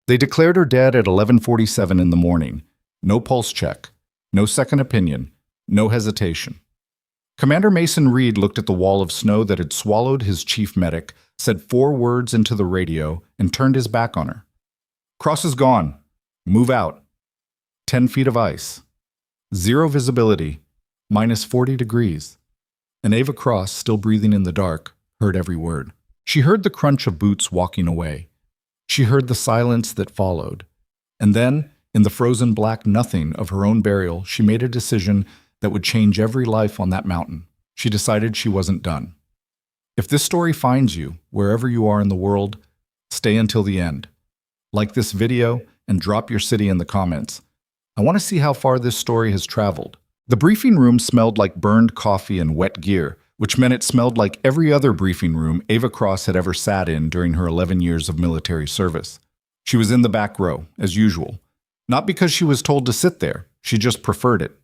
They declared her dead at 11:47 in the morning. No pulse check, no second opinion, no hesitation. Commander Mason Reed looked at the wall of snow that had swallowed his chief medic, said 4 words into the radio, and turned his back on her. Cross is gone. Move out. 10 feet of ice. 0 visibility. Minus 40 degrees. And Ava Cross, still breathing in the dark, heard every word. She heard the crunch of boots walking away. She heard the silence that followed. And then, in the frozen black nothing of her own burial, she made a decision that would change every life on that mountain. She decided she wasn't done. If this story finds you, wherever you are in the world, stay until the end. Like this video and drop your city in the comments. I want to see how far this story has traveled. The briefing room smelled like burned coffee and wet gear, which meant it smelled like every other briefing room Ava Cross had ever sat in during her 11 years of military service. She was in the back row, as usual. Not because she was told to sit there, she just preferred it.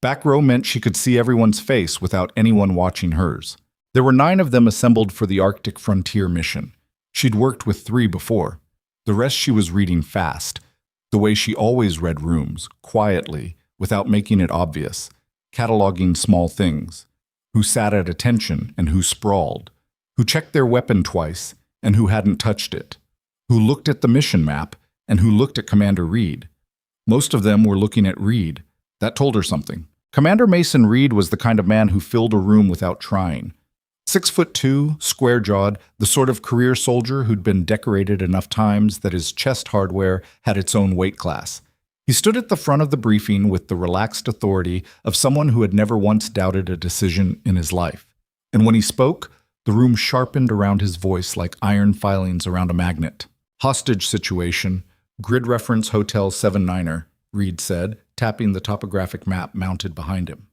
Back row meant she could see everyone's face without anyone watching hers. There were 9 of them assembled for the Arctic Frontier mission. She'd worked with 3 before. The rest she was reading fast, the way she always read rooms, quietly, without making it obvious, cataloging small things. Who sat at attention and who sprawled, who checked their weapon twice and who hadn't touched it, who looked at the mission map and who looked at Commander Reed. Most of them were looking at Reed. That told her something. Commander Mason Reed was the kind of man who filled a room without trying. 6'2", square-jawed, the sort of career soldier who'd been decorated enough times that his chest hardware had its own weight class. He stood at the front of the briefing with the relaxed authority of someone who had never once doubted a decision in his life. And when he spoke, the room sharpened around his voice like iron filings around a magnet. Hostage situation, grid reference Hotel 79er, Reed said, tapping the topographic map mounted behind him.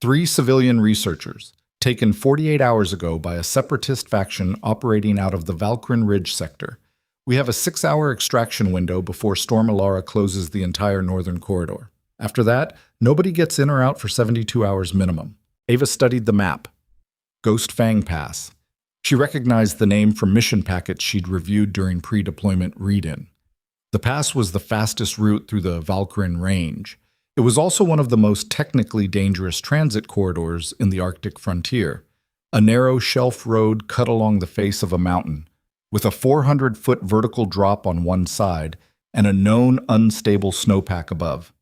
3 civilian researchers, taken 48 hours ago by a separatist faction operating out of the Valkyrin Ridge sector. We have a 6-hour extraction window before Storm Alara closes the entire northern corridor. After that, nobody gets in or out for 72 hours minimum. Ava studied the map. Ghost Fang Pass. She recognized the name from mission packets she'd reviewed during pre-deployment read-in. The pass was the fastest route through the Valkyrin Range. It was also one of the most technically dangerous transit corridors in the Arctic frontier, a narrow shelf road cut along the face of a mountain, with a 400-foot vertical drop on one side and a known unstable snowpack above.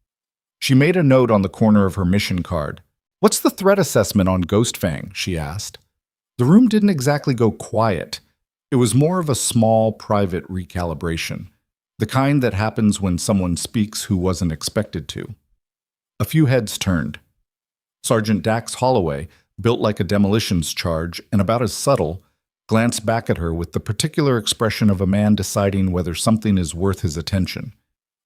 She made a note on the corner of her mission card. "What's the threat assessment on Ghost Fang?" she asked. The room didn't exactly go quiet. It was more of a small, private recalibration, the kind that happens when someone speaks who wasn't expected to. A few heads turned. Sergeant Dax Holloway, built like a demolitions charge and about as subtle, glanced back at her with the particular expression of a man deciding whether something is worth his attention.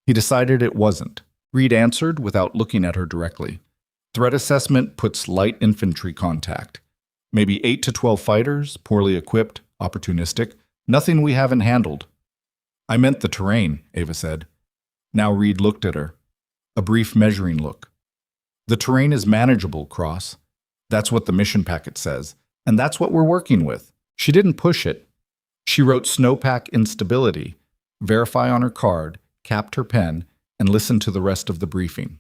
He decided it wasn't. Reed answered without looking at her directly. Threat assessment puts light infantry contact. Maybe 8 to 12 fighters, poorly equipped, opportunistic, nothing we haven't handled. "I meant the terrain," Ava said. Now Reed looked at her. A brief measuring look. "The terrain is manageable, Cross. That's what the mission packet says, and that's what we're working with." She didn't push it. She wrote snowpack instability, verify on her card, capped her pen, and listened to the rest of the briefing.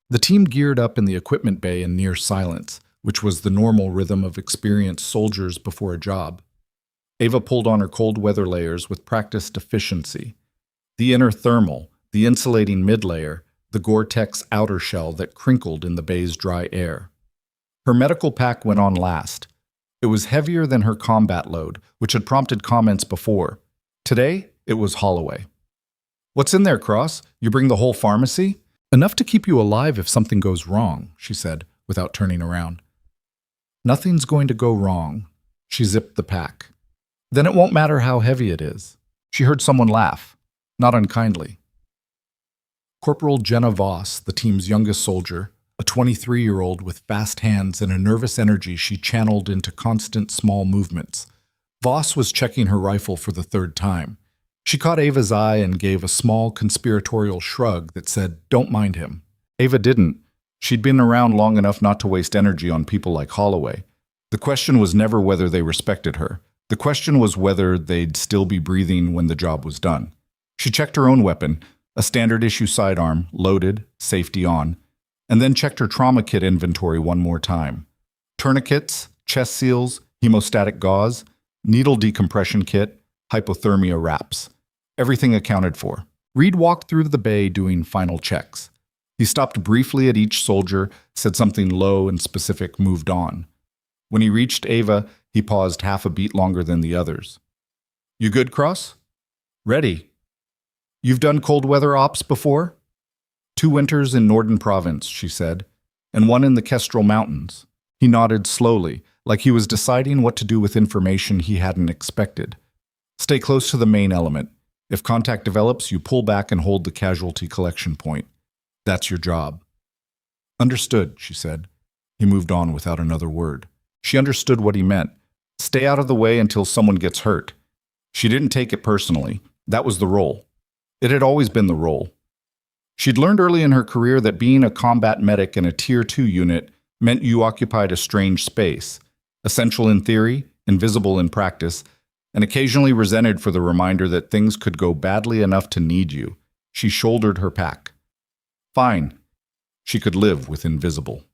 The team geared up in the equipment bay in near silence, which was the normal rhythm of experienced soldiers before a job. Ava pulled on her cold weather layers with practiced efficiency. The inner thermal, the insulating mid-layer, the Gore-Tex outer shell that crinkled in the bay's dry air. Her medical pack went on last. It was heavier than her combat load, which had prompted comments before. Today, it was Holloway. "What's in there, Cross? You bring the whole pharmacy?" "Enough to keep you alive if something goes wrong," she said, without turning around. "Nothing's going to go wrong." She zipped the pack. "Then it won't matter how heavy it is." She heard someone laugh, not unkindly. Corporal Jenna Voss, the team's youngest soldier, a 23-year-old with fast hands and a nervous energy she channeled into constant small movements. Voss was checking her rifle for the 3rd time. She caught Ava's eye and gave a small conspiratorial shrug that said, "Don't mind him." Ava didn't. She'd been around long enough not to waste energy on people like Holloway. The question was never whether they respected her. The question was whether they'd still be breathing when the job was done. She checked her own weapon, a standard-issue sidearm, loaded, safety on, and then checked her trauma kit inventory one more time. Tourniquets, chest seals, hemostatic gauze, needle decompression kit, hypothermia wraps. Everything accounted for. Reed walked through the bay doing final checks. He stopped briefly at each soldier, said something low and specific, moved on. When he reached Ava, he paused half a beat longer than the others. "You good, Cross?" "Ready." "You've done cold weather ops before?" "2 winters in Northern Province," she said, "and 1 in the Kestrel Mountains." He nodded slowly, like he was deciding what to do with information he hadn't expected. "Stay close to the main element. If contact develops, you pull back and hold the casualty collection point. That's your job." "Understood," she said. He moved on without another word. She understood what he meant. Stay out of the way until someone gets hurt. She didn't take it personally. That was the role. It had always been the role. She'd learned early in her career that being a combat medic in a Tier 2 unit meant you occupied a strange space, essential in theory, invisible in practice, and occasionally resented for the reminder that things could go badly enough to need you. She shouldered her pack. Fine. She could live with invisible.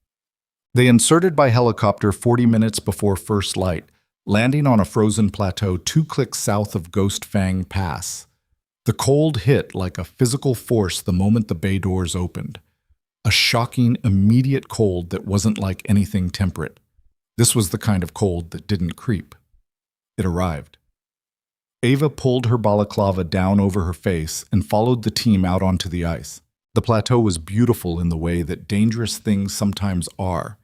They inserted by helicopter 40 minutes before first light, landing on a frozen plateau 2 clicks south of Ghost Fang Pass. The cold hit like a physical force the moment the bay doors opened. A shocking, immediate cold that wasn't like anything temperate. This was the kind of cold that didn't creep. It arrived. Ava pulled her balaclava down over her face and followed the team out onto the ice. The plateau was beautiful in the way that dangerous things sometimes are.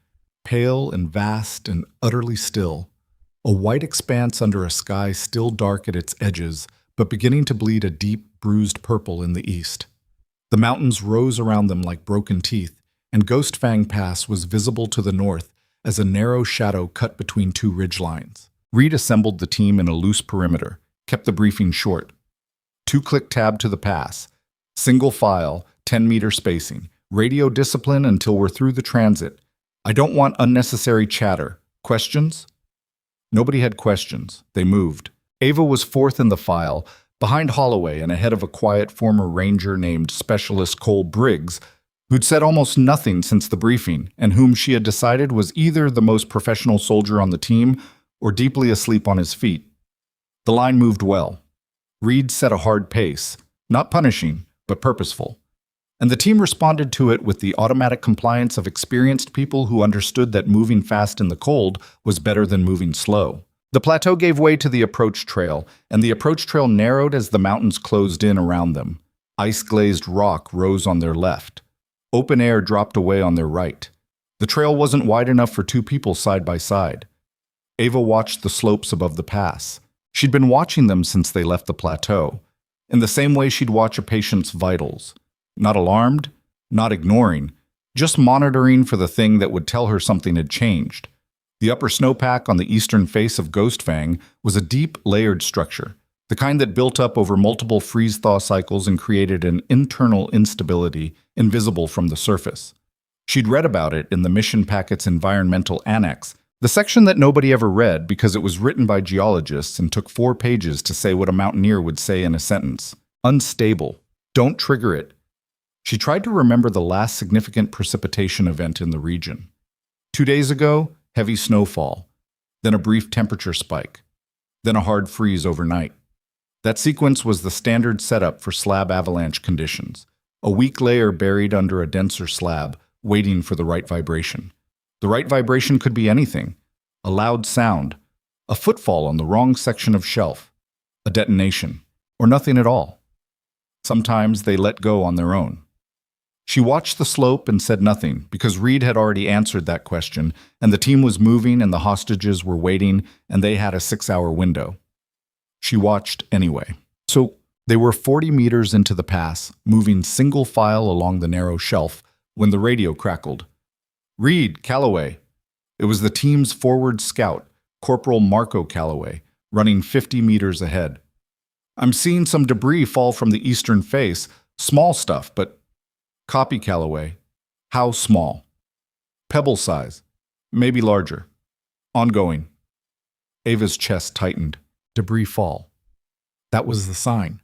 Pale and vast and utterly still. A white expanse under a sky still dark at its edges, but beginning to bleed a deep, bruised purple in the east. The mountains rose around them like broken teeth, and Ghost Fang Pass was visible to the north as a narrow shadow cut between 2 ridgelines. Reed assembled the team in a loose perimeter, kept the briefing short. 2-click tab to the pass. Single file, 10-meter spacing. Radio discipline until we're through the transit. I don't want unnecessary chatter. Questions? Nobody had questions. They moved. Ava was 4th in the file, behind Holloway and ahead of a quiet former ranger named Specialist Cole Briggs, who'd said almost nothing since the briefing, and whom she had decided was either the most professional soldier on the team or deeply asleep on his feet. The line moved well. Reed set a hard pace, not punishing, but purposeful. And the team responded to it with the automatic compliance of experienced people who understood that moving fast in the cold was better than moving slow. The plateau gave way to the approach trail, and the approach trail narrowed as the mountains closed in around them. Ice-glazed rock rose on their left. Open air dropped away on their right. The trail wasn't wide enough for 2 people side by side. Ava watched the slopes above the pass. She'd been watching them since they left the plateau, in the same way she'd watch a patient's vitals. Not alarmed, not ignoring, just monitoring for the thing that would tell her something had changed. The upper snowpack on the eastern face of Ghost Fang was a deep, layered structure, the kind that built up over multiple freeze-thaw cycles and created an internal instability invisible from the surface. She'd read about it in the mission packet's environmental annex, the section that nobody ever read because it was written by geologists and took 4 pages to say what a mountaineer would say in a sentence. Unstable. Don't trigger it. She tried to remember the last significant precipitation event in the region. 2 days ago, heavy snowfall, then a brief temperature spike, then a hard freeze overnight. That sequence was the standard setup for slab avalanche conditions, a weak layer buried under a denser slab, waiting for the right vibration. The right vibration could be anything: a loud sound, a footfall on the wrong section of shelf, a detonation, or nothing at all. Sometimes they let go on their own. She watched the slope and said nothing, because Reed had already answered that question, and the team was moving and the hostages were waiting, and they had a 6-hour window. She watched anyway. So they were 40 meters into the pass, moving single file along the narrow shelf, when the radio crackled. "Reed, Calloway." It was the team's forward scout, Corporal Marco Calloway, running 50 meters ahead. "I'm seeing some debris fall from the eastern face. Small stuff, but..." "Copy, Calloway. How small?" "Pebble size. Maybe larger. Ongoing." Ava's chest tightened. Debris fall. That was the sign.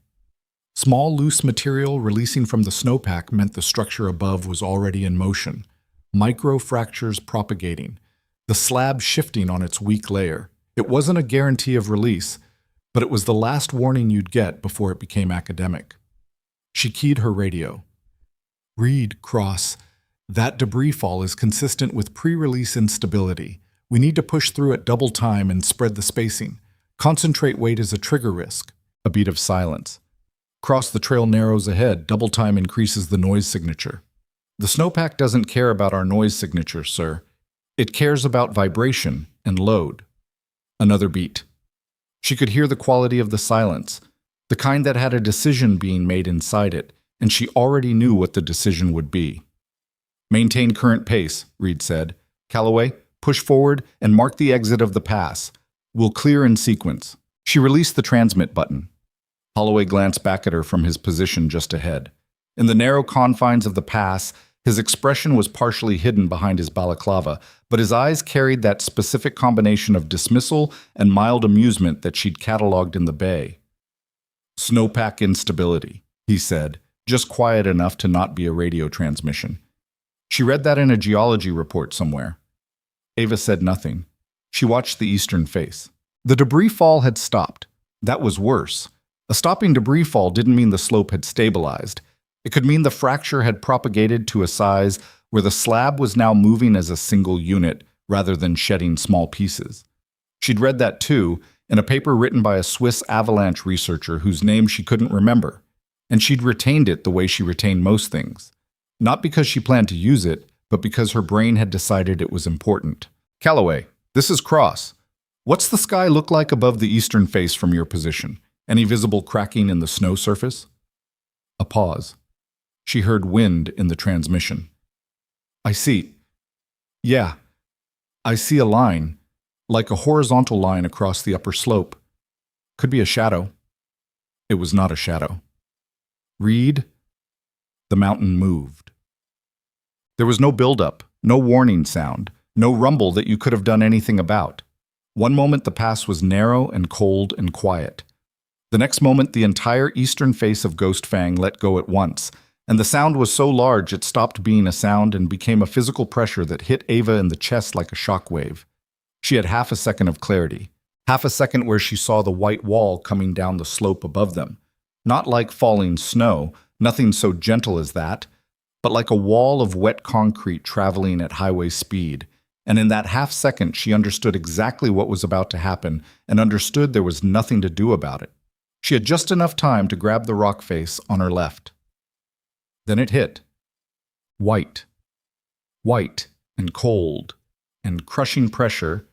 Small, loose material releasing from the snowpack meant the structure above was already in motion. Microfractures propagating, the slab shifting on its weak layer. It wasn't a guarantee of release, but it was the last warning you'd get before it became academic. She keyed her radio. "Read, Cross. That debris fall is consistent with pre-release instability. We need to push through at double time and spread the spacing. Concentrate weight is a trigger risk." A beat of silence. "Cross, the trail narrows ahead. Double time increases the noise signature." "The snowpack doesn't care about our noise signature, sir. It cares about vibration and load." Another beat. She could hear the quality of the silence, the kind that had a decision being made inside it, and she already knew what the decision would be. "Maintain current pace," Reed said. "Calloway, push forward and mark the exit of the pass. We'll clear in sequence." She released the transmit button. Holloway glanced back at her from his position just ahead. In the narrow confines of the pass, his expression was partially hidden behind his balaclava, but his eyes carried that specific combination of dismissal and mild amusement that she'd cataloged in the bay. "Snowpack instability," he said, just quiet enough to not be a radio transmission. She read that in a geology report somewhere. Ava said nothing. She watched the eastern face. The debris fall had stopped. That was worse. A stopping debris fall didn't mean the slope had stabilized. It could mean the fracture had propagated to a size where the slab was now moving as a single unit rather than shedding small pieces. She'd read that too, in a paper written by a Swiss Avalanche researcher whose name she couldn't remember, and she'd retained it the way she retained most things. Not because she planned to use it, but because her brain had decided it was important. "Calloway, this is Cross. What's the sky look like above the eastern face from your position? Any visible cracking in the snow surface?" A pause. She heard wind in the transmission. "I see. Yeah. I see a line, like a horizontal line across the upper slope. Could be a shadow." It was not a shadow. "Reed." The mountain moved. There was no buildup, no warning sound, no rumble that you could have done anything about. One moment the pass was narrow and cold and quiet. The next moment the entire eastern face of Ghost Fang let go at once, and the sound was so large it stopped being a sound and became a physical pressure that hit Ava in the chest like a shockwave. She had half a second of clarity, half a second where she saw the white wall coming down the slope above them. Not like falling snow, nothing so gentle as that, but like a wall of wet concrete traveling at highway speed. And in that half second she understood exactly what was about to happen and understood there was nothing to do about it. She had just enough time to grab the rock face on her left. Then it hit. White. White and cold and crushing pressure,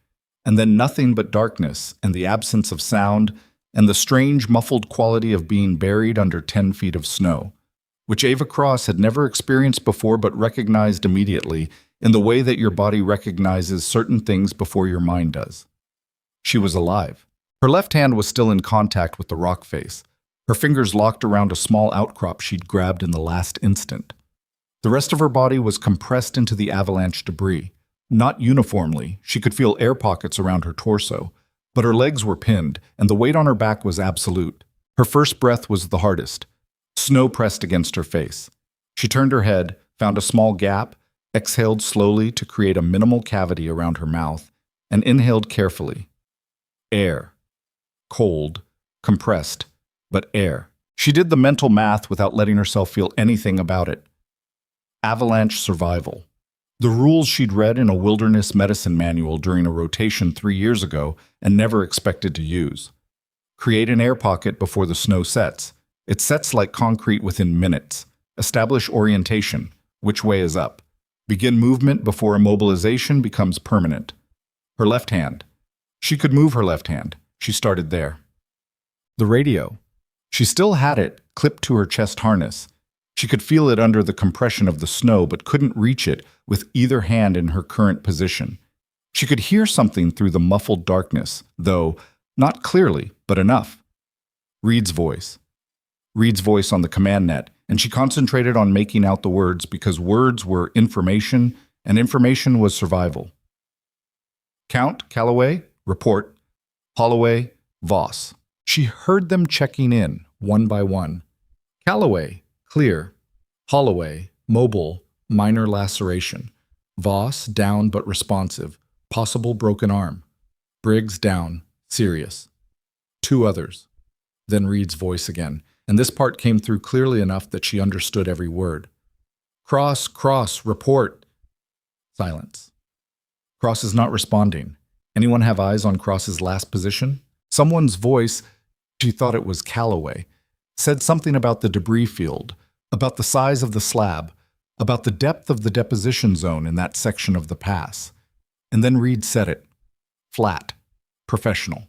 and then nothing but darkness and the absence of sound and the strange muffled quality of being buried under 10 feet of snow, which Ava Cross had never experienced before but recognized immediately in the way that your body recognizes certain things before your mind does. She was alive. Her left hand was still in contact with the rock face, her fingers locked around a small outcrop she'd grabbed in the last instant. The rest of her body was compressed into the avalanche debris. Not uniformly, she could feel air pockets around her torso, but her legs were pinned, and the weight on her back was absolute. Her first breath was the hardest. Snow pressed against her face. She turned her head, found a small gap, exhaled slowly to create a minimal cavity around her mouth, and inhaled carefully. Air. Cold, compressed, but air. She did the mental math without letting herself feel anything about it. Avalanche survival. The rules she'd read in a wilderness medicine manual during a rotation 3 years ago and never expected to use. Create an air pocket before the snow sets. It sets like concrete within minutes. Establish orientation. Which way is up? Begin movement before immobilization becomes permanent. Her left hand. She could move her left hand. She started there. The radio. She still had it, clipped to her chest harness. She could feel it under the compression of the snow, but couldn't reach it with either hand in her current position. She could hear something through the muffled darkness, though not clearly, but enough. Reed's voice. Reed's voice on the command net, and she concentrated on making out the words because words were information, and information was survival. Count, Calloway, report. Holloway, Voss. She heard them checking in, one by one. Callaway, clear. Holloway, mobile, minor laceration. Voss, down but responsive, possible broken arm. Briggs, down, serious. 2 others. Then Reed's voice again, and this part came through clearly enough that she understood every word. Cross, Cross, report. Silence. Cross is not responding. Anyone have eyes on Cross's last position? Someone's voice, she thought it was Callaway, said something about the debris field, about the size of the slab, about the depth of the deposition zone in that section of the pass. And then Reed said it. Flat. Professional.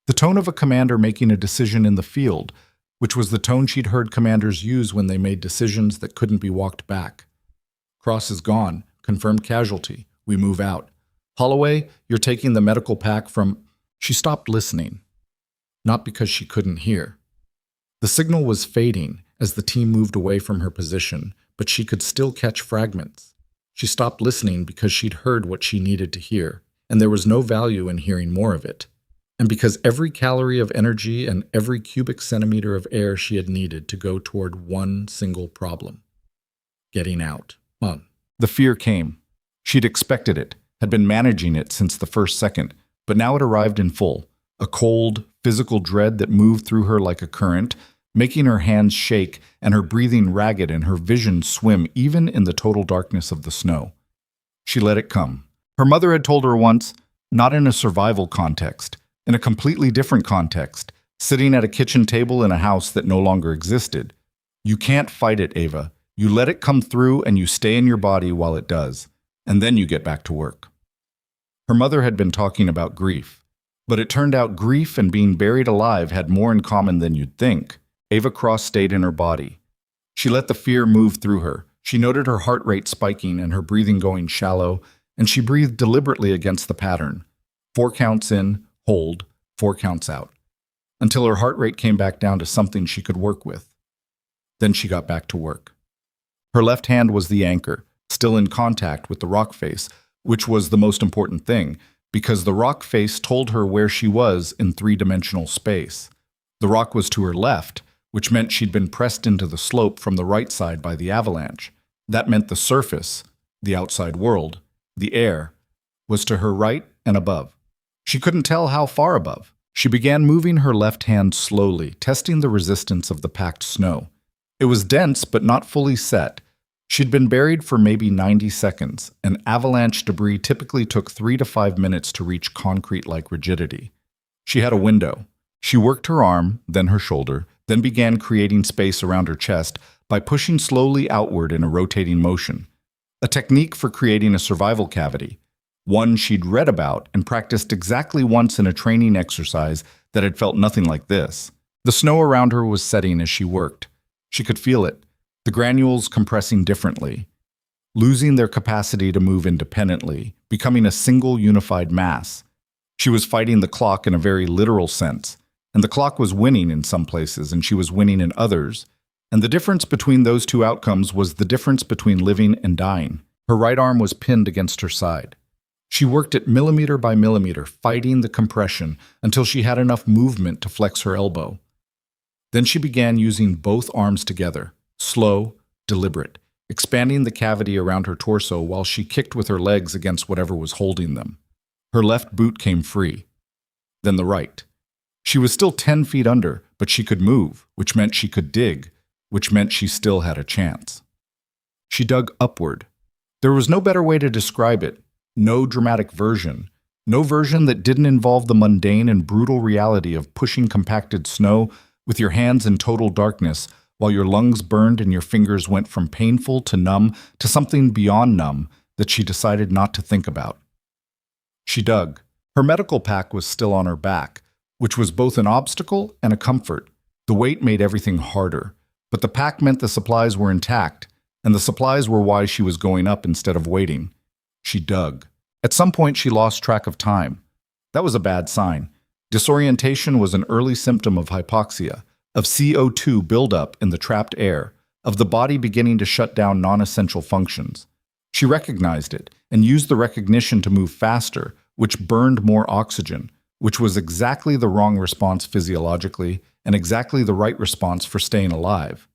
The tone of a commander making a decision in the field, which was the tone she'd heard commanders use when they made decisions that couldn't be walked back. Cross is gone. Confirmed casualty. We move out. Holloway, you're taking the medical pack from... She stopped listening. Not because she couldn't hear. The signal was fading as the team moved away from her position, but she could still catch fragments. She stopped listening because she'd heard what she needed to hear, and there was no value in hearing more of it. And because every calorie of energy and every cubic centimeter of air she had needed to go toward one single problem. Getting out. The fear came. She'd expected it, had been managing it since the first second, but now it arrived in full. A cold, physical dread that moved through her like a current, making her hands shake and her breathing ragged and her vision swim even in the total darkness of the snow. She let it come. Her mother had told her once, not in a survival context, in a completely different context, sitting at a kitchen table in a house that no longer existed. You can't fight it, Ava. You let it come through and you stay in your body while it does, and then you get back to work. Her mother had been talking about grief, but it turned out grief and being buried alive had more in common than you'd think. Ava Cross stayed in her body. She let the fear move through her. She noted her heart rate spiking and her breathing going shallow, and she breathed deliberately against the pattern. 4 counts in, hold, 4 counts out, until her heart rate came back down to something she could work with. Then she got back to work. Her left hand was the anchor, still in contact with the rock face, which was the most important thing, because the rock face told her where she was in 3-dimensional space. The rock was to her left, which meant she'd been pressed into the slope from the right side by the avalanche. That meant the surface, the outside world, the air, was to her right and above. She couldn't tell how far above. She began moving her left hand slowly, testing the resistance of the packed snow. It was dense but not fully set. She'd been buried for maybe 90 seconds, and avalanche debris typically took 3 to 5 minutes to reach concrete-like rigidity. She had a window. She worked her arm, then her shoulder, then began creating space around her chest by pushing slowly outward in a rotating motion. A technique for creating a survival cavity, one she'd read about and practiced exactly once in a training exercise that had felt nothing like this. The snow around her was setting as she worked. She could feel it, the granules compressing differently, losing their capacity to move independently, becoming a single unified mass. She was fighting the clock in a very literal sense, and the clock was winning in some places and she was winning in others. And the difference between those 2 outcomes was the difference between living and dying. Her right arm was pinned against her side. She worked it millimeter by millimeter, fighting the compression until she had enough movement to flex her elbow. Then she began using both arms together, slow, deliberate, expanding the cavity around her torso while she kicked with her legs against whatever was holding them. Her left boot came free. Then the right. She was still 10 feet under, but she could move, which meant she could dig, which meant she still had a chance. She dug upward. There was no better way to describe it. No dramatic version. No version that didn't involve the mundane and brutal reality of pushing compacted snow with your hands in total darkness while your lungs burned and your fingers went from painful to numb to something beyond numb that she decided not to think about. She dug. Her medical pack was still on her back, which was both an obstacle and a comfort. The weight made everything harder, but the pack meant the supplies were intact, and the supplies were why she was going up instead of waiting. She dug. At some point, she lost track of time. That was a bad sign. Disorientation was an early symptom of hypoxia, of CO2 buildup in the trapped air, of the body beginning to shut down non-essential functions. She recognized it and used the recognition to move faster, which burned more oxygen, which was exactly the wrong response physiologically and exactly the right response for staying alive.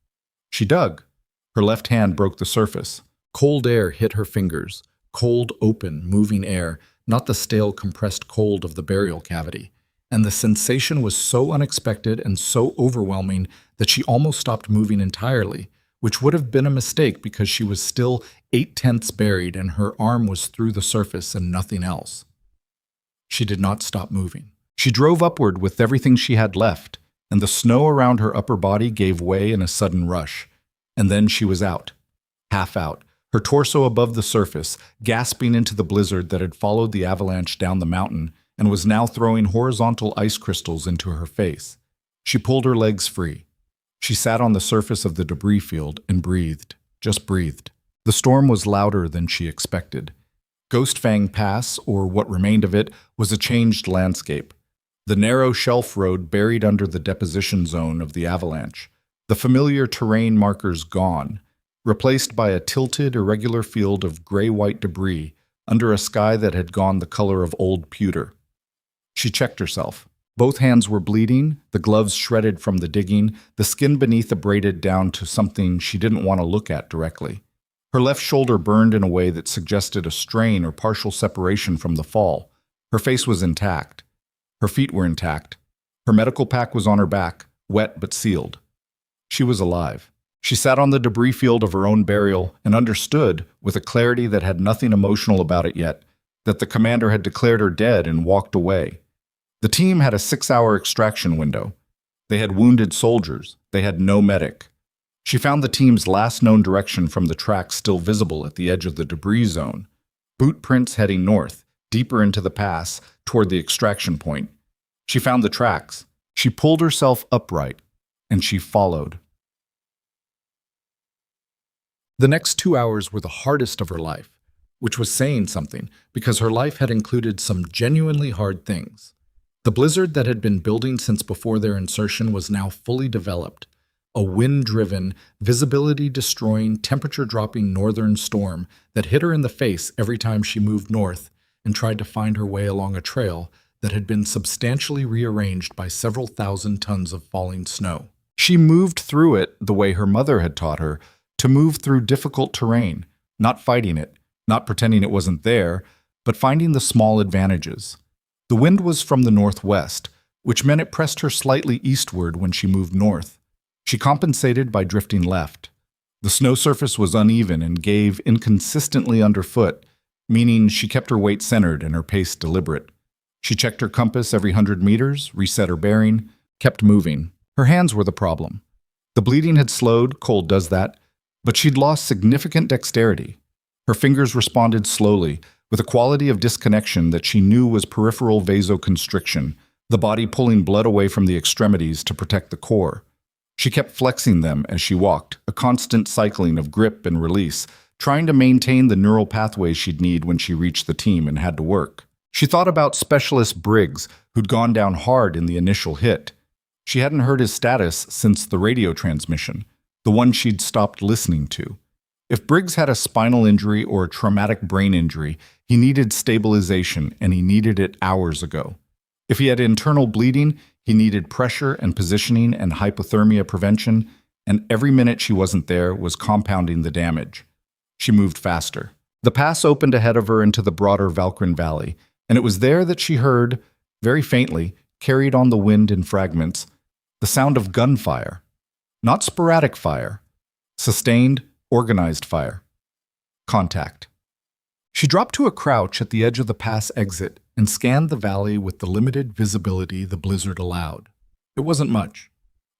She dug. Her left hand broke the surface. Cold air hit her fingers. Cold, open, moving air, not the stale, compressed cold of the burial cavity. And the sensation was so unexpected and so overwhelming that she almost stopped moving entirely, which would have been a mistake because she was still 8/10 buried and her arm was through the surface and nothing else. She did not stop moving. She drove upward with everything she had left, and the snow around her upper body gave way in a sudden rush. And then she was out, half out, her torso above the surface, gasping into the blizzard that had followed the avalanche down the mountain and was now throwing horizontal ice crystals into her face. She pulled her legs free. She sat on the surface of the debris field and breathed, just breathed. The storm was louder than she expected. Ghost Fang Pass, or what remained of it, was a changed landscape. The narrow shelf road buried under the deposition zone of the avalanche. The familiar terrain markers gone, replaced by a tilted, irregular field of gray-white debris under a sky that had gone the color of old pewter. She checked herself. Both hands were bleeding, the gloves shredded from the digging, the skin beneath abraded down to something she didn't want to look at directly. Her left shoulder burned in a way that suggested a strain or partial separation from the fall. Her face was intact. Her feet were intact. Her medical pack was on her back, wet but sealed. She was alive. She sat on the debris field of her own burial and understood, with a clarity that had nothing emotional about it yet, that the commander had declared her dead and walked away. The team had a 6-hour extraction window. They had wounded soldiers. They had no medic. She found the team's last known direction from the tracks still visible at the edge of the debris zone. Boot prints heading north, deeper into the pass, toward the extraction point. She found the tracks. She pulled herself upright, and she followed. The next 2 hours were the hardest of her life, which was saying something, because her life had included some genuinely hard things. The blizzard that had been building since before their insertion was now fully developed. A wind-driven, visibility-destroying, temperature-dropping northern storm that hit her in the face every time she moved north and tried to find her way along a trail that had been substantially rearranged by several thousand tons of falling snow. She moved through it the way her mother had taught her, to move through difficult terrain, not fighting it, not pretending it wasn't there, but finding the small advantages. The wind was from the northwest, which meant it pressed her slightly eastward when she moved north. She compensated by drifting left. The snow surface was uneven and gave inconsistently underfoot, meaning she kept her weight centered and her pace deliberate. She checked her compass every 100 meters, reset her bearing, kept moving. Her hands were the problem. The bleeding had slowed, cold does that, but she'd lost significant dexterity. Her fingers responded slowly, with a quality of disconnection that she knew was peripheral vasoconstriction, the body pulling blood away from the extremities to protect the core. She kept flexing them as she walked, a constant cycling of grip and release, trying to maintain the neural pathways she'd need when she reached the team and had to work. She thought about Specialist Briggs, who'd gone down hard in the initial hit. She hadn't heard his status since the radio transmission, the one she'd stopped listening to. If Briggs had a spinal injury or a traumatic brain injury, he needed stabilization, and he needed it hours ago. If he had internal bleeding, he needed pressure and positioning and hypothermia prevention, and every minute she wasn't there was compounding the damage. She moved faster. The pass opened ahead of her into the broader Valkyrin Valley, and it was there that she heard, very faintly, carried on the wind in fragments, the sound of gunfire. Not sporadic fire. Sustained, organized fire. Contact. She dropped to a crouch at the edge of the pass exit and scanned the valley with the limited visibility the blizzard allowed. It wasn't much.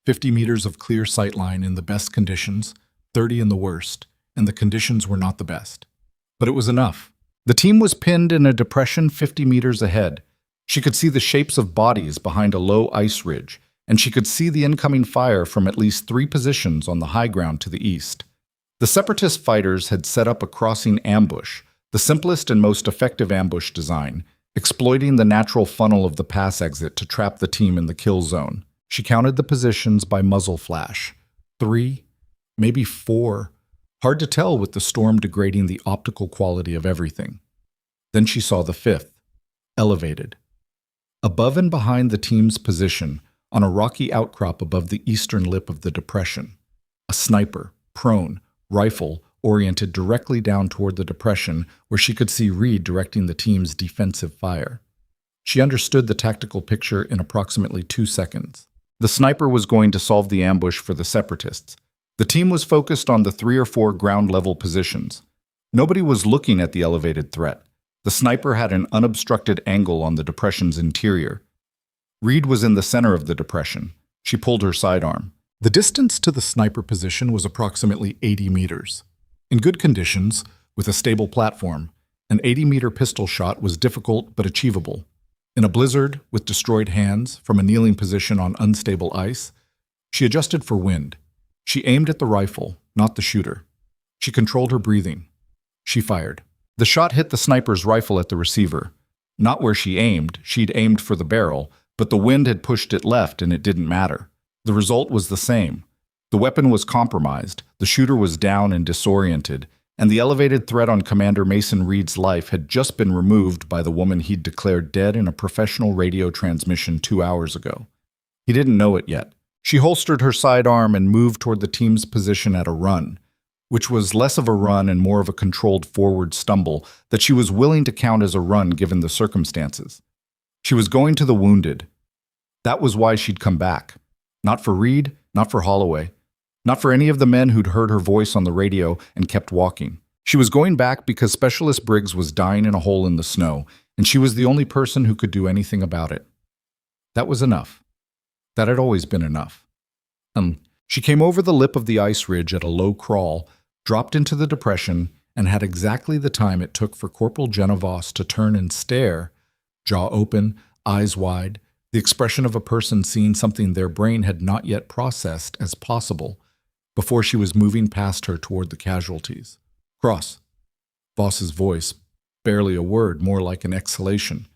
50 meters of clear sightline in the best conditions, 30 in the worst, and the conditions were not the best. But it was enough. The team was pinned in a depression 50 meters ahead. She could see the shapes of bodies behind a low ice ridge, and she could see the incoming fire from at least 3 positions on the high ground to the east. The Separatist fighters had set up a crossing ambush, the simplest and most effective ambush design, exploiting the natural funnel of the pass exit to trap the team in the kill zone. She counted the positions by muzzle flash. 3, maybe 4. Hard to tell with the storm degrading the optical quality of everything. Then she saw the 5th, elevated. Above and behind the team's position, on a rocky outcrop above the eastern lip of the depression, a A sniper, prone, rifle oriented directly down toward the depression where she could see Reed directing the team's defensive fire. She understood the tactical picture in approximately 2 seconds. The sniper was going to solve the ambush for the Separatists. The team was focused on the 3 or 4 ground-level positions. Nobody was looking at the elevated threat. The sniper had an unobstructed angle on the depression's interior. Reed was in the center of the depression. She pulled her sidearm. The distance to the sniper position was approximately 80 meters. In good conditions, with a stable platform, an 80-meter pistol shot was difficult but achievable. In a blizzard, with destroyed hands, from a kneeling position on unstable ice, she adjusted for wind. She aimed at the rifle, not the shooter. She controlled her breathing. She fired. The shot hit the sniper's rifle at the receiver. Not where she aimed. She'd aimed for the barrel, but the wind had pushed it left and it didn't matter. The result was the same. The weapon was compromised, the shooter was down and disoriented, and the elevated threat on Commander Mason Reed's life had just been removed by the woman he'd declared dead in a professional radio transmission 2 hours ago. He didn't know it yet. She holstered her sidearm and moved toward the team's position at a run, which was less of a run and more of a controlled forward stumble that she was willing to count as a run given the circumstances. She was going to the wounded. That was why she'd come back. Not for Reed, not for Holloway, not for any of the men who'd heard her voice on the radio and kept walking. She was going back because Specialist Briggs was dying in a hole in the snow, and she was the only person who could do anything about it. That was enough. That had always been enough. She came over the lip of the ice ridge at a low crawl, dropped into the depression, and had exactly the time it took for Corporal Jenna Voss to turn and stare, jaw open, eyes wide, the expression of a person seeing something their brain had not yet processed as possible, before she was moving past her toward the casualties. Cross. Voss's voice, barely a word, more like an exhalation.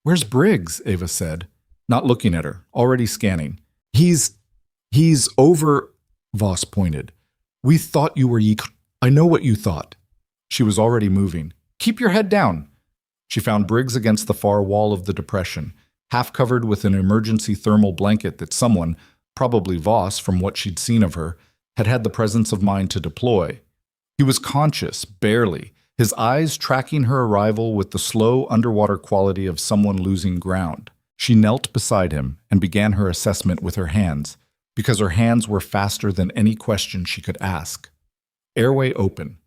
"Where's Briggs?" Ava said, not looking at her, already scanning. He's over," Voss pointed. "We thought you were I know what you thought." She was already moving. "Keep your head down." She found Briggs against the far wall of the depression, half covered with an emergency thermal blanket that someone, probably Voss from what she'd seen of her, had had the presence of mind to deploy. He was conscious, barely, his eyes tracking her arrival with the slow underwater quality of someone losing ground. She knelt beside him and began her assessment with her hands, because her hands were faster than any question she could ask. Airway open.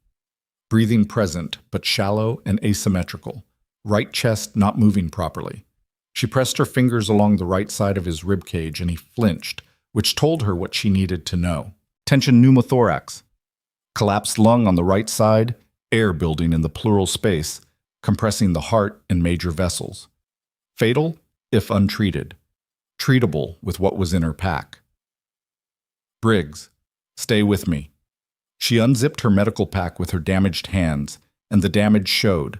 Breathing present, but shallow and asymmetrical. Right chest not moving properly. She pressed her fingers along the right side of his ribcage and he flinched, which told her what she needed to know. Tension pneumothorax. Collapsed lung on the right side, air building in the pleural space, compressing the heart and major vessels. Fatal, if untreated. Treatable with what was in her pack. "Briggs, stay with me." She unzipped her medical pack with her damaged hands, and the damage showed.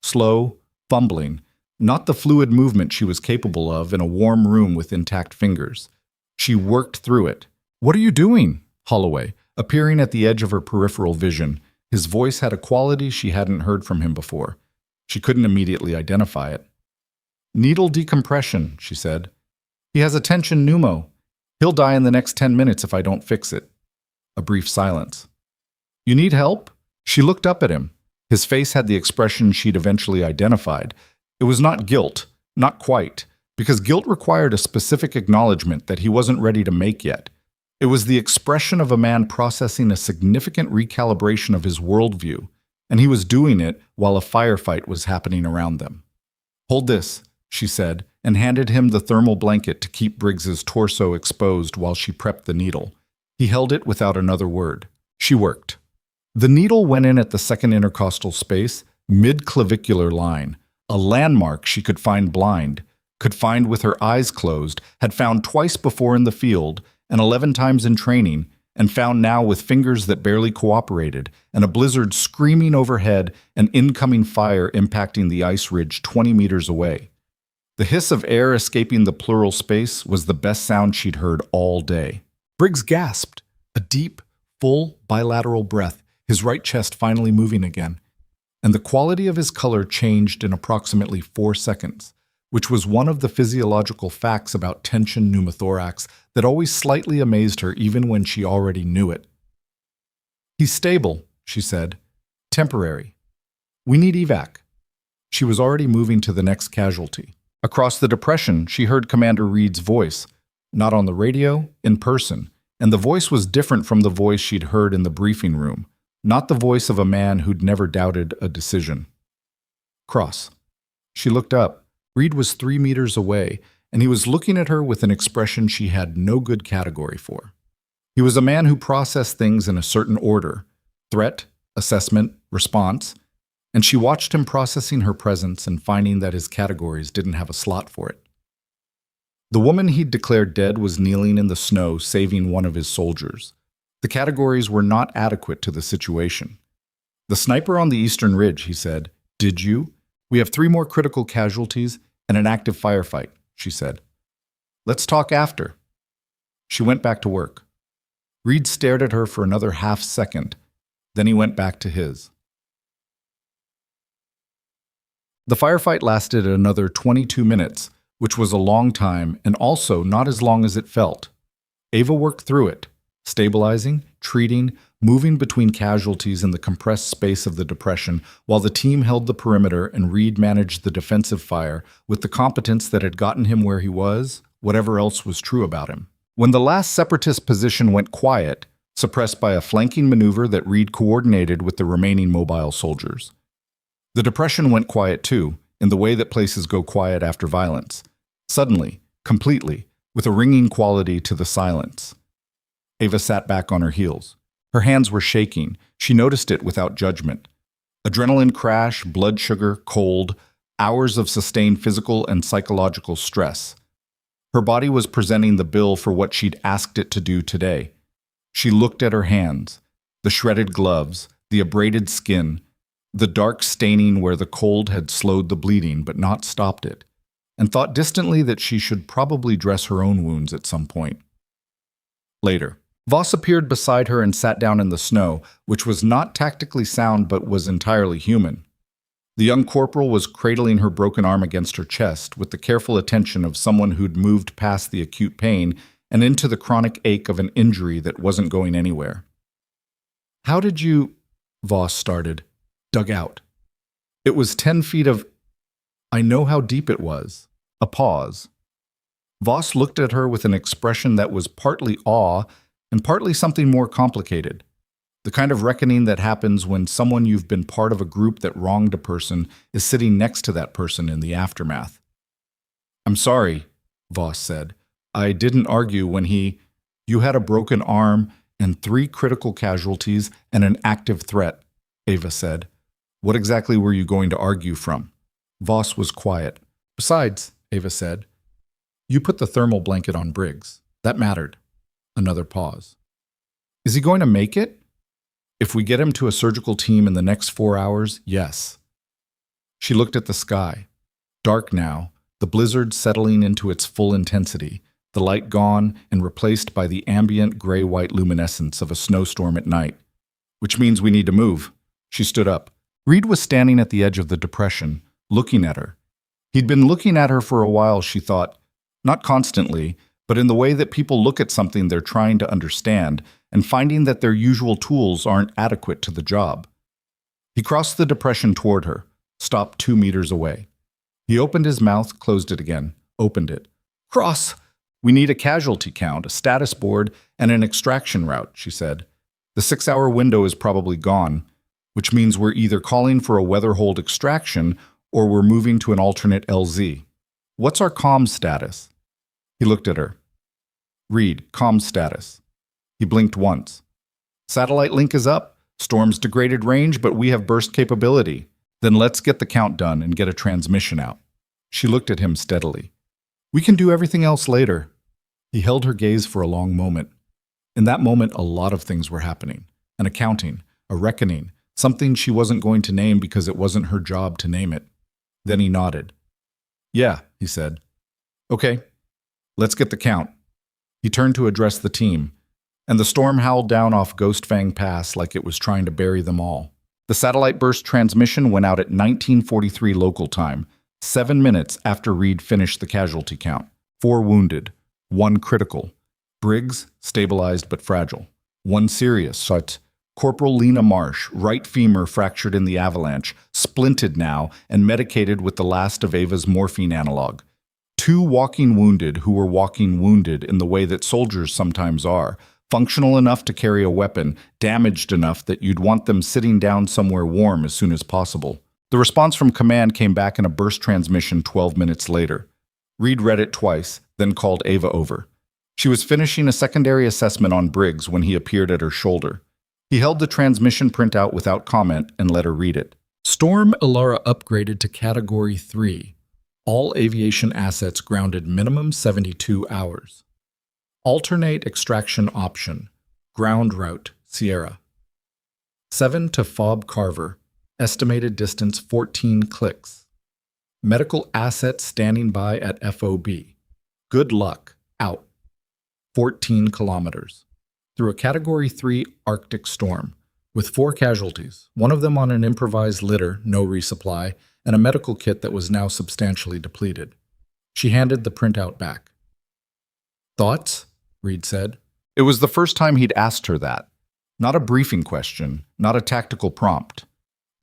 Slow, fumbling, not the fluid movement she was capable of in a warm room with intact fingers. She worked through it. "What are you doing?" Holloway, appearing at the edge of her peripheral vision. His voice had a quality she hadn't heard from him before. She couldn't immediately identify it. "Needle decompression," she said. "He has a tension pneumo. He'll die in the next 10 minutes if I don't fix it." A brief silence. "You need help?" She looked up at him. His face had the expression she'd eventually identified. It was not guilt, not quite, because guilt required a specific acknowledgement that he wasn't ready to make yet. It was the expression of a man processing a significant recalibration of his worldview, and he was doing it while a firefight was happening around them. "Hold this," she said, and handed him the thermal blanket to keep Briggs's torso exposed while she prepped the needle. He held it without another word. She worked. The needle went in at the second intercostal space, mid-clavicular line, a landmark she could find blind, could find with her eyes closed, had found twice before in the field, and 11 times in training, and found now with fingers that barely cooperated, and a blizzard screaming overhead and incoming fire impacting the ice ridge 20 meters away. The hiss of air escaping the pleural space was the best sound she'd heard all day. Briggs gasped, a deep, full, bilateral breath, his right chest finally moving again, and the quality of his color changed in approximately 4 seconds, which was one of the physiological facts about tension pneumothorax that always slightly amazed her even when she already knew it. "He's stable," she said. "Temporary. We need evac." She was already moving to the next casualty. Across the depression, she heard Commander Reed's voice, not on the radio, in person, and the voice was different from the voice she'd heard in the briefing room, not the voice of a man who'd never doubted a decision. Cross. She looked up. Reed was 3 meters away, and he was looking at her with an expression she had no good category for. He was a man who processed things in a certain order: threat, assessment, response, and she watched him processing her presence and finding that his categories didn't have a slot for it. The woman he'd declared dead was kneeling in the snow, saving one of his soldiers. The categories were not adequate to the situation. "The sniper on the eastern ridge," he said. "Did you? We have 3 more critical casualties and an active firefight," she said. "Let's talk after." She went back to work. Reed stared at her for another half second. Then he went back to his. The firefight lasted another 22 minutes, which was a long time and also not as long as it felt. Ava worked through it, stabilizing, treating, moving between casualties in the compressed space of the depression, while the team held the perimeter and Reed managed the defensive fire with the competence that had gotten him where he was, whatever else was true about him. When the last separatist position went quiet, suppressed by a flanking maneuver that Reed coordinated with the remaining mobile soldiers, the depression went quiet too, in the way that places go quiet after violence. Suddenly, completely, with a ringing quality to the silence. Ava sat back on her heels. Her hands were shaking. She noticed it without judgment. Adrenaline crash, blood sugar, cold, hours of sustained physical and psychological stress. Her body was presenting the bill for what she'd asked it to do today. She looked at her hands, the shredded gloves, the abraded skin, the dark staining where the cold had slowed the bleeding but not stopped it, and thought distantly that she should probably dress her own wounds at some point. Later, Voss appeared beside her and sat down in the snow, which was not tactically sound but was entirely human. The young corporal was cradling her broken arm against her chest with the careful attention of someone who'd moved past the acute pain and into the chronic ache of an injury that wasn't going anywhere. "How did you," Voss started, "dug out?" "It was 10 feet of—" "I know how deep it was." A pause. Voss looked at her with an expression that was partly awe and partly something more complicated. The kind of reckoning that happens when someone you've been part of a group that wronged a person is sitting next to that person in the aftermath. "I'm sorry," Voss said. "I didn't argue when he—" "You had a broken arm and 3 critical casualties and an active threat," Ava said. "What exactly were you going to argue from?" Voss was quiet. "Besides," Ava said, "you put the thermal blanket on Briggs. That mattered." Another pause. "Is he going to make it?" "If we get him to a surgical team in the next 4 hours, yes." She looked at the sky. Dark now, the blizzard settling into its full intensity, the light gone and replaced by the ambient gray-white luminescence of a snowstorm at night. "Which means we need to move." She stood up. Reed was standing at the edge of the depression, looking at her. He'd been looking at her for a while, she thought, not constantly, but in the way that people look at something they're trying to understand and finding that their usual tools aren't adequate to the job. He crossed the depression toward her, stopped 2 meters away. He opened his mouth, closed it again, opened it. "Cross! We need a casualty count, a status board, and an extraction route," she said. "The 6-hour window is probably gone, which means we're either calling for a weather-hold extraction or we're moving to an alternate LZ. What's our comm status?" He looked at her. "Reed, comm status." He blinked once. "Satellite link is up. Storm's degraded range, but we have burst capability. Then let's get the count done and get a transmission out." She looked at him steadily. "We can do everything else later." He held her gaze for a long moment. In that moment, a lot of things were happening. An accounting, a reckoning, something she wasn't going to name because it wasn't her job to name it. Then he nodded. "Yeah," he said. "Okay, let's get the count." He turned to address the team, and the storm howled down off Ghost Fang Pass like it was trying to bury them all. The satellite burst transmission went out at 1943 local time, 7 minutes after Reed finished the casualty count. 4 wounded, 1 critical. Briggs, stabilized but fragile. 1 serious, such Corporal Lena Marsh, right femur fractured in the Avalanche, splinted now and medicated with the last of Ava's morphine analog. 2 walking wounded who were walking wounded in the way that soldiers sometimes are, functional enough to carry a weapon, damaged enough that you'd want them sitting down somewhere warm as soon as possible. The response from command came back in a burst transmission 12 minutes later. Reed read it twice, then called Ava over. She was finishing a secondary assessment on Briggs when he appeared at her shoulder. He held the transmission printout without comment and let her read it. Storm Elara upgraded to Category 3. All aviation assets grounded minimum 72 hours. Alternate extraction option. Ground route, Sierra. 7 to Fob Carver. Estimated distance 14 clicks. Medical asset standing by at FOB. Good luck. Out. 14 kilometers. Through a Category 3 Arctic storm, with 4 casualties, one of them on an improvised litter, no resupply, and a medical kit that was now substantially depleted. She handed the printout back. Thoughts? Reed said. It was the first time he'd asked her that. Not a briefing question, not a tactical prompt.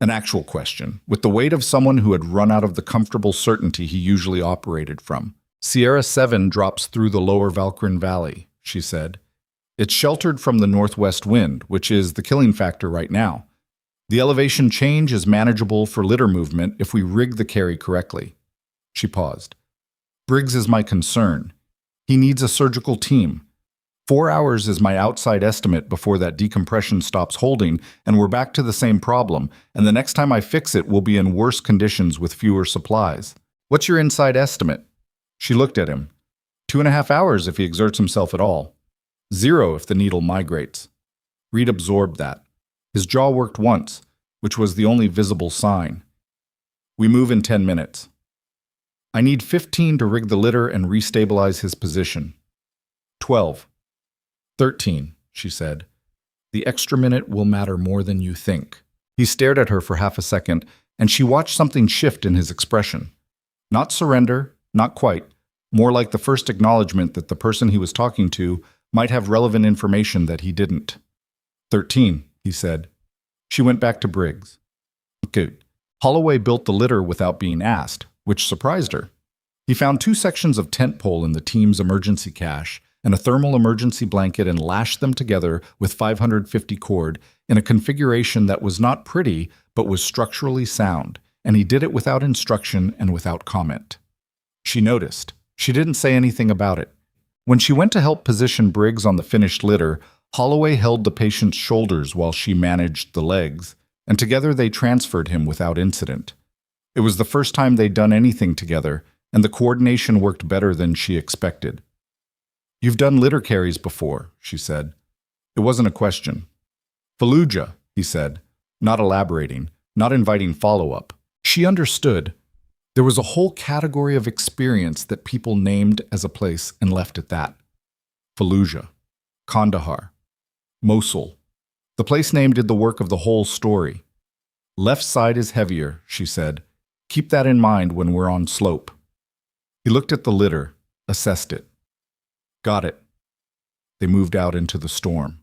An actual question, with the weight of someone who had run out of the comfortable certainty he usually operated from. Sierra 7 drops through the lower Valkyrin Valley, she said. It's sheltered from the northwest wind, which is the killing factor right now. The elevation change is manageable for litter movement if we rig the carry correctly. She paused. Briggs is my concern. He needs a surgical team. 4 hours is my outside estimate before that decompression stops holding, and we're back to the same problem, and the next time I fix it, we'll be in worse conditions with fewer supplies. What's your inside estimate? She looked at him. 2.5 hours if he exerts himself at all. 0 if the needle migrates. Reed absorbed that. His jaw worked once, which was the only visible sign. We move in 10 minutes. I need 15 to rig the litter and restabilize his position. 12. 13, she said. The extra minute will matter more than you think. He stared at her for half a second, and she watched something shift in his expression. Not surrender, not quite, more like the first acknowledgement that the person he was talking to might have relevant information that he didn't. 13, he said. She went back to Briggs. Good. Holloway built the litter without being asked, which surprised her. He found 2 sections of tent pole in the team's emergency cache and a thermal emergency blanket and lashed them together with 550 cord in a configuration that was not pretty but was structurally sound, and he did it without instruction and without comment. She noticed. She didn't say anything about it. When she went to help position Briggs on the finished litter, Holloway held the patient's shoulders while she managed the legs, and together they transferred him without incident. It was the first time they'd done anything together, and the coordination worked better than she expected. You've done litter carries before, she said. It wasn't a question. Fallujah, he said, not elaborating, not inviting follow-up. She understood. There was a whole category of experience that people named as a place and left at that. Fallujah, Kandahar, Mosul. The place name did the work of the whole story. Left side is heavier, she said. Keep that in mind when we're on slope. He looked at the litter, assessed it. Got it. They moved out into the storm.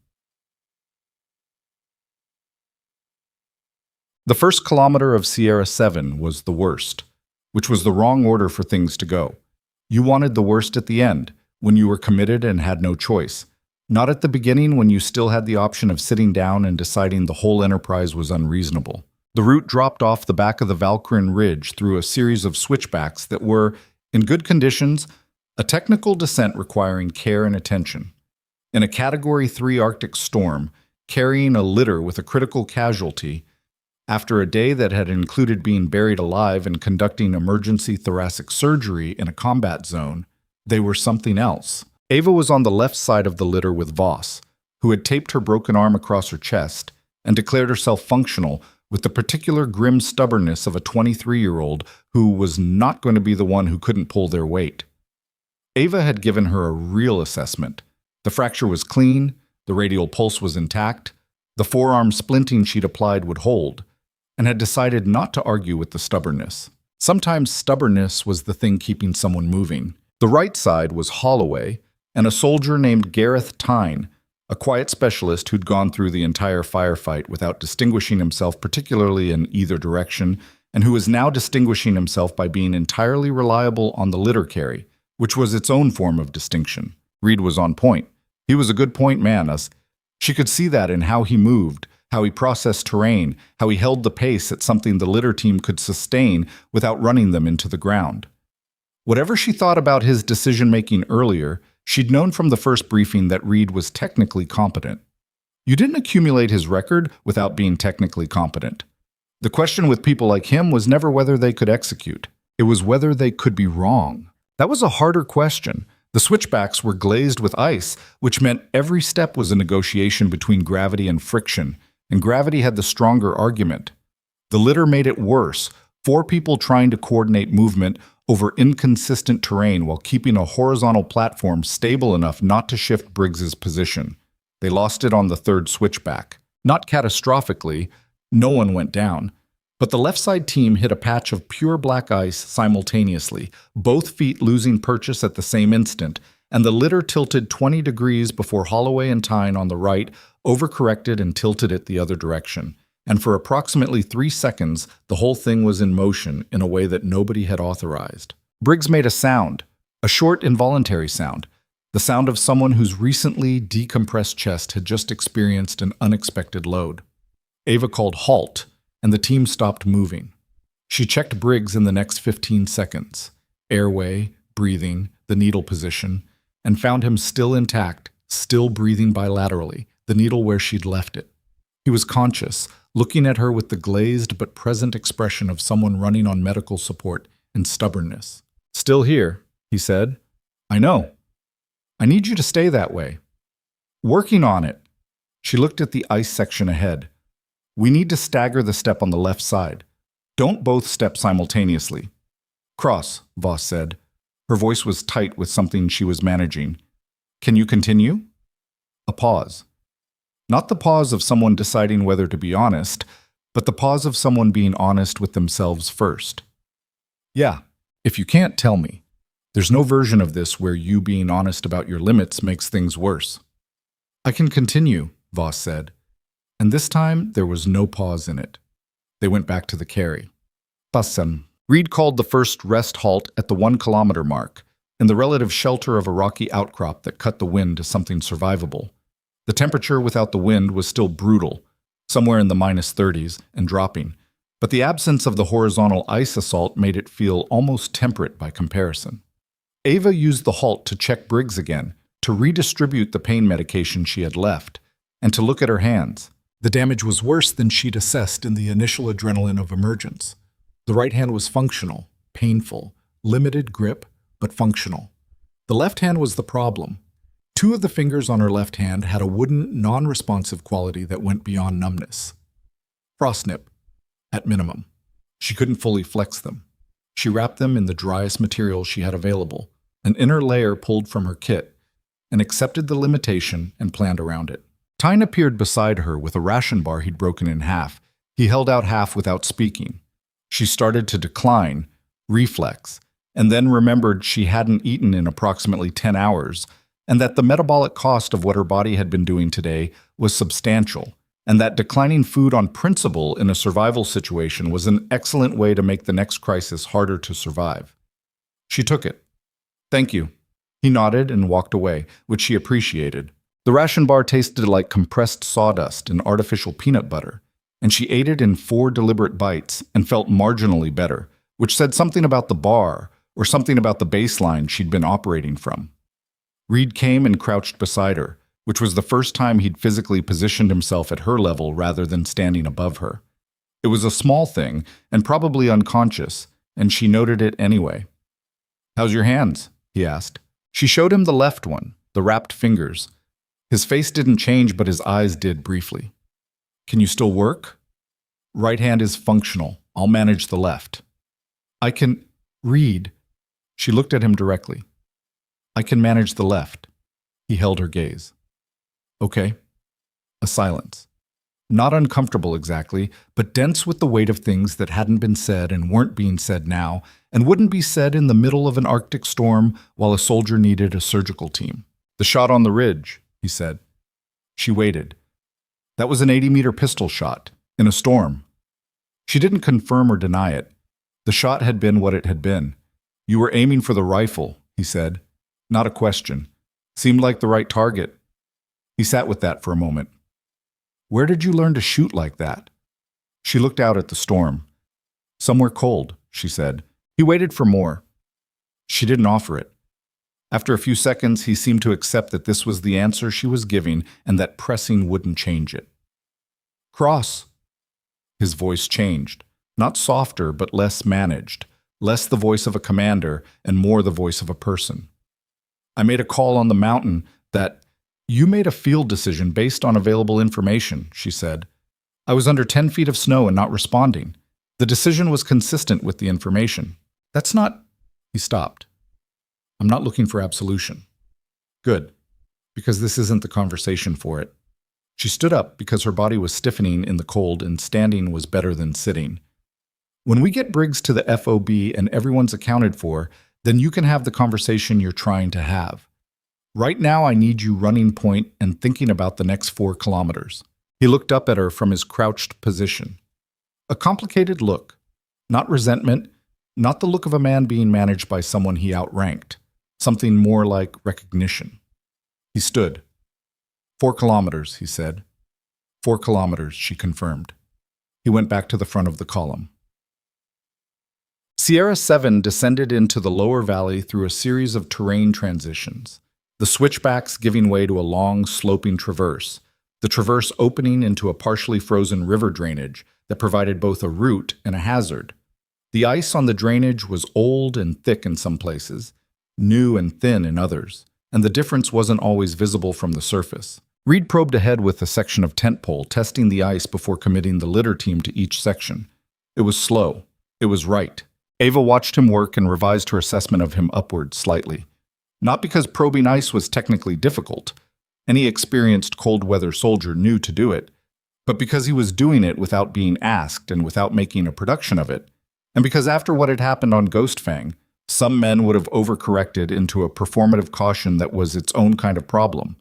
The first kilometer of Sierra 7 was the worst, which was the wrong order for things to go. You wanted the worst at the end, when you were committed and had no choice. Not at the beginning when you still had the option of sitting down and deciding the whole enterprise was unreasonable. The route dropped off the back of the Valkyrin Ridge through a series of switchbacks that were, in good conditions, a technical descent requiring care and attention. In a Category 3 Arctic storm, carrying a litter with a critical casualty, after a day that had included being buried alive and conducting emergency thoracic surgery in a combat zone, they were something else. Ava was on the left side of the litter with Voss, who had taped her broken arm across her chest and declared herself functional with the particular grim stubbornness of a 23-year-old who was not going to be the one who couldn't pull their weight. Ava had given her a real assessment. The fracture was clean, the radial pulse was intact, the forearm splinting she'd applied would hold, and had decided not to argue with the stubbornness. Sometimes stubbornness was the thing keeping someone moving. The right side was Holloway and a soldier named Gareth Tyne, a quiet specialist who'd gone through the entire firefight without distinguishing himself particularly in either direction, and who was now distinguishing himself by being entirely reliable on the litter carry, which was its own form of distinction. Reed was on point. He was a good point man. She could see that in how he moved, how he processed terrain, how he held the pace at something the litter team could sustain without running them into the ground. Whatever she thought about his decision-making earlier, she'd known from the first briefing that Reed was technically competent. You didn't accumulate his record without being technically competent. The question with people like him was never whether they could execute. It was whether they could be wrong. That was a harder question. The switchbacks were glazed with ice, which meant every step was a negotiation between gravity and friction, and gravity had the stronger argument. The litter made it worse, 4 people trying to coordinate movement over inconsistent terrain while keeping a horizontal platform stable enough not to shift Briggs's position. They lost it on the 3rd switchback. Not catastrophically, no one went down, but the left side team hit a patch of pure black ice simultaneously, both feet losing purchase at the same instant, and the litter tilted 20 degrees before Holloway and Tyne on the right overcorrected and tilted it the other direction. And for approximately 3 seconds, the whole thing was in motion in a way that nobody had authorized. Briggs made a sound, a short, involuntary sound, the sound of someone whose recently decompressed chest had just experienced an unexpected load. Ava called halt, and the team stopped moving. She checked Briggs in the next 15 seconds, airway, breathing, the needle position, and found him still intact, still breathing bilaterally, the needle where she'd left it. He was conscious, looking at her with the glazed but present expression of someone running on medical support and stubbornness. "Still here," he said. "I know. I need you to stay that way." "Working on it." She looked at the ice section ahead. "We need to stagger the step on the left side. Don't both step simultaneously." "Cross," Voss said. Her voice was tight with something she was managing. "Can you continue?" A pause. Not the pause of someone deciding whether to be honest, but the pause of someone being honest with themselves first. "Yeah, if you can't, tell me. There's no version of this where you being honest about your limits makes things worse." "I can continue," Voss said. And this time, there was no pause in it. They went back to the carry. Passen. Reed called the first rest halt at the 1-kilometer mark, in the relative shelter of a rocky outcrop that cut the wind to something survivable. The temperature without the wind was still brutal, somewhere in the -30s and dropping, but the absence of the horizontal ice assault made it feel almost temperate by comparison. Ava used the halt to check Briggs again, to redistribute the pain medication she had left, and to look at her hands. The damage was worse than she'd assessed in the initial adrenaline of emergence. The right hand was functional, painful, limited grip, but functional. The left hand was the problem. 2 of the fingers on her left hand had a wooden, non-responsive quality that went beyond numbness. Frostnip, at minimum. She couldn't fully flex them. She wrapped them in the driest material she had available, an inner layer pulled from her kit, and accepted the limitation and planned around it. Tyne appeared beside her with a ration bar he'd broken in half. He held out half without speaking. She started to decline, reflex, and then remembered she hadn't eaten in approximately 10 hours, and that the metabolic cost of what her body had been doing today was substantial, and that declining food on principle in a survival situation was an excellent way to make the next crisis harder to survive. She took it. "Thank you." He nodded and walked away, which she appreciated. The ration bar tasted like compressed sawdust and artificial peanut butter, and she ate it in 4 deliberate bites and felt marginally better, which said something about the bar or something about the baseline she'd been operating from. Reed came and crouched beside her, which was the first time he'd physically positioned himself at her level rather than standing above her. It was a small thing, and probably unconscious, and she noted it anyway. "How's your hands?" he asked. She showed him the left one, the wrapped fingers. His face didn't change, but his eyes did briefly. "Can you still work?" "Right hand is functional. I'll manage the left." "I can read." She looked at him directly. "I can manage the left." He held her gaze. "Okay." A silence. Not uncomfortable exactly, but dense with the weight of things that hadn't been said and weren't being said now, and wouldn't be said in the middle of an Arctic storm while a soldier needed a surgical team. "The shot on the ridge," he said. She waited. "That was an 80-meter pistol shot, in a storm." She didn't confirm or deny it. The shot had been what it had been. "You were aiming for the rifle," he said. Not a question. Seemed like the right target. He sat with that for a moment. "Where did you learn to shoot like that?" She looked out at the storm. "Somewhere cold," she said. He waited for more. She didn't offer it. After a few seconds, he seemed to accept that this was the answer she was giving and that pressing wouldn't change it. "Cross." His voice changed. Not softer, but less managed. Less the voice of a commander and more the voice of a person. "I made a call on the mountain that—" "You made a field decision based on available information," she said. "I was under 10 feet of snow and not responding. The decision was consistent with the information. That's not—" He stopped. "I'm not looking for absolution." "Good, because this isn't the conversation for it." She stood up because her body was stiffening in the cold and standing was better than sitting. "When we get Briggs to the FOB and everyone's accounted for, then you can have the conversation you're trying to have. Right now I need you running point and thinking about the next 4 kilometers." He looked up at her from his crouched position. A complicated look. Not resentment, not the look of a man being managed by someone he outranked. Something more like recognition. He stood. 4 kilometers, he said. 4 kilometers, she confirmed. He went back to the front of the column. Sierra 7 descended into the lower valley through a series of terrain transitions, the switchbacks giving way to a long, sloping traverse, the traverse opening into a partially frozen river drainage that provided both a route and a hazard. The ice on the drainage was old and thick in some places, new and thin in others, and the difference wasn't always visible from the surface. Reed probed ahead with a section of tent pole, testing the ice before committing the litter team to each section. It was slow. It was right. Ava watched him work and revised her assessment of him upward slightly. Not because probing ice was technically difficult. Any experienced cold-weather soldier knew to do it, but because he was doing it without being asked and without making a production of it, and because after what had happened on Ghost Fang, some men would have overcorrected into a performative caution that was its own kind of problem.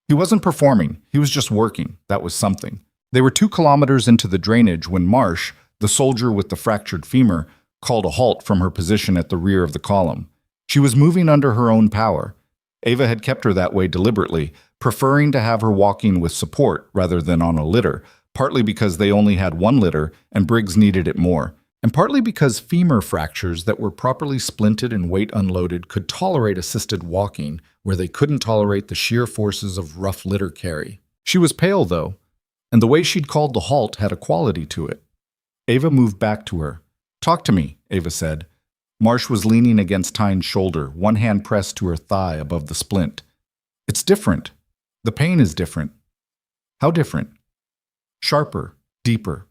He wasn't performing, he was just working. That was something. They were 2 kilometers into the drainage when Marsh, the soldier with the fractured femur, called a halt from her position at the rear of the column. She was moving under her own power. Ava had kept her that way deliberately, preferring to have her walking with support rather than on a litter, partly because they only had 1 litter and Briggs needed it more, and partly because femur fractures that were properly splinted and weight unloaded could tolerate assisted walking where they couldn't tolerate the sheer forces of rough litter carry. She was pale, though, and the way she'd called the halt had a quality to it. Ava moved back to her. "Talk to me," Ava said. Marsh was leaning against Tyne's shoulder, one hand pressed to her thigh above the splint. "It's different. The pain is different." "How different?" "Sharper, deeper.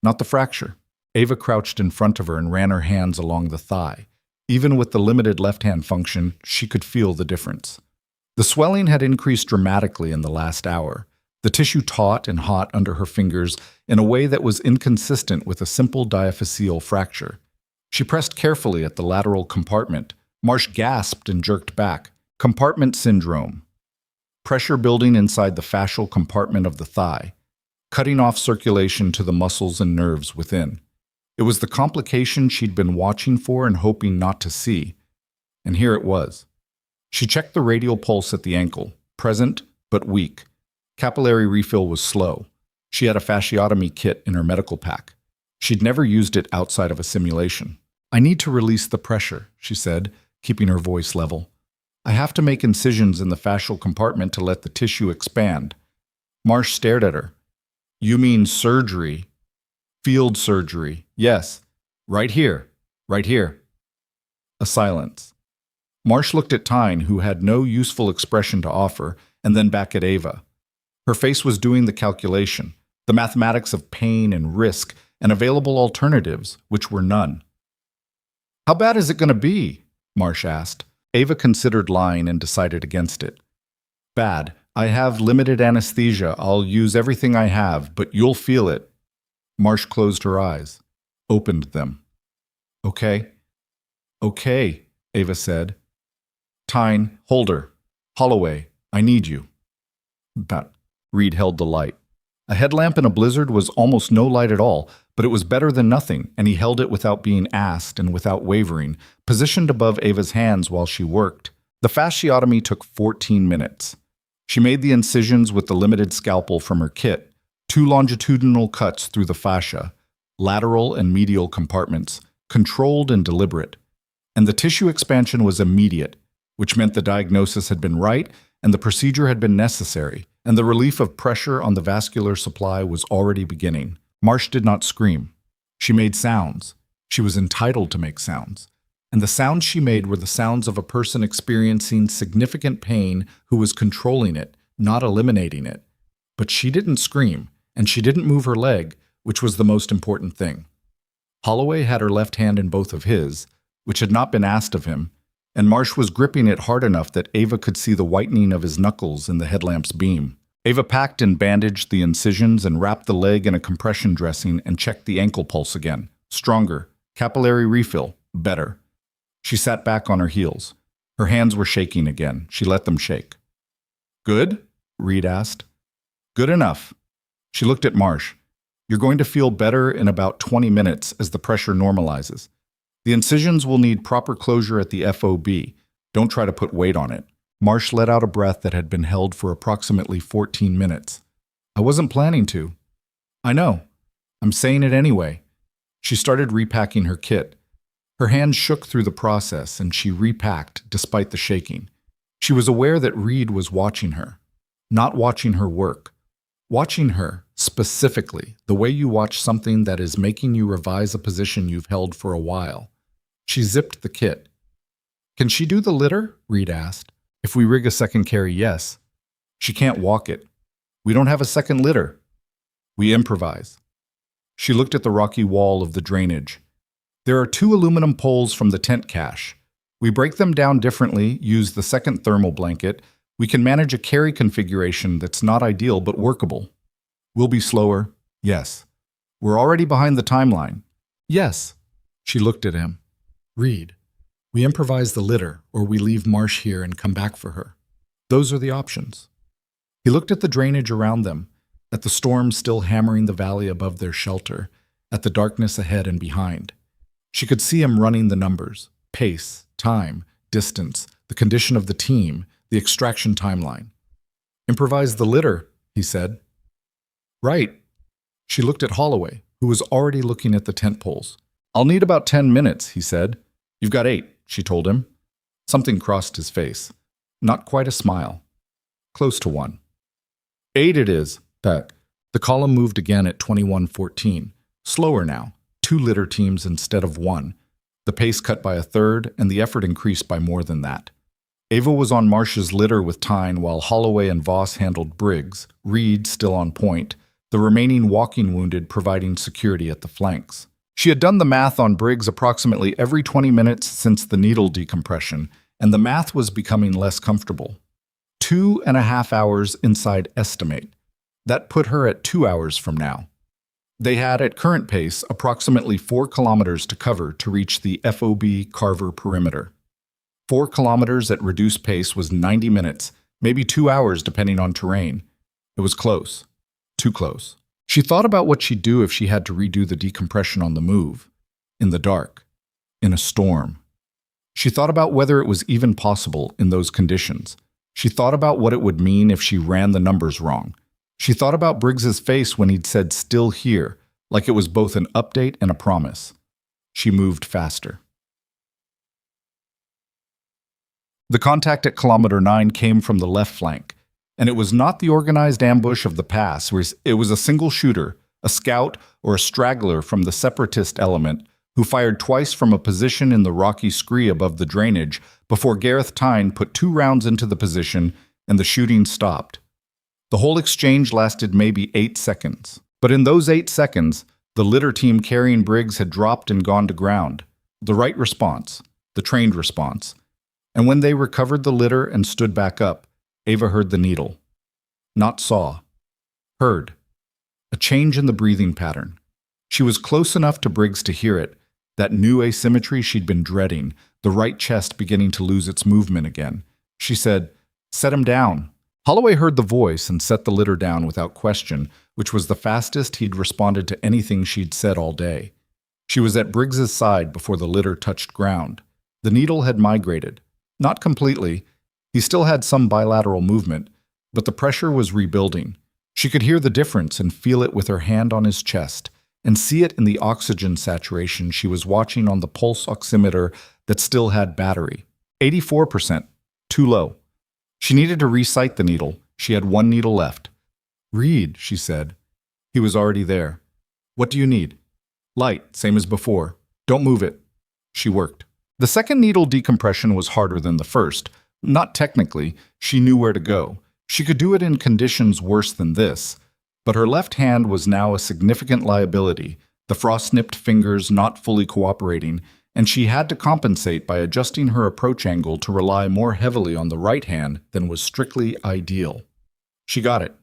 Not the fracture." Ava crouched in front of her and ran her hands along the thigh. Even with the limited left-hand function, she could feel the difference. The swelling had increased dramatically in the last hour, the tissue taut and hot under her fingers in a way that was inconsistent with a simple diaphyseal fracture. She pressed carefully at the lateral compartment. Marsh gasped and jerked back. Compartment syndrome. Pressure building inside the fascial compartment of the thigh, cutting off circulation to the muscles and nerves within. It was the complication she'd been watching for and hoping not to see. And here it was. She checked the radial pulse at the ankle, present but weak. Capillary refill was slow. She had a fasciotomy kit in her medical pack. She'd never used it outside of a simulation. "I need to release the pressure," she said, keeping her voice level. "I have to make incisions in the fascial compartment to let the tissue expand." Marsh stared at her. "You mean surgery?" "Field surgery. Yes. Right here. Right here." A silence. Marsh looked at Tyne, who had no useful expression to offer, and then back at Ava. Her face was doing the calculation, the mathematics of pain and risk and available alternatives, which were none. "How bad is it going to be?" Marsh asked. Ava considered lying and decided against it. "Bad. I have limited anesthesia. I'll use everything I have, but you'll feel it. Marsh closed her eyes, opened them. Okay. Okay, Ava said. Tyne, Holder, Holloway, I need you. But Reed held the light. A headlamp in a blizzard was almost no light at all, but it was better than nothing, and he held it without being asked and without wavering, positioned above Ava's hands while she worked. The fasciotomy took 14 minutes. She made the incisions with the limited scalpel from her kit, 2 longitudinal cuts through the fascia, lateral and medial compartments, controlled and deliberate. And the tissue expansion was immediate, which meant the diagnosis had been right and the procedure had been necessary, and the relief of pressure on the vascular supply was already beginning. Marsh did not scream. She made sounds. She was entitled to make sounds. And the sounds she made were the sounds of a person experiencing significant pain who was controlling it, not eliminating it. But she didn't scream, and she didn't move her leg, which was the most important thing. Holloway had her left hand in both of his, which had not been asked of him, and Marsh was gripping it hard enough that Ava could see the whitening of his knuckles in the headlamp's beam. Ava packed and bandaged the incisions and wrapped the leg in a compression dressing and checked the ankle pulse again. Stronger. Capillary refill. Better. She sat back on her heels. Her hands were shaking again. She let them shake. Good? Reed asked. Good enough. She looked at Marsh. You're going to feel better in about 20 minutes as the pressure normalizes. The incisions will need proper closure at the FOB. Don't try to put weight on it. Marsh let out a breath that had been held for approximately 14 minutes. I wasn't planning to. I know. I'm saying it anyway. She started repacking her kit. Her hands shook through the process, and she repacked despite the shaking. She was aware that Reed was watching her, not watching her work. Watching her, specifically, the way you watch something that is making you revise a position you've held for a while. She zipped the kit. Can she do the litter? Reed asked. If we rig a second carry, yes. She can't walk it. We don't have a second litter. We improvise. She looked at the rocky wall of the drainage. There are 2 aluminum poles from the tent cache. We break them down differently, use the second thermal blanket. We can manage a carry configuration that's not ideal but workable. We'll be slower. Yes. We're already behind the timeline. Yes. She looked at him. Reed, we improvise the litter, or we leave Marsh here and come back for her. Those are the options. He looked at the drainage around them, at the storm still hammering the valley above their shelter, at the darkness ahead and behind. She could see him running the numbers, pace, time, distance, the condition of the team, the extraction timeline. Improvise the litter, he said. Right. She looked at Holloway, who was already looking at the tent poles. I'll need about 10 minutes, he said. You've got 8, she told him. Something crossed his face. Not quite a smile. Close to one. 8 it is, Beck. The column moved again at 21:14. Slower now. 2 litter teams instead of 1. The pace cut by a third, and the effort increased by more than that. Ava was on Marsh's litter with Tyne while Holloway and Voss handled Briggs, Reed still on point, the remaining walking wounded providing security at the flanks. She had done the math on Briggs approximately every 20 minutes since the needle decompression, and the math was becoming less comfortable. 2.5 hours inside estimate. That put her at 2 hours from now. They had, at current pace, approximately 4 kilometers to cover to reach the FOB Carver perimeter. 4 kilometers at reduced pace was 90 minutes, maybe 2 hours depending on terrain. It was close. Too close. She thought about what she'd do if she had to redo the decompression on the move. In the dark. In a storm. She thought about whether it was even possible in those conditions. She thought about what it would mean if she ran the numbers wrong. She thought about Briggs's face when he'd said "still here," like it was both an update and a promise. She moved faster. The contact at kilometer 9 came from the left flank, and it was not the organized ambush of the pass. It was a single shooter, a scout or a straggler from the separatist element, who fired twice from a position in the rocky scree above the drainage before Gareth Tyne put 2 rounds into the position and the shooting stopped. The whole exchange lasted maybe 8 seconds. But in those 8 seconds, the litter team carrying Briggs had dropped and gone to ground. The right response, the trained response. And when they recovered the litter and stood back up, Ava heard the needle. Not saw. Heard. A change in the breathing pattern. She was close enough to Briggs to hear it, that new asymmetry she'd been dreading, the right chest beginning to lose its movement again. She said, "Set him down." Holloway heard the voice and set the litter down without question, which was the fastest he'd responded to anything she'd said all day. She was at Briggs's side before the litter touched ground. The needle had migrated. Not completely. He still had some bilateral movement, but the pressure was rebuilding. She could hear the difference and feel it with her hand on his chest, and see it in the oxygen saturation she was watching on the pulse oximeter that still had battery. 84%. Too low. She needed to recite the needle. She had one needle left. "Read," she said. He was already there. "What do you need?" "Light, same as before. Don't move it." She worked. The second needle decompression was harder than the first. Not technically. She knew where to go. She could do it in conditions worse than this. But her left hand was now a significant liability, the frost-nipped fingers not fully cooperating, and she had to compensate by adjusting her approach angle to rely more heavily on the right hand than was strictly ideal. She got it.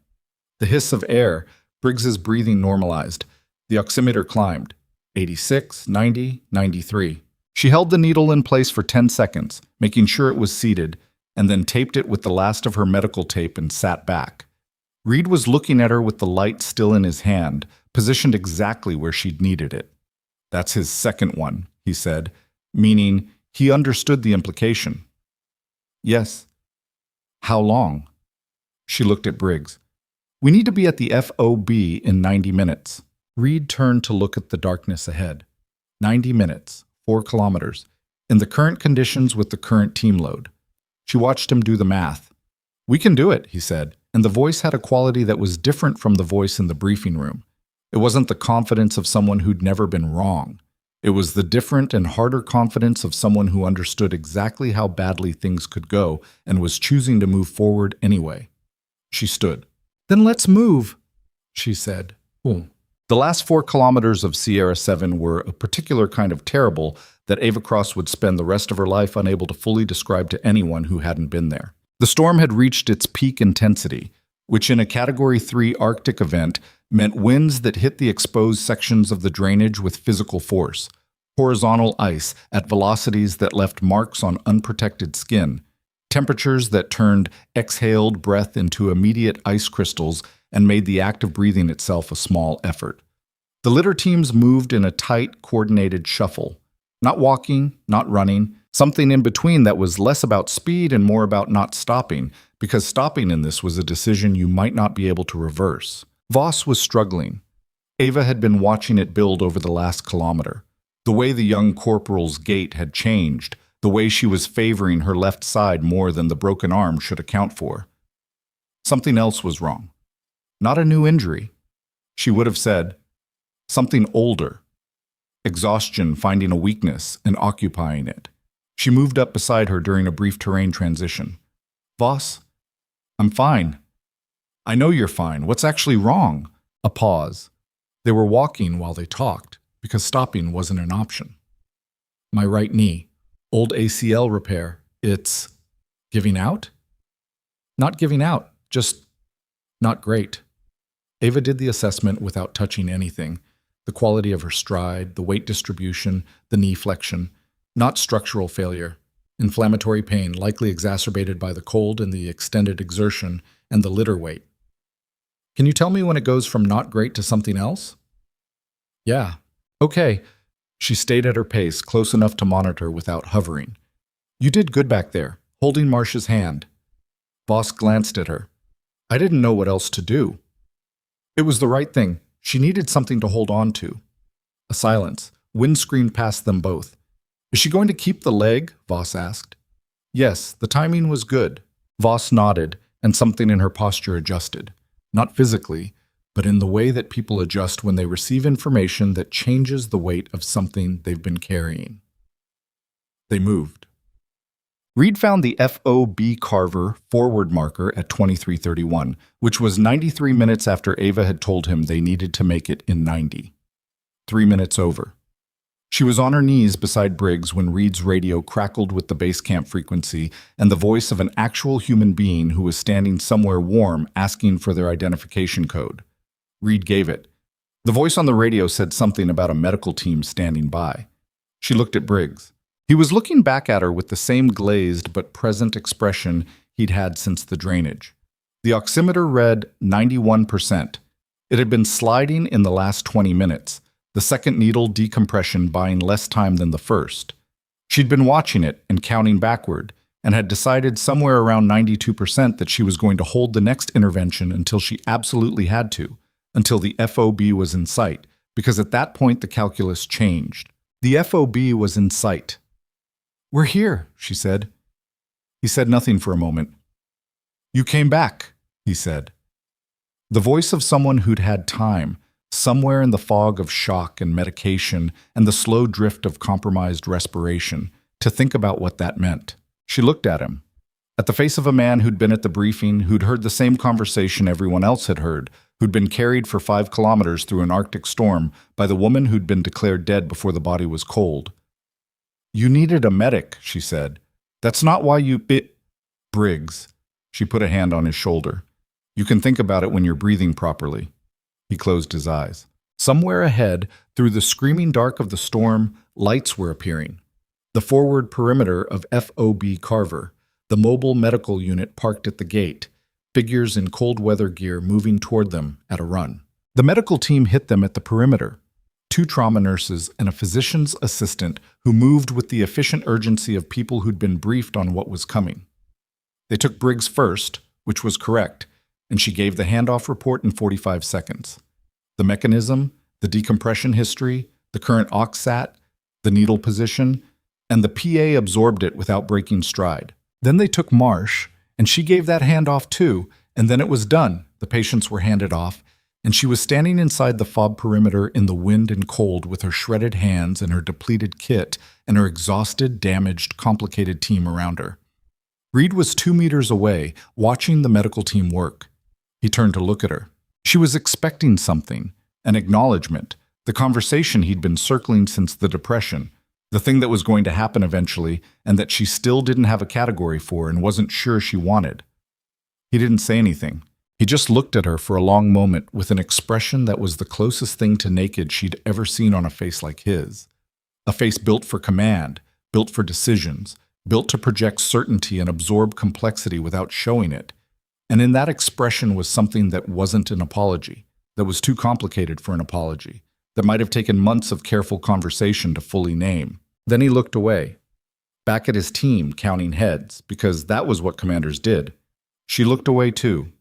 The hiss of air, Briggs's breathing normalized. The oximeter climbed. 86, 90, 93. She held the needle in place for 10 seconds, making sure it was seated, and then taped it with the last of her medical tape and sat back. Reed was looking at her with the light still in his hand, positioned exactly where she'd needed it. "That's his second one," he said, meaning he understood the implication. "Yes." "How long?" She looked at Briggs. "We need to be at the FOB in 90 minutes. Reed turned to look at the darkness ahead. 90 minutes, 4 kilometers, in the current conditions with the current team load. She watched him do the math. "We can do it," he said, and the voice had a quality that was different from the voice in the briefing room. It wasn't the confidence of someone who'd never been wrong. It was the different and harder confidence of someone who understood exactly how badly things could go and was choosing to move forward anyway. She stood. "Then let's move," she said. Boom. The last 4 kilometers of Sierra 7 were a particular kind of terrible that Ava Cross would spend the rest of her life unable to fully describe to anyone who hadn't been there. The storm had reached its peak intensity, which in a Category 3 Arctic event meant winds that hit the exposed sections of the drainage with physical force, horizontal ice at velocities that left marks on unprotected skin, temperatures that turned exhaled breath into immediate ice crystals and made the act of breathing itself a small effort. The litter teams moved in a tight, coordinated shuffle. Not walking, not running, something in between that was less about speed and more about not stopping, because stopping in this was a decision you might not be able to reverse. Voss was struggling. Ava had been watching it build over the last kilometer. The way the young corporal's gait had changed, the way she was favoring her left side more than the broken arm should account for. Something else was wrong. Not a new injury. She would have said, something older. Exhaustion finding a weakness and occupying it. She moved up beside her during a brief terrain transition. "Voss, I'm fine." "I know you're fine. What's actually wrong?" A pause. They were walking while they talked, because stopping wasn't an option. "My right knee. Old ACL repair. It's giving out?" "Not giving out. Just not great." Ava did the assessment without touching anything. The quality of her stride, the weight distribution, the knee flexion. Not structural failure. Inflammatory pain, likely exacerbated by the cold and the extended exertion and the litter weight. "Can you tell me when it goes from not great to something else?" "Yeah." "Okay." She stayed at her pace, close enough to monitor without hovering. "You did good back there, holding Marcia's hand." Voss glanced at her. "I didn't know what else to do." It was the right thing. She needed something to hold on to. A silence. Wind screamed past them both. "Is she going to keep the leg?" Voss asked. "Yes, the timing was good." Voss nodded, and something in her posture adjusted. Not physically, but in the way that people adjust when they receive information that changes the weight of something they've been carrying. They moved. Reed found the FOB Carver forward marker at 23:31, which was 93 minutes after Ava had told him they needed to make it in 90. 3 minutes over. She was on her knees beside Briggs when Reed's radio crackled with the base camp frequency and the voice of an actual human being who was standing somewhere warm asking for their identification code. Reed gave it. The voice on the radio said something about a medical team standing by. She looked at Briggs. He was looking back at her with the same glazed but present expression he'd had since the drainage. The oximeter read 91%. It had been sliding in the last 20 minutes, the second needle decompression buying less time than the first. She'd been watching it and counting backward, and had decided somewhere around 92% that she was going to hold the next intervention until she absolutely had to, until the FOB was in sight, because at that point the calculus changed. The FOB was in sight. "We're here," she said. He said nothing for a moment. "You came back," he said. The voice of someone who'd had time, somewhere in the fog of shock and medication and the slow drift of compromised respiration, to think about what that meant. She looked at him, at the face of a man who'd been at the briefing, who'd heard the same conversation everyone else had heard, who'd been carried for 5 kilometers through an Arctic storm by the woman who'd been declared dead before the body was cold. "You needed a medic," she said. "That's not why you bit Briggs." She put a hand on his shoulder. "You can think about it when you're breathing properly." He closed his eyes. Somewhere ahead, through the screaming dark of the storm, lights were appearing. The forward perimeter of FOB Carver, the mobile medical unit parked at the gate, figures in cold weather gear moving toward them at a run. The medical team hit them at the perimeter. 2 trauma nurses and a physician's assistant who moved with the efficient urgency of people who'd been briefed on what was coming. They took Briggs first, which was correct, and she gave the handoff report in 45 seconds. The mechanism, the decompression history, the current OXSAT, the needle position, and the PA absorbed it without breaking stride. Then they took Marsh, and she gave that handoff too, and then it was done. The patients were handed off, and she was standing inside the FOB perimeter in the wind and cold with her shredded hands and her depleted kit and her exhausted, damaged, complicated team around her. Reed was 2 meters away, watching the medical team work. He turned to look at her. She was expecting something, an acknowledgement, the conversation he'd been circling since the Depression, the thing that was going to happen eventually and that she still didn't have a category for and wasn't sure she wanted. He didn't say anything. He just looked at her for a long moment with an expression that was the closest thing to naked she'd ever seen on a face like his. A face built for command, built for decisions, built to project certainty and absorb complexity without showing it. And in that expression was something that wasn't an apology, that was too complicated for an apology, that might have taken months of careful conversation to fully name. Then he looked away, back at his team counting heads, because that was what commanders did. She looked away too,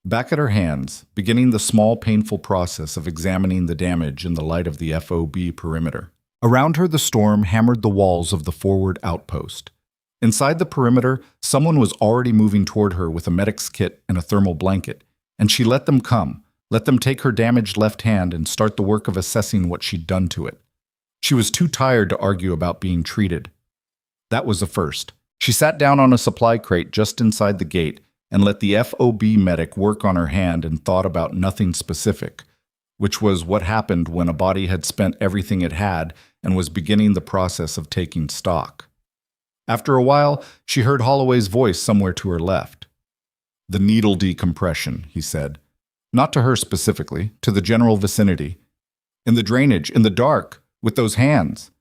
back at her hands, beginning the small, painful process of examining the damage in the light of the FOB perimeter. Around her, the storm hammered the walls of the forward outpost. Inside the perimeter, someone was already moving toward her with a medic's kit and a thermal blanket, and she let them come, let them take her damaged left hand and start the work of assessing what she'd done to it. She was too tired to argue about being treated. That was a first. She sat down on a supply crate just inside the gate and let the FOB medic work on her hand and thought about nothing specific, which was what happened when a body had spent everything it had and was beginning the process of taking stock. After a while, she heard Holloway's voice somewhere to her left. "The needle decompression," he said. Not to her specifically, to the general vicinity. "In the drainage, in the dark, with those hands."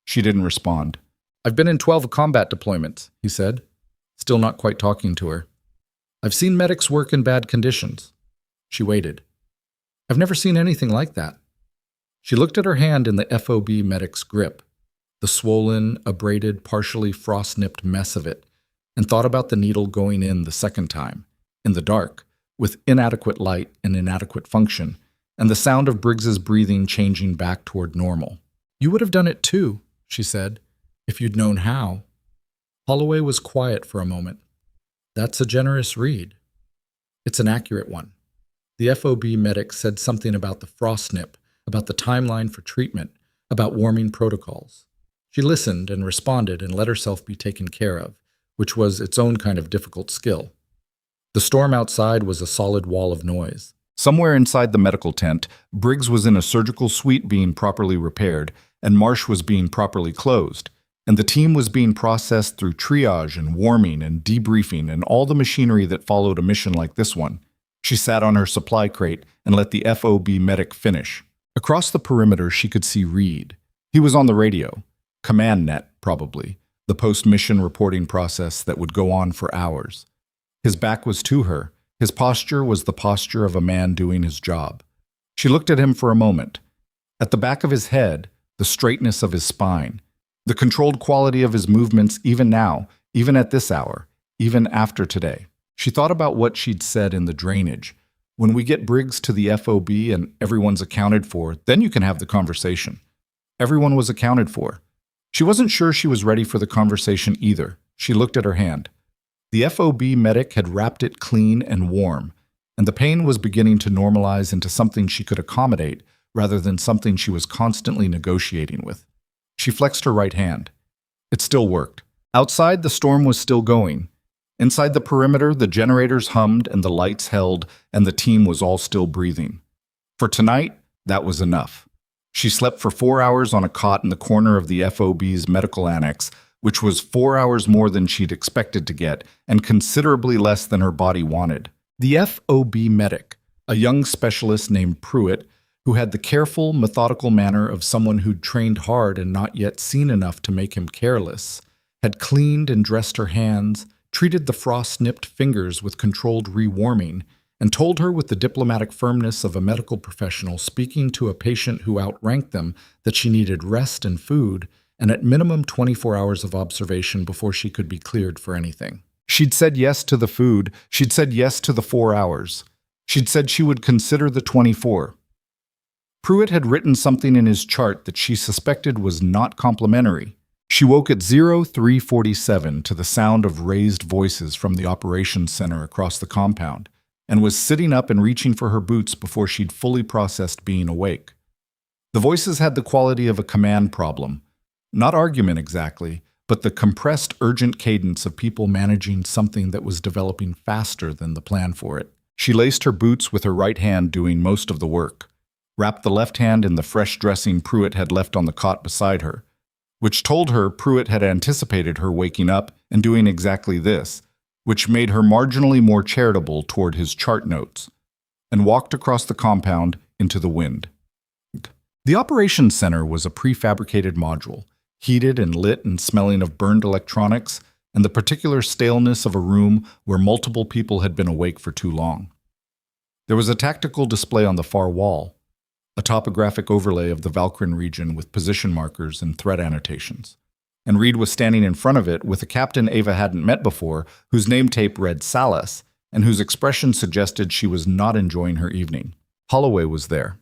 She didn't respond. "I've been in 12 combat deployments," he said, still not quite talking to her. "I've seen medics work in bad conditions." She waited. "I've never seen anything like that." She looked at her hand in the FOB medic's grip, the swollen, abraded, partially frost-nipped mess of it, and thought about the needle going in the second time, in the dark, with inadequate light and inadequate function, and the sound of Briggs's breathing changing back toward normal. "You would have done it too," she said, "if you'd known how." Holloway was quiet for a moment. "That's a generous read." "It's an accurate one." The FOB medic said something about the frost nip, about the timeline for treatment, about warming protocols. She listened and responded and let herself be taken care of, which was its own kind of difficult skill. The storm outside was a solid wall of noise. Somewhere inside the medical tent, Briggs was in a surgical suite being properly repaired, and Marsh was being properly closed, and the team was being processed through triage and warming and debriefing and all the machinery that followed a mission like this one. She sat on her supply crate and let the FOB medic finish. Across the perimeter, she could see Reed. He was on the radio. Command net, probably. The post-mission reporting process that would go on for hours. His back was to her. His posture was the posture of a man doing his job. She looked at him for a moment. At the back of his head, the straightness of his spine, the controlled quality of his movements even now, even at this hour, even after today. She thought about what she'd said in the drainage. When we get Briggs to the FOB and everyone's accounted for, then you can have the conversation. Everyone was accounted for. She wasn't sure she was ready for the conversation either. She looked at her hand. The FOB medic had wrapped it clean and warm, and the pain was beginning to normalize into something she could accommodate rather than something she was constantly negotiating with. She flexed her right hand. It still worked. Outside, the storm was still going. Inside the perimeter, the generators hummed and the lights held, and the team was all still breathing. For tonight, that was enough. She slept for 4 hours on a cot in the corner of the FOB's medical annex, which was 4 hours more than she'd expected to get, and considerably less than her body wanted. The FOB medic, a young specialist named Pruitt, who had the careful, methodical manner of someone who'd trained hard and not yet seen enough to make him careless, had cleaned and dressed her hands, treated the frost-nipped fingers with controlled rewarming, and told her with the diplomatic firmness of a medical professional speaking to a patient who outranked them that she needed rest and food, and at minimum 24 hours of observation before she could be cleared for anything. She'd said yes to the food, she'd said yes to the 4 hours. She'd said she would consider the 24. Pruitt had written something in his chart that she suspected was not complimentary. She woke at 0347 to the sound of raised voices from the operations center across the compound, and was sitting up and reaching for her boots before she'd fully processed being awake. The voices had the quality of a command problem. Not argument exactly, but the compressed, urgent cadence of people managing something that was developing faster than the plan for it. She laced her boots with her right hand doing most of the work, wrapped the left hand in the fresh dressing Pruitt had left on the cot beside her, which told her Pruitt had anticipated her waking up and doing exactly this, which made her marginally more charitable toward his chart notes, and walked across the compound into the wind. The operations center was a prefabricated module, heated and lit and smelling of burned electronics and the particular staleness of a room where multiple people had been awake for too long. There was a tactical display on the far wall, a topographic overlay of the Valkyrin region with position markers and threat annotations. And Reed was standing in front of it with a captain Ava hadn't met before, whose name tape read Salas, and whose expression suggested she was not enjoying her evening. Holloway was there.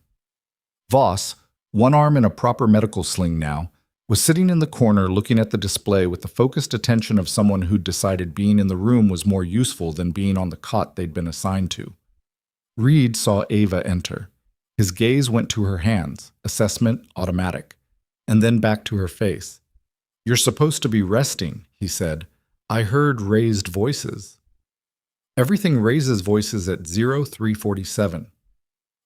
Voss, one arm in a proper medical sling now, was sitting in the corner looking at the display with the focused attention of someone who'd decided being in the room was more useful than being on the cot they'd been assigned to. Reed saw Ava enter. His gaze went to her hands, assessment automatic, and then back to her face. "You're supposed to be resting," he said. "I heard raised voices." "Everything raises voices at 0347.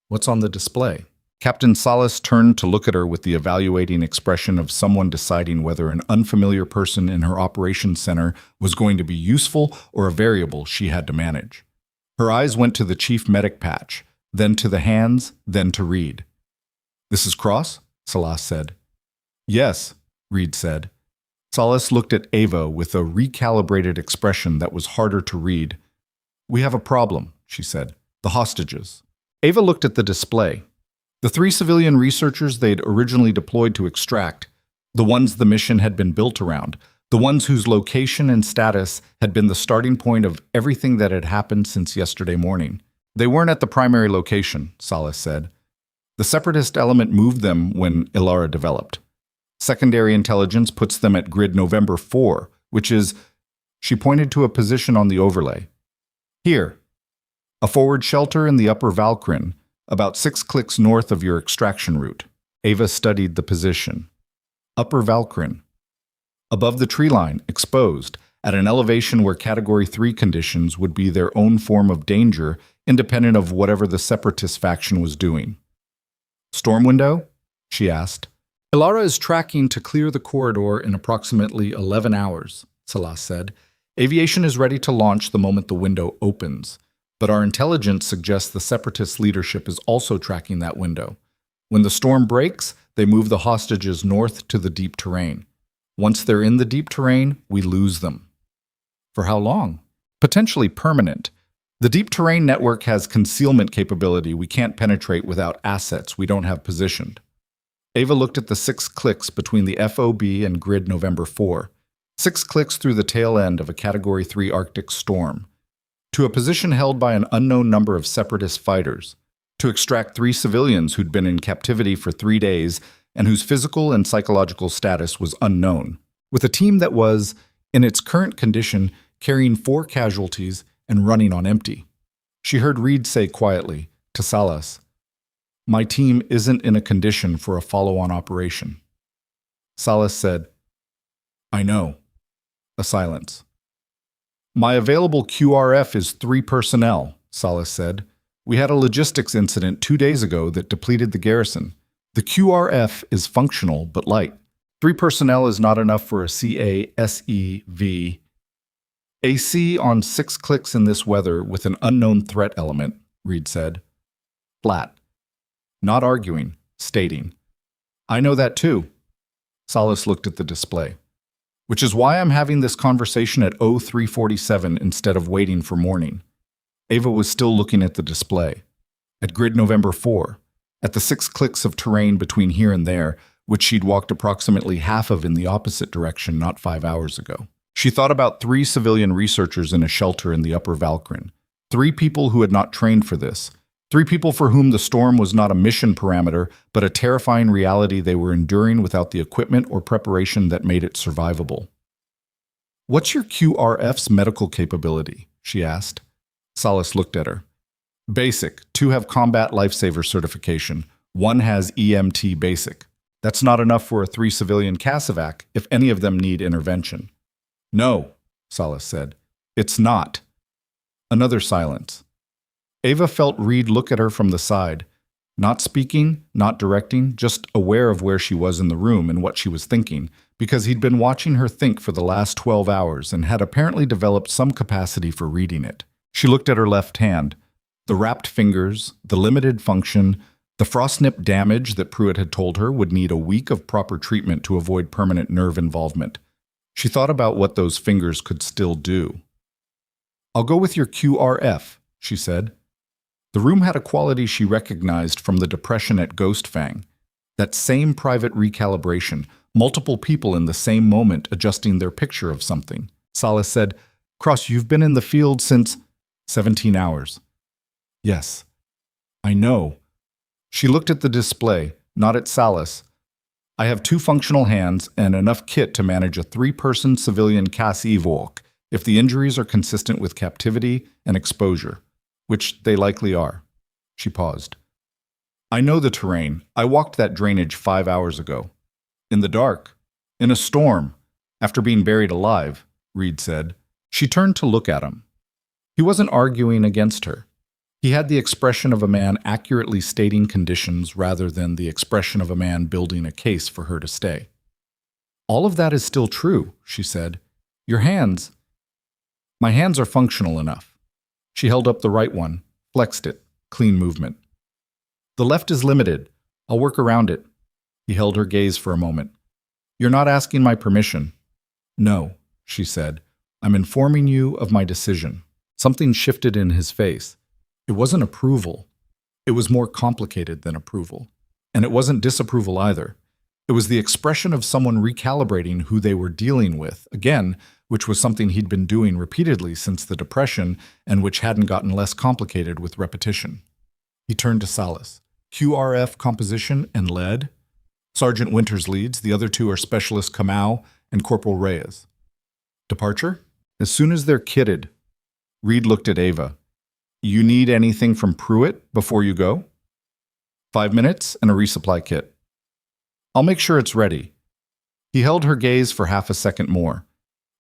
What's on the display?" Captain Salas turned to look at her with the evaluating expression of someone deciding whether an unfamiliar person in her operations center was going to be useful or a variable she had to manage. Her eyes went to the chief medic patch, then to the hands, then to Reed. "This is Cross?" Salas said. "Yes," Reed said. Salas looked at Ava with a recalibrated expression that was harder to read. "We have a problem," she said. "The hostages." Ava looked at the display. The 3 civilian researchers they'd originally deployed to extract, the ones the mission had been built around, the ones whose location and status had been the starting point of everything that had happened since yesterday morning. They weren't at the primary location, Salas said. The separatist element moved them when Ilara developed. Secondary intelligence puts them at grid November 4, which is, she pointed to a position on the overlay. Here, a forward shelter in the upper Valkyrin, about 6 clicks north of your extraction route. Ava studied the position. Upper Valkyrin. Above the tree line, exposed, at an elevation where Category 3 conditions would be their own form of danger, independent of whatever the separatist faction was doing. "Storm window?" she asked. Ilara is tracking to clear the corridor in approximately 11 hours, Salas said. Aviation is ready to launch the moment the window opens, but our intelligence suggests the Separatist leadership is also tracking that window. When the storm breaks, they move the hostages north to the deep terrain. Once they're in the deep terrain, we lose them. For how long? Potentially permanent. The deep terrain network has concealment capability we can't penetrate without assets we don't have positioned. Ava looked at the 6 clicks between the FOB and grid November 4. 6 clicks through the tail end of a Category 3 Arctic storm. To a position held by an unknown number of Separatist fighters. To extract 3 civilians who'd been in captivity for 3 days and whose physical and psychological status was unknown. With a team that was, in its current condition, carrying 4 casualties and running on empty. She heard Reed say quietly to Salas, "My team isn't in a condition for a follow-on operation." Salas said, "I know." A silence. "My available QRF is 3 personnel," Salas said. "We had a logistics incident 2 days ago that depleted the garrison. The QRF is functional but light. 3 personnel is not enough for a CASEV. AC on 6 clicks in this weather with an unknown threat element," Reed said. Flat. Not arguing, stating. "I know that too." Salas looked at the display. "Which is why I'm having this conversation at 0347 instead of waiting for morning." Ava was still looking at the display. At grid November 4, at the 6 clicks of terrain between here and there, which she'd walked approximately half of in the opposite direction not 5 hours ago. She thought about 3 civilian researchers in a shelter in the Upper Valkyrin. 3 people who had not trained for this. 3 people for whom the storm was not a mission parameter, but a terrifying reality they were enduring without the equipment or preparation that made it survivable. "What's your QRF's medical capability?" she asked. Salas looked at her. "Basic. 2 have Combat Lifesaver certification. 1 has EMT Basic. That's not enough for a 3 civilian CASEVAC if any of them need intervention." "No," Salas said. "It's not." Another silence. Ava felt Reed look at her from the side, not speaking, not directing, just aware of where she was in the room and what she was thinking, because he'd been watching her think for the last 12 hours and had apparently developed some capacity for reading it. She looked at her left hand, the wrapped fingers, the limited function, the frostnip damage that Pruitt had told her would need a week of proper treatment to avoid permanent nerve involvement. She thought about what those fingers could still do. "I'll go with your QRF," she said. The room had a quality she recognized from the depression at Ghost Fang. That same private recalibration, multiple people in the same moment adjusting their picture of something. Salas said, "Cross, you've been in the field since 17 hours. "Yes." "I know." She looked at the display, not at Salas. "I have 2 functional hands and enough kit to manage a 3-person civilian CASEVAC if the injuries are consistent with captivity and exposure, which they likely are." She paused. "I know the terrain. I walked that drainage 5 hours ago. In the dark. In a storm. After being buried alive," Reed said. She turned to look at him. He wasn't arguing against her. He had the expression of a man accurately stating conditions rather than the expression of a man building a case for her to stay. "All of that is still true," she said. "Your hands." "My hands are functional enough." She held up the right one, flexed it, clean movement. "The left is limited. I'll work around it." He held her gaze for a moment. "You're not asking my permission." "No," she said. "I'm informing you of my decision." Something shifted in his face. It wasn't approval. It was more complicated than approval. And it wasn't disapproval either. It was the expression of someone recalibrating who they were dealing with, again, which was something he'd been doing repeatedly since the Depression and which hadn't gotten less complicated with repetition. He turned to Salas. "QRF composition and lead. Sergeant Winters leads. The other 2 are Specialist Kamau and Corporal Reyes." "Departure?" "As soon as they're kitted." Reed looked at Ava. "You need anything from Pruitt before you go?" 5 minutes and a resupply kit." "I'll make sure it's ready." He held her gaze for half a second more.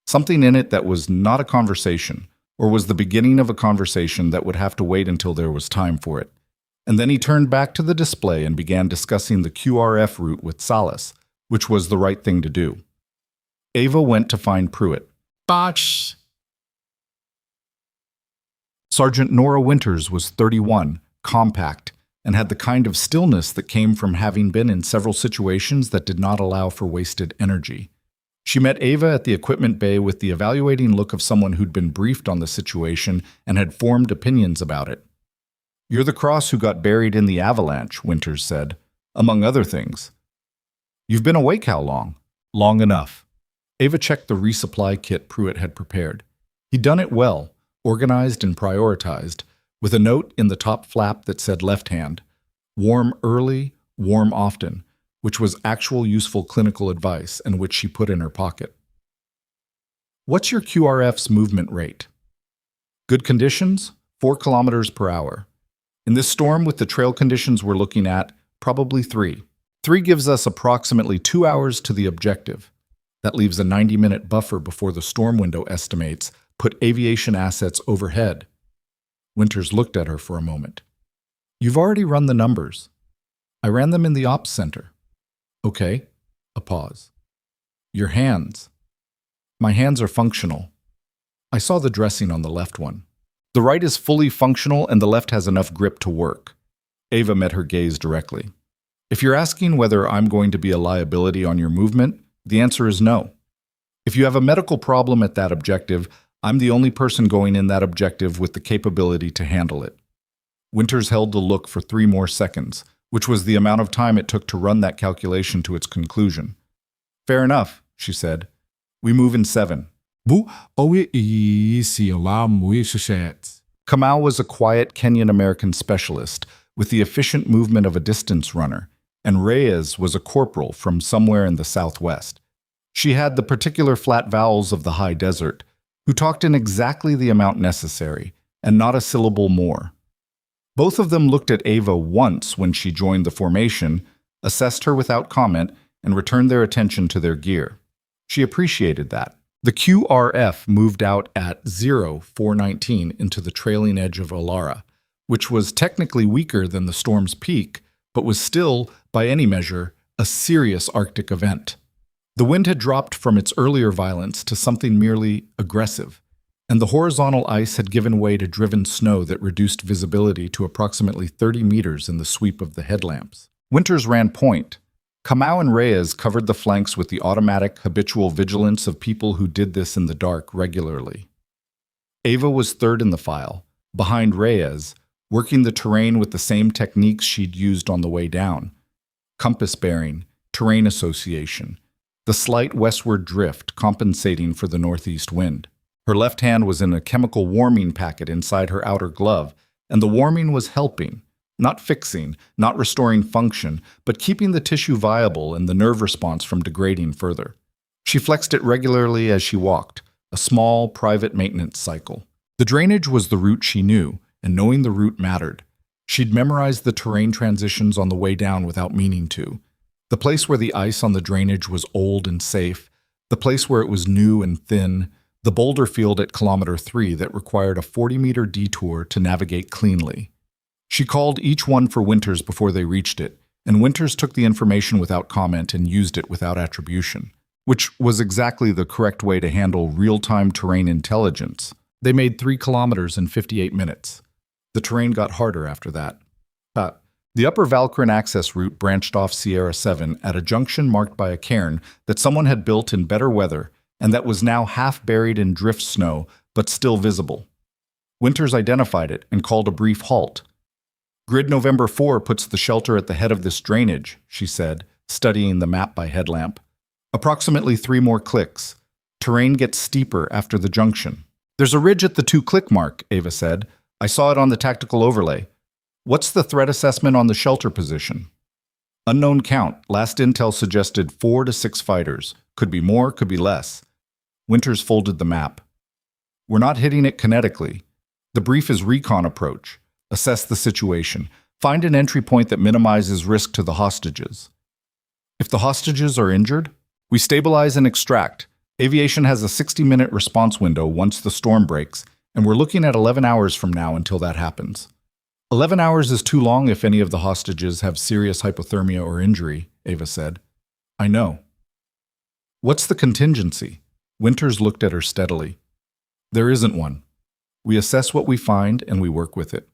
Something in it that was not a conversation, or was the beginning of a conversation that would have to wait until there was time for it. And then he turned back to the display and began discussing the QRF route with Salas, which was the right thing to do. Ava went to find Pruitt. Botch. Sergeant Nora Winters was 31, compact, and had the kind of stillness that came from having been in several situations that did not allow for wasted energy. She met Ava at the equipment bay with the evaluating look of someone who'd been briefed on the situation and had formed opinions about it. "You're the Cross who got buried in the Avalanche," Winters said, "among other things. You've been awake how long?" "Long enough." Ava checked the resupply kit Pruitt had prepared. He'd done it well, organized and prioritized, with a note in the top flap that said left hand, "Warm early, warm often," which was actual useful clinical advice and which she put in her pocket. "What's your QRF's movement rate?" "Good conditions, 4 kilometers per hour. In this storm with the trail conditions we're looking at, probably 3. 3 gives us approximately 2 hours to the objective. That leaves a 90-minute buffer before the storm window estimates put aviation assets overhead." Winters looked at her for a moment. "You've already run the numbers." "I ran them in the ops center." "Okay." A pause. "Your hands." "My hands are functional." I saw the dressing on the left one. "The right is fully functional and the left has enough grip to work." Ava met her gaze directly. "If you're asking whether I'm going to be a liability on your movement, the answer is no. If you have a medical problem at that objective, I'm the only person going in that objective with the capability to handle it." Winters held the look for 3 more seconds, which was the amount of time it took to run that calculation to its conclusion. "Fair enough," she said. "We move in 7. Kamau was a quiet Kenyan-American specialist with the efficient movement of a distance runner, and Reyes was a corporal from somewhere in the southwest. She had the particular flat vowels of the high desert, who talked in exactly the amount necessary, and not a syllable more. Both of them looked at Ava once when she joined the formation, assessed her without comment, and returned their attention to their gear. She appreciated that. The QRF moved out at 0419 into the trailing edge of Alara, which was technically weaker than the storm's peak, but was still, by any measure, a serious Arctic event. The wind had dropped from its earlier violence to something merely aggressive, and the horizontal ice had given way to driven snow that reduced visibility to approximately 30 meters in the sweep of the headlamps. Winters ran point. Kamau and Reyes covered the flanks with the automatic, habitual vigilance of people who did this in the dark regularly. Ava was third in the file, behind Reyes, working the terrain with the same techniques she'd used on the way down. Compass bearing, terrain association, the slight westward drift compensating for the northeast wind. Her left hand was in a chemical warming packet inside her outer glove, and the warming was helping, not fixing, not restoring function, but keeping the tissue viable and the nerve response from degrading further. She flexed it regularly as she walked, a small, private maintenance cycle. The drainage was the route she knew, and knowing the route mattered. She'd memorized the terrain transitions on the way down without meaning to. The place where the ice on the drainage was old and safe, the place where it was new and thin, the boulder field at kilometer 3 that required a 40-meter detour to navigate cleanly. She called each one for Winters before they reached it, and Winters took the information without comment and used it without attribution, which was exactly the correct way to handle real-time terrain intelligence. They made 3 kilometers in 58 minutes. The terrain got harder after that. The upper Valkyrin access route branched off Sierra 7 at a junction marked by a cairn that someone had built in better weather and that was now half buried in drift snow but still visible. Winters identified it and called a brief halt. "Grid November 4 puts the shelter at the head of this drainage," she said, studying the map by headlamp. "Approximately 3 more clicks. Terrain gets steeper after the junction." "There's a ridge at the 2-click mark," Ava said. "I saw it on the tactical overlay. What's the threat assessment on the shelter position?" "Unknown count. Last intel suggested 4 to 6 fighters. Could be more, could be less." Winters folded the map. "We're not hitting it kinetically. The brief is recon approach. Assess the situation. Find an entry point that minimizes risk to the hostages. If the hostages are injured, we stabilize and extract. Aviation has a 60-minute response window once the storm breaks, and we're looking at 11 hours from now until that happens." 11 hours is too long if any of the hostages have serious hypothermia or injury, Ava said. I know. What's the contingency? Winters looked at her steadily. There isn't one. We assess what we find and we work with it.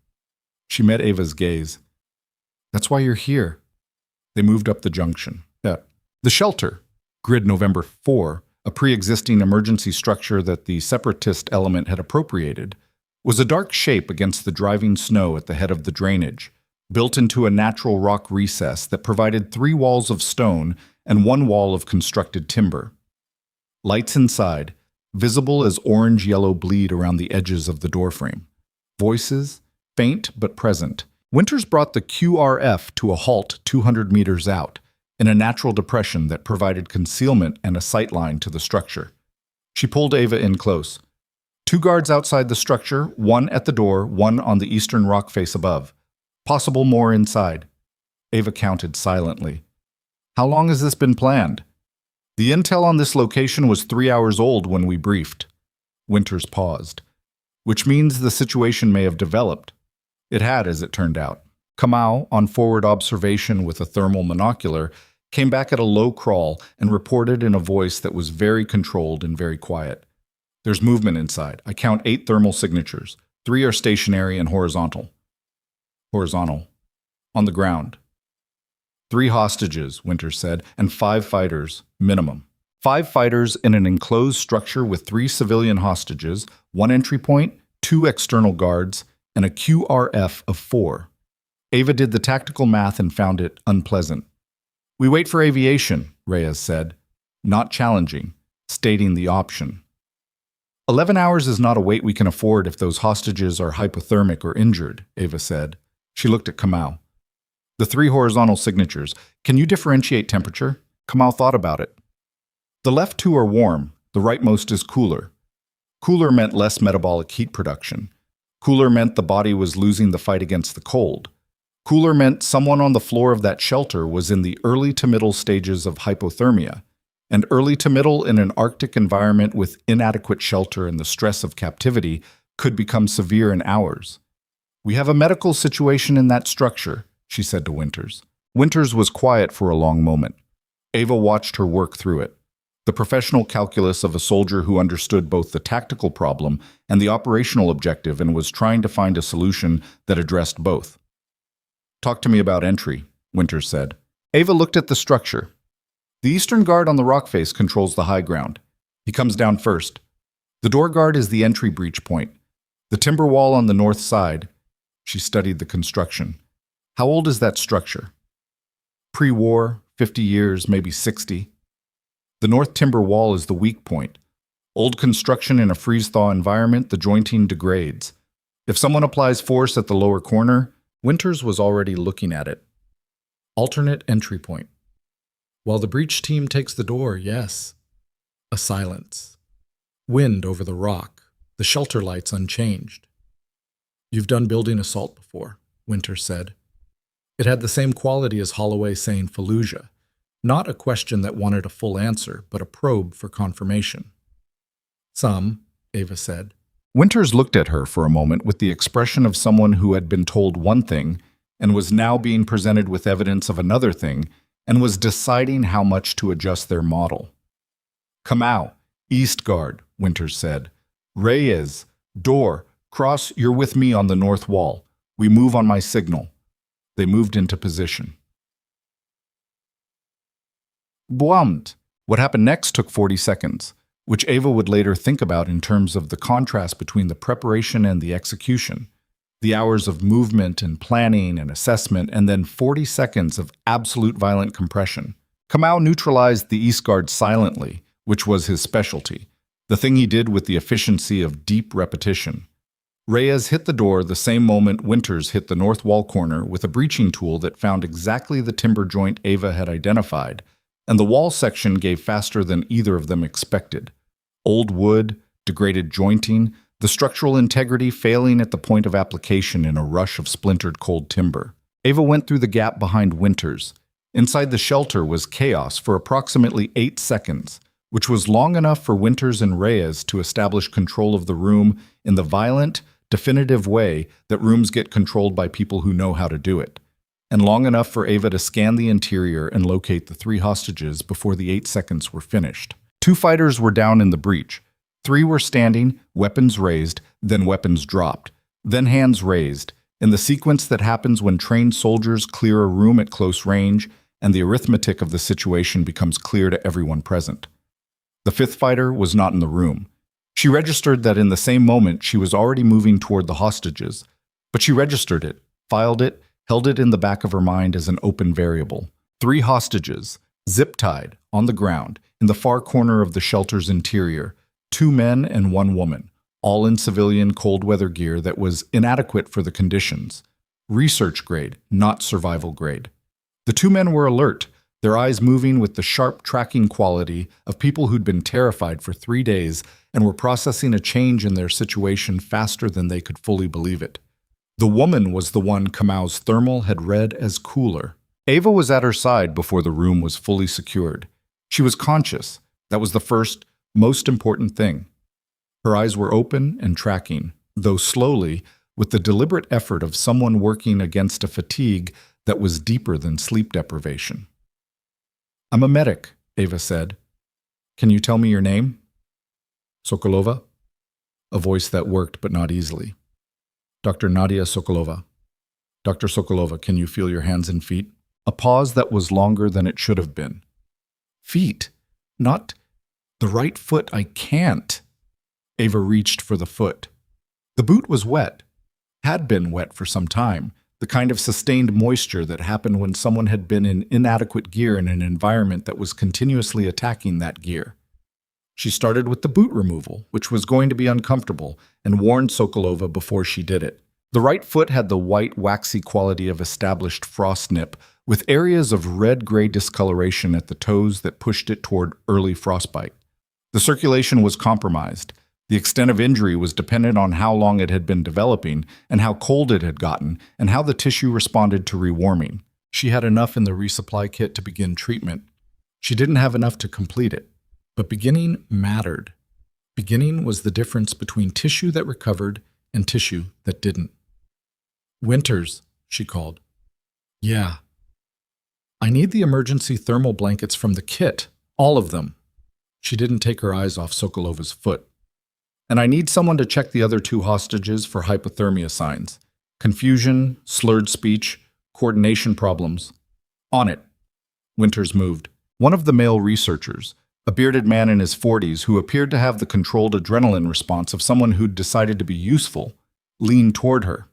She met Ava's gaze. That's why you're here. They moved up the junction. The shelter, Grid November 4, a pre-existing emergency structure that the separatist element had appropriated, was a dark shape against the driving snow at the head of the drainage, built into a natural rock recess that provided 3 walls of stone and 1 wall of constructed timber. Lights inside, visible as orange-yellow bleed around the edges of the doorframe. Voices, faint but present. Winters brought the QRF to a halt 200 meters out, in a natural depression that provided concealment and a sight line to the structure. She pulled Ava in close. 2 guards outside the structure, 1 at the door, 1 on the eastern rock face above. Possible more inside. Ava counted silently. How long has this been planned? The intel on this location was 3 hours old when we briefed. Winters paused. Which means the situation may have developed. It had, as it turned out. Kamau, on forward observation with a thermal monocular, came back at a low crawl and reported in a voice that was very controlled and very quiet. There's movement inside. I count 8 thermal signatures. 3 are stationary and horizontal. Horizontal. On the ground. 3 hostages, Winters said, and 5 fighters, minimum. 5 fighters in an enclosed structure with 3 civilian hostages, 1 entry point, 2 external guards, and a QRF of 4. Ava did the tactical math and found it unpleasant. We wait for aviation, Reyes said, not challenging, stating the option. 11 hours is not a wait we can afford if those hostages are hypothermic or injured, Ava said. She looked at Kamau. The 3 horizontal signatures. Can you differentiate temperature? Kamau thought about it. The left 2 are warm, the rightmost is cooler. Cooler meant less metabolic heat production. Cooler meant the body was losing the fight against the cold. Cooler meant someone on the floor of that shelter was in the early to middle stages of hypothermia, and early to middle in an Arctic environment with inadequate shelter and the stress of captivity could become severe in hours. We have a medical situation in that structure, she said to Winters. Winters was quiet for a long moment. Ava watched her work through it. The professional calculus of a soldier who understood both the tactical problem and the operational objective and was trying to find a solution that addressed both. Talk to me about entry, Winters said. Ava looked at the structure. The eastern guard on the rock face controls the high ground. He comes down first. The door guard is the entry breach point. The timber wall on the north side. She studied the construction. How old is that structure? Pre-war, 50 years, maybe 60. The north timber wall is the weak point. Old construction in a freeze-thaw environment, the jointing degrades. If someone applies force at the lower corner, Winters was already looking at it. Alternate entry point. While the breach team takes the door, yes. A silence. Wind over the rock, the shelter lights unchanged. You've done building assault before, Winters said. It had the same quality as Holloway saying Fallujah. Not a question that wanted a full answer, but a probe for confirmation. Some, Ava said. Winters looked at her for a moment with the expression of someone who had been told one thing and was now being presented with evidence of another thing and was deciding how much to adjust their model. Kamau, East Guard, Winters said. Reyes, door, Cross, you're with me on the north wall. We move on my signal. They moved into position. Bwumt. What happened next took 40 seconds, which Ava would later think about in terms of the contrast between the preparation and the execution, the hours of movement and planning and assessment, and then 40 seconds of absolute violent compression. Kamau neutralized the East Guard silently, which was his specialty, the thing he did with the efficiency of deep repetition. Reyes hit the door the same moment Winters hit the north wall corner with a breaching tool that found exactly the timber joint Ava had identified, and the wall section gave faster than either of them expected. Old wood, degraded jointing, the structural integrity failing at the point of application in a rush of splintered cold timber. Ava went through the gap behind Winters. Inside the shelter was chaos for approximately 8 seconds, which was long enough for Winters and Reyes to establish control of the room in the violent, definitive way that rooms get controlled by people who know how to do it. and long enough for Ava to scan the interior and locate the 3 hostages before the 8 seconds were finished. 2 fighters were down in the breach. 3 were standing, weapons raised, then weapons dropped, then hands raised, in the sequence that happens when trained soldiers clear a room at close range and the arithmetic of the situation becomes clear to everyone present. The 5th fighter was not in the room. She registered that in the same moment she was already moving toward the hostages, but she registered it, filed it, held it in the back of her mind as an open variable. 3 hostages, zip-tied, on the ground, in the far corner of the shelter's interior, 2 men and 1 woman, all in civilian cold weather gear that was inadequate for the conditions. Research grade, not survival grade. The 2 men were alert, their eyes moving with the sharp tracking quality of people who'd been terrified for 3 days and were processing a change in their situation faster than they could fully believe it. The woman was the one Kamau's thermal had read as cooler. Ava was at her side before the room was fully secured. She was conscious. That was the first, most important thing. Her eyes were open and tracking, though slowly, with the deliberate effort of someone working against a fatigue that was deeper than sleep deprivation. "I'm a medic," Ava said. "Can you tell me your name?" "Sokolova?" A voice that worked but not easily. "Dr. Nadia Sokolova." "Dr. Sokolova, can you feel your hands and feet?" A pause that was longer than it should have been. "Feet? Not the right foot, I can't." Ava reached for the foot. The boot was wet, had been wet for some time, the kind of sustained moisture that happened when someone had been in inadequate gear in an environment that was continuously attacking that gear. She started with the boot removal, which was going to be uncomfortable, and warned Sokolova before she did it. The right foot had the white, waxy quality of established frost nip, with areas of red-gray discoloration at the toes that pushed it toward early frostbite. The circulation was compromised. The extent of injury was dependent on how long it had been developing and how cold it had gotten and how the tissue responded to rewarming. She had enough in the resupply kit to begin treatment. She didn't have enough to complete it. But beginning mattered. Beginning was the difference between tissue that recovered and tissue that didn't. "Winters," she called. "Yeah." "I need the emergency thermal blankets from the kit, all of them." She didn't take her eyes off Sokolova's foot. "And I need someone to check the other 2 hostages for hypothermia signs. Confusion, slurred speech, coordination problems." "On it." Winters moved. One of the male researchers, a bearded man in his 40s who appeared to have the controlled adrenaline response of someone who'd decided to be useful, leaned toward her.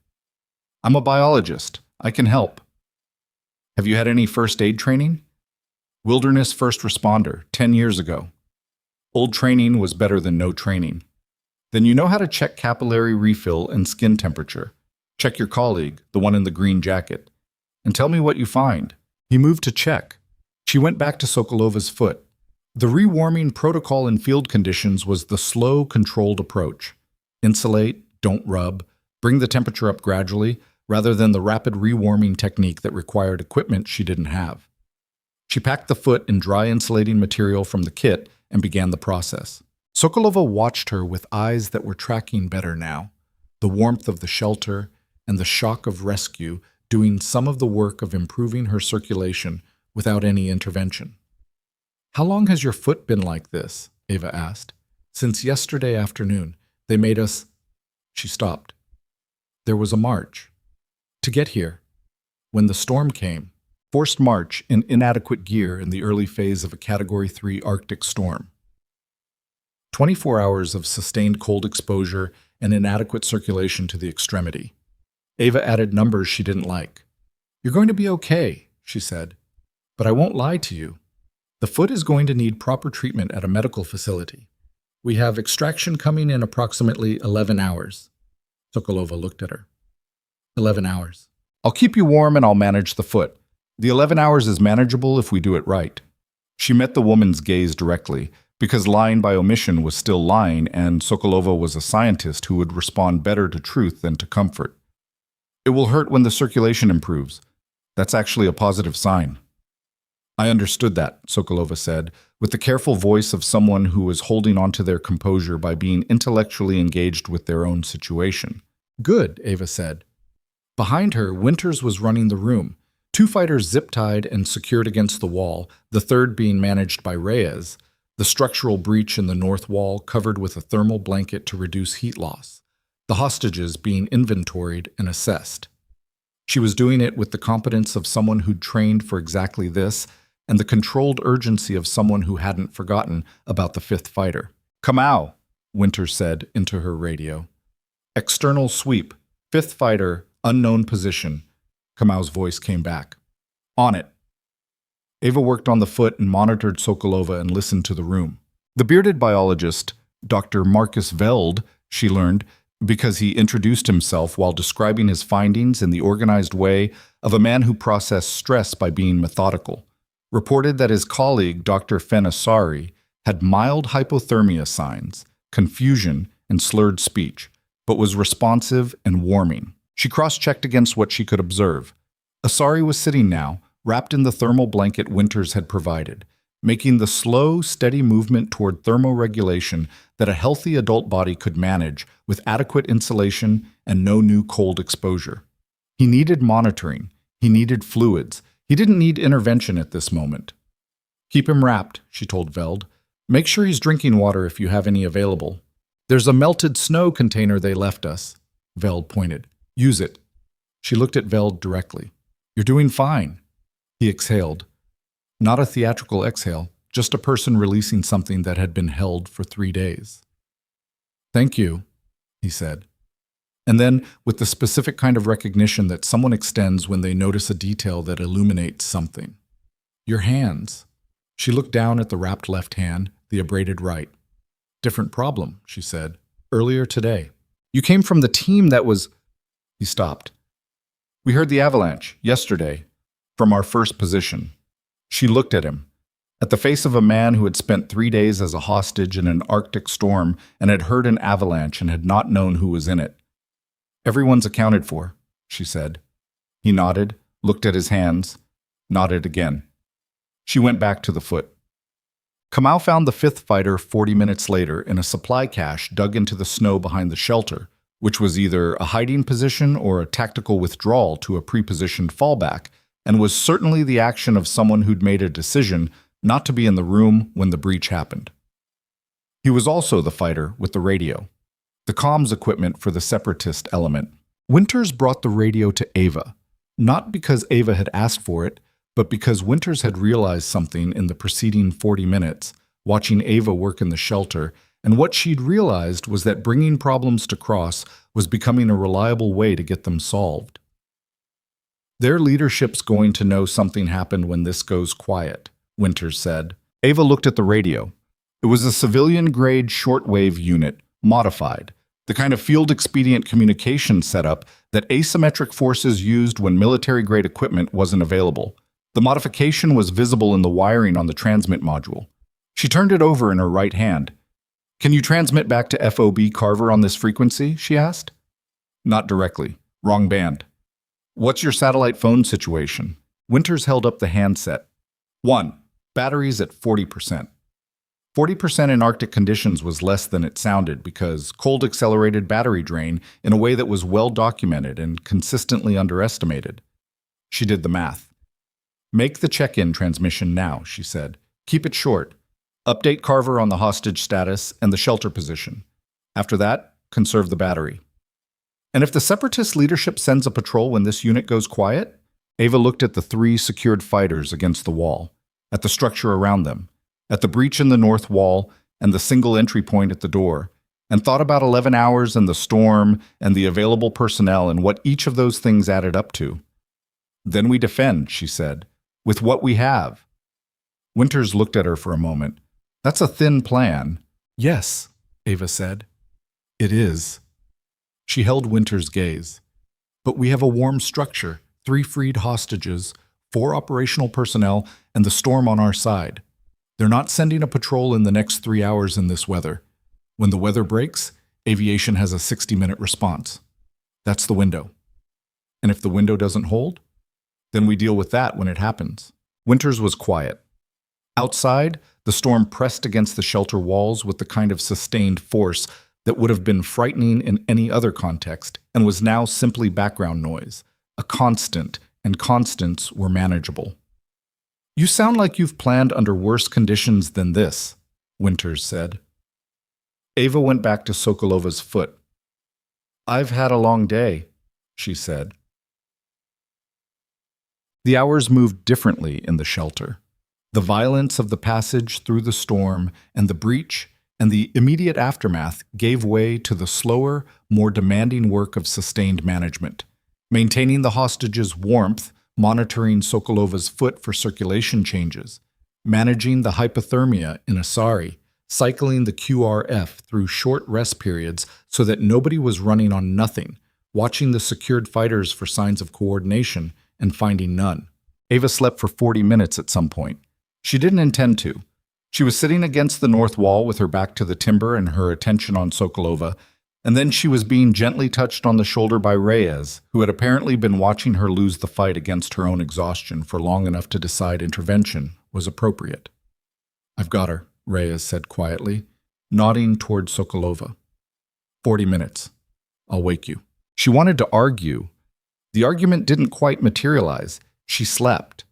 "I'm a biologist. I can help." "Have you had any first aid training?" "Wilderness first responder, 10 years ago." Old training was better than no training. "Then you know how to check capillary refill and skin temperature. Check your colleague, the one in the green jacket, and tell me what you find." He moved to check. She went back to Sokolova's foot. The rewarming protocol in field conditions was the slow, controlled approach. Insulate, don't rub, bring the temperature up gradually, rather than the rapid rewarming technique that required equipment she didn't have. She packed the foot in dry insulating material from the kit and began the process. Sokolova watched her with eyes that were tracking better now, the warmth of the shelter and the shock of rescue doing some of the work of improving her circulation without any intervention. "How long has your foot been like this?" Ava asked. "Since yesterday afternoon. They made us—" She stopped. There was a march. To get here. When the storm came, forced march in inadequate gear in the early phase of a Category 3 Arctic storm. 24 hours of sustained cold exposure and inadequate circulation to the extremity. Ava added numbers she didn't like. "You're going to be okay," she said. "But I won't lie to you. The foot is going to need proper treatment at a medical facility. We have extraction coming in approximately 11 hours. Sokolova looked at her. 11 hours. "I'll keep you warm and I'll manage the foot. The 11 hours is manageable if we do it right." She met the woman's gaze directly, because lying by omission was still lying, and Sokolova was a scientist who would respond better to truth than to comfort. "It will hurt when the circulation improves. That's actually a positive sign." "I understood that," Sokolova said, with the careful voice of someone who was holding on to their composure by being intellectually engaged with their own situation. "Good," Ava said. Behind her, Winters was running the room. Two fighters zip-tied and secured against the wall, the third being managed by Reyes, the structural breach in the north wall covered with a thermal blanket to reduce heat loss, the hostages being inventoried and assessed. She was doing it with the competence of someone who'd trained for exactly this and the controlled urgency of someone who hadn't forgotten about the fifth fighter. "Kamau," Winters said into her radio. "External sweep, fifth fighter, unknown position." Kamau's voice came back. "On it." Ava worked on the foot and monitored Sokolova and listened to the room. The bearded biologist, Dr. Marcus Veld, she learned, because he introduced himself while describing his findings in the organized way of a man who processed stress by being methodical, reported that his colleague, Dr. Fenasari, had mild hypothermia signs, confusion, and slurred speech, but was responsive and warming. She cross-checked against what she could observe. Asari was sitting now, wrapped in the thermal blanket Winters had provided, making the slow, steady movement toward thermoregulation that a healthy adult body could manage with adequate insulation and no new cold exposure. He needed monitoring. He needed fluids. He didn't need intervention at this moment. "Keep him wrapped," she told Veld. "Make sure he's drinking water if you have any available." "There's a melted snow container they left us," Veld pointed. "Use it." She looked at Veld directly. "You're doing fine." He exhaled. Not a theatrical exhale, just a person releasing something that had been held for 3 days. "Thank you," he said. And then, with the specific kind of recognition that someone extends when they notice a detail that illuminates something. "Your hands." She looked down at the wrapped left hand, the abraded right. "Different problem," she said. "Earlier today. You came from the team that was—" He stopped. "We heard the Avalanche, yesterday, from our first position." She looked at him, at the face of a man who had spent 3 days as a hostage in an Arctic storm and had heard an avalanche and had not known who was in it. "Everyone's accounted for," she said. He nodded, looked at his hands, nodded again. She went back to the foot. Kamau found the fifth fighter 40 minutes later in a supply cache dug into the snow behind the shelter, which was either a hiding position or a tactical withdrawal to a pre-positioned fallback, and was certainly the action of someone who'd made a decision not to be in the room when the breach happened. He was also the fighter with the radio, the comms equipment for the separatist element. Winters brought the radio to Ava, not because Ava had asked for it, but because Winters had realized something in the preceding 40 minutes, watching Ava work in the shelter, and what she'd realized was that bringing problems to Cross was becoming a reliable way to get them solved. "Their leadership's going to know something happened when this goes quiet," Winters said. Ava looked at the radio. It was a civilian-grade shortwave unit, modified, the kind of field-expedient communication setup that asymmetric forces used when military-grade equipment wasn't available. The modification was visible in the wiring on the transmit module. She turned it over in her right hand. "Can you transmit back to FOB Carver on this frequency?" she asked. "Not directly. Wrong band." "What's your satellite phone situation?" Winters held up the handset. 1. Batteries at 40%. 40% in Arctic conditions was less than it sounded because cold accelerated battery drain in a way that was well documented and consistently underestimated. She did the math. "Make the check-in transmission now," she said. "Keep it short. Update Carver on the hostage status and the shelter position. After that, conserve the battery." "And if the Separatist leadership sends a patrol when this unit goes quiet?" Ava looked at the 3 secured fighters against the wall, at the structure around them, at the breach in the north wall and the single entry point at the door, and thought about 11 hours and the storm and the available personnel and what each of those things added up to. "Then we defend," she said, "with what we have." Winters looked at her for a moment. "That's a thin plan." "Yes," Ava said. "It is." She held Winters' gaze. "But we have a warm structure, 3 freed hostages, 4 operational personnel, and the storm on our side. They're not sending a patrol in the next 3 hours in this weather. When the weather breaks, aviation has a 60-minute response. That's the window. And if the window doesn't hold, then we deal with that when it happens." Winters was quiet. Outside, the storm pressed against the shelter walls with the kind of sustained force that would have been frightening in any other context and was now simply background noise, a constant and constants were manageable. "You sound like you've planned under worse conditions than this," Winters said. Ava went back to Sokolova's foot. "I've had a long day," she said. The hours moved differently in the shelter. The violence of the passage through the storm and the breach and the immediate aftermath gave way to the slower, more demanding work of sustained management. Maintaining the hostages' warmth, monitoring Sokolova's foot for circulation changes, managing the hypothermia in Asari, cycling the QRF through short rest periods so that nobody was running on nothing, watching the secured fighters for signs of coordination and finding none. Ava slept for 40 minutes at some point. She didn't intend to. She was sitting against the north wall with her back to the timber and her attention on Sokolova, and then she was being gently touched on the shoulder by Reyes, who had apparently been watching her lose the fight against her own exhaustion for long enough to decide intervention was appropriate. "I've got her," Reyes said quietly, nodding toward Sokolova. 40 minutes. I'll wake you." She wanted to argue. The argument didn't quite materialize. She slept.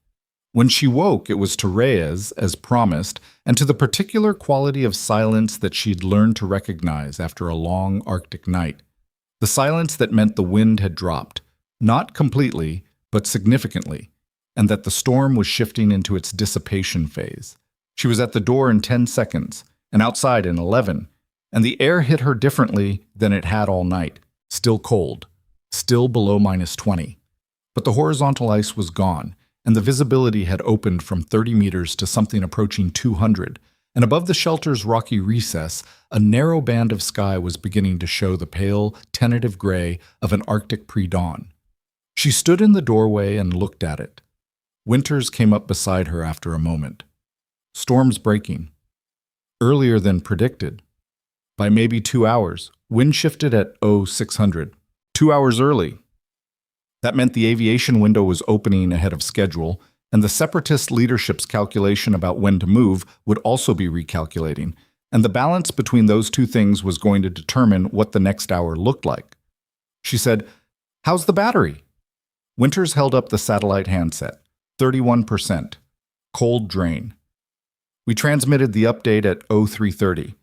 When she woke, it was to Reyes, as promised, and to the particular quality of silence that she'd learned to recognize after a long Arctic night. The silence that meant the wind had dropped, not completely, but significantly, and that the storm was shifting into its dissipation phase. She was at the door in 10 seconds, and outside in 11, and the air hit her differently than it had all night. Still cold, still below -20. But the horizontal ice was gone, and the visibility had opened from 30 meters to something approaching 200, and above the shelter's rocky recess, a narrow band of sky was beginning to show the pale, tentative gray of an Arctic pre-dawn. She stood in the doorway and looked at it. Winters came up beside her after a moment. "Storm's breaking. Earlier than predicted. By maybe 2 hours. Wind shifted at 0600. 2 hours early." That meant the aviation window was opening ahead of schedule, and the separatist leadership's calculation about when to move would also be recalculating, and the balance between those two things was going to determine what the next hour looked like. She said, "How's the battery?" Winters held up the satellite handset. 31%. Cold drain. "We transmitted the update at 0330.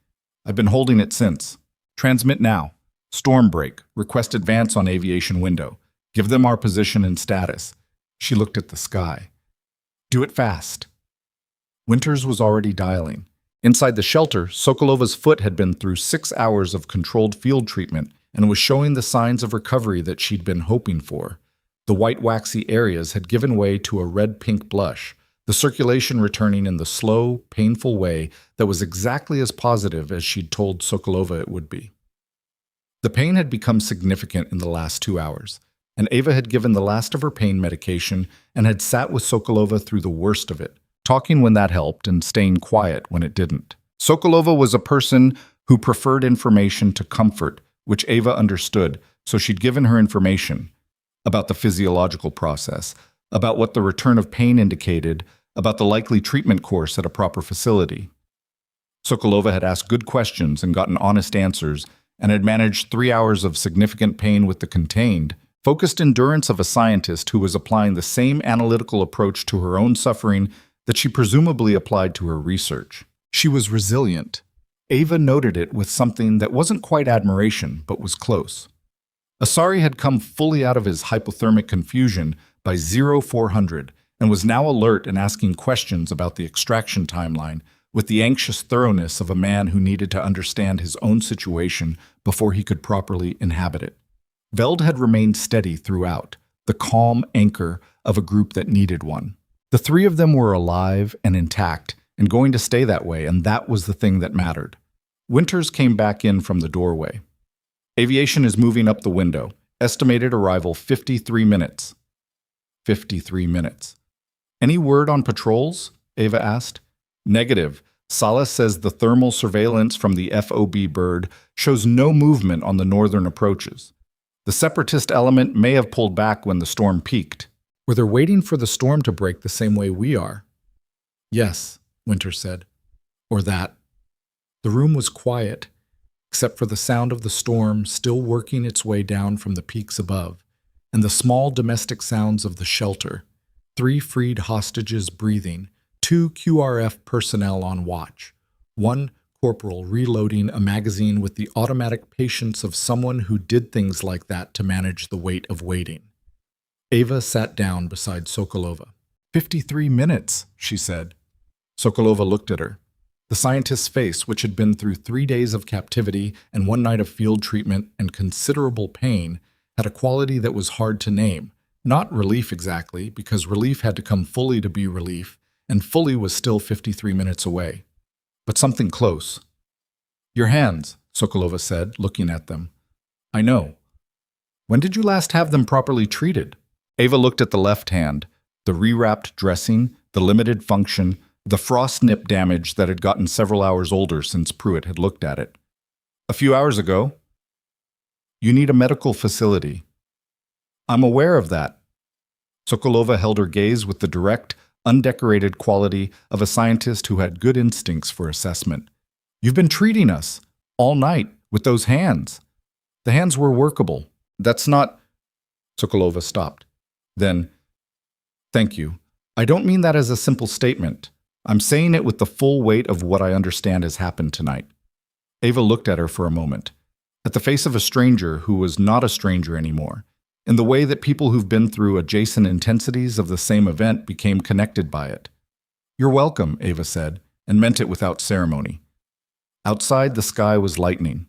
I've been holding it since. Transmit now. Storm break. Request advance on aviation window. Give them our position and status." She looked at the sky. "Do it fast." Winters was already dialing. Inside the shelter, Sokolova's foot had been through 6 hours of controlled field treatment and was showing the signs of recovery that she'd been hoping for. The white waxy areas had given way to a red-pink blush, the circulation returning in the slow, painful way that was exactly as positive as she'd told Sokolova it would be. The pain had become significant in the last 2 hours, and Ava had given the last of her pain medication and had sat with Sokolova through the worst of it, talking when that helped and staying quiet when it didn't. Sokolova was a person who preferred information to comfort, which Ava understood, so she'd given her information about the physiological process, about what the return of pain indicated, about the likely treatment course at a proper facility. Sokolova had asked good questions and gotten honest answers, and had managed 3 hours of significant pain with the contained, focused endurance of a scientist who was applying the same analytical approach to her own suffering that she presumably applied to her research. She was resilient. Ava noted it with something that wasn't quite admiration, but was close. Asari had come fully out of his hypothermic confusion by 0400 and was now alert and asking questions about the extraction timeline with the anxious thoroughness of a man who needed to understand his own situation before he could properly inhabit it. Veld had remained steady throughout, the calm anchor of a group that needed one. The three of them were alive and intact and going to stay that way, and that was the thing that mattered. Winters came back in from the doorway. "Aviation is moving up the window. Estimated arrival 53 minutes. 53 minutes. "Any word on patrols?" Ava asked. "Negative. Salas says the thermal surveillance from the FOB bird shows no movement on the northern approaches. The separatist element may have pulled back when the storm peaked." "Or they're waiting for the storm to break the same way we are." "Yes," Winters said. "Or that." The room was quiet, except for the sound of the storm still working its way down from the peaks above. and the small domestic sounds of the shelter. 3 freed hostages breathing, 2 QRF personnel on watch, 1 corporal reloading a magazine with the automatic patience of someone who did things like that to manage the weight of waiting. Ava sat down beside Sokolova. 53 minutes, she said. Sokolova looked at her. The scientist's face, which had been through 3 days of captivity and 1 night of field treatment and considerable pain, had a quality that was hard to name. Not relief exactly, because relief had to come fully to be relief, and fully was still 53 minutes away. But something close. Your hands, Sokolova said, looking at them. I know. When did you last have them properly treated? Ava looked at the left hand, the rewrapped dressing, the limited function, the frost nip damage that had gotten several hours older since Pruitt had looked at it. A few hours ago. You need a medical facility. I'm aware of that. Sokolova held her gaze with the direct, undecorated quality of a scientist who had good instincts for assessment. You've been treating us all night with those hands. The hands were workable. That's not... Sokolova stopped. Then, thank you. I don't mean that as a simple statement. I'm saying it with the full weight of what I understand has happened tonight. Ava looked at her for a moment, at the face of a stranger who was not a stranger anymore, in the way that people who've been through adjacent intensities of the same event became connected by it. You're welcome, Ava said, and meant it without ceremony. Outside, the sky was lightening.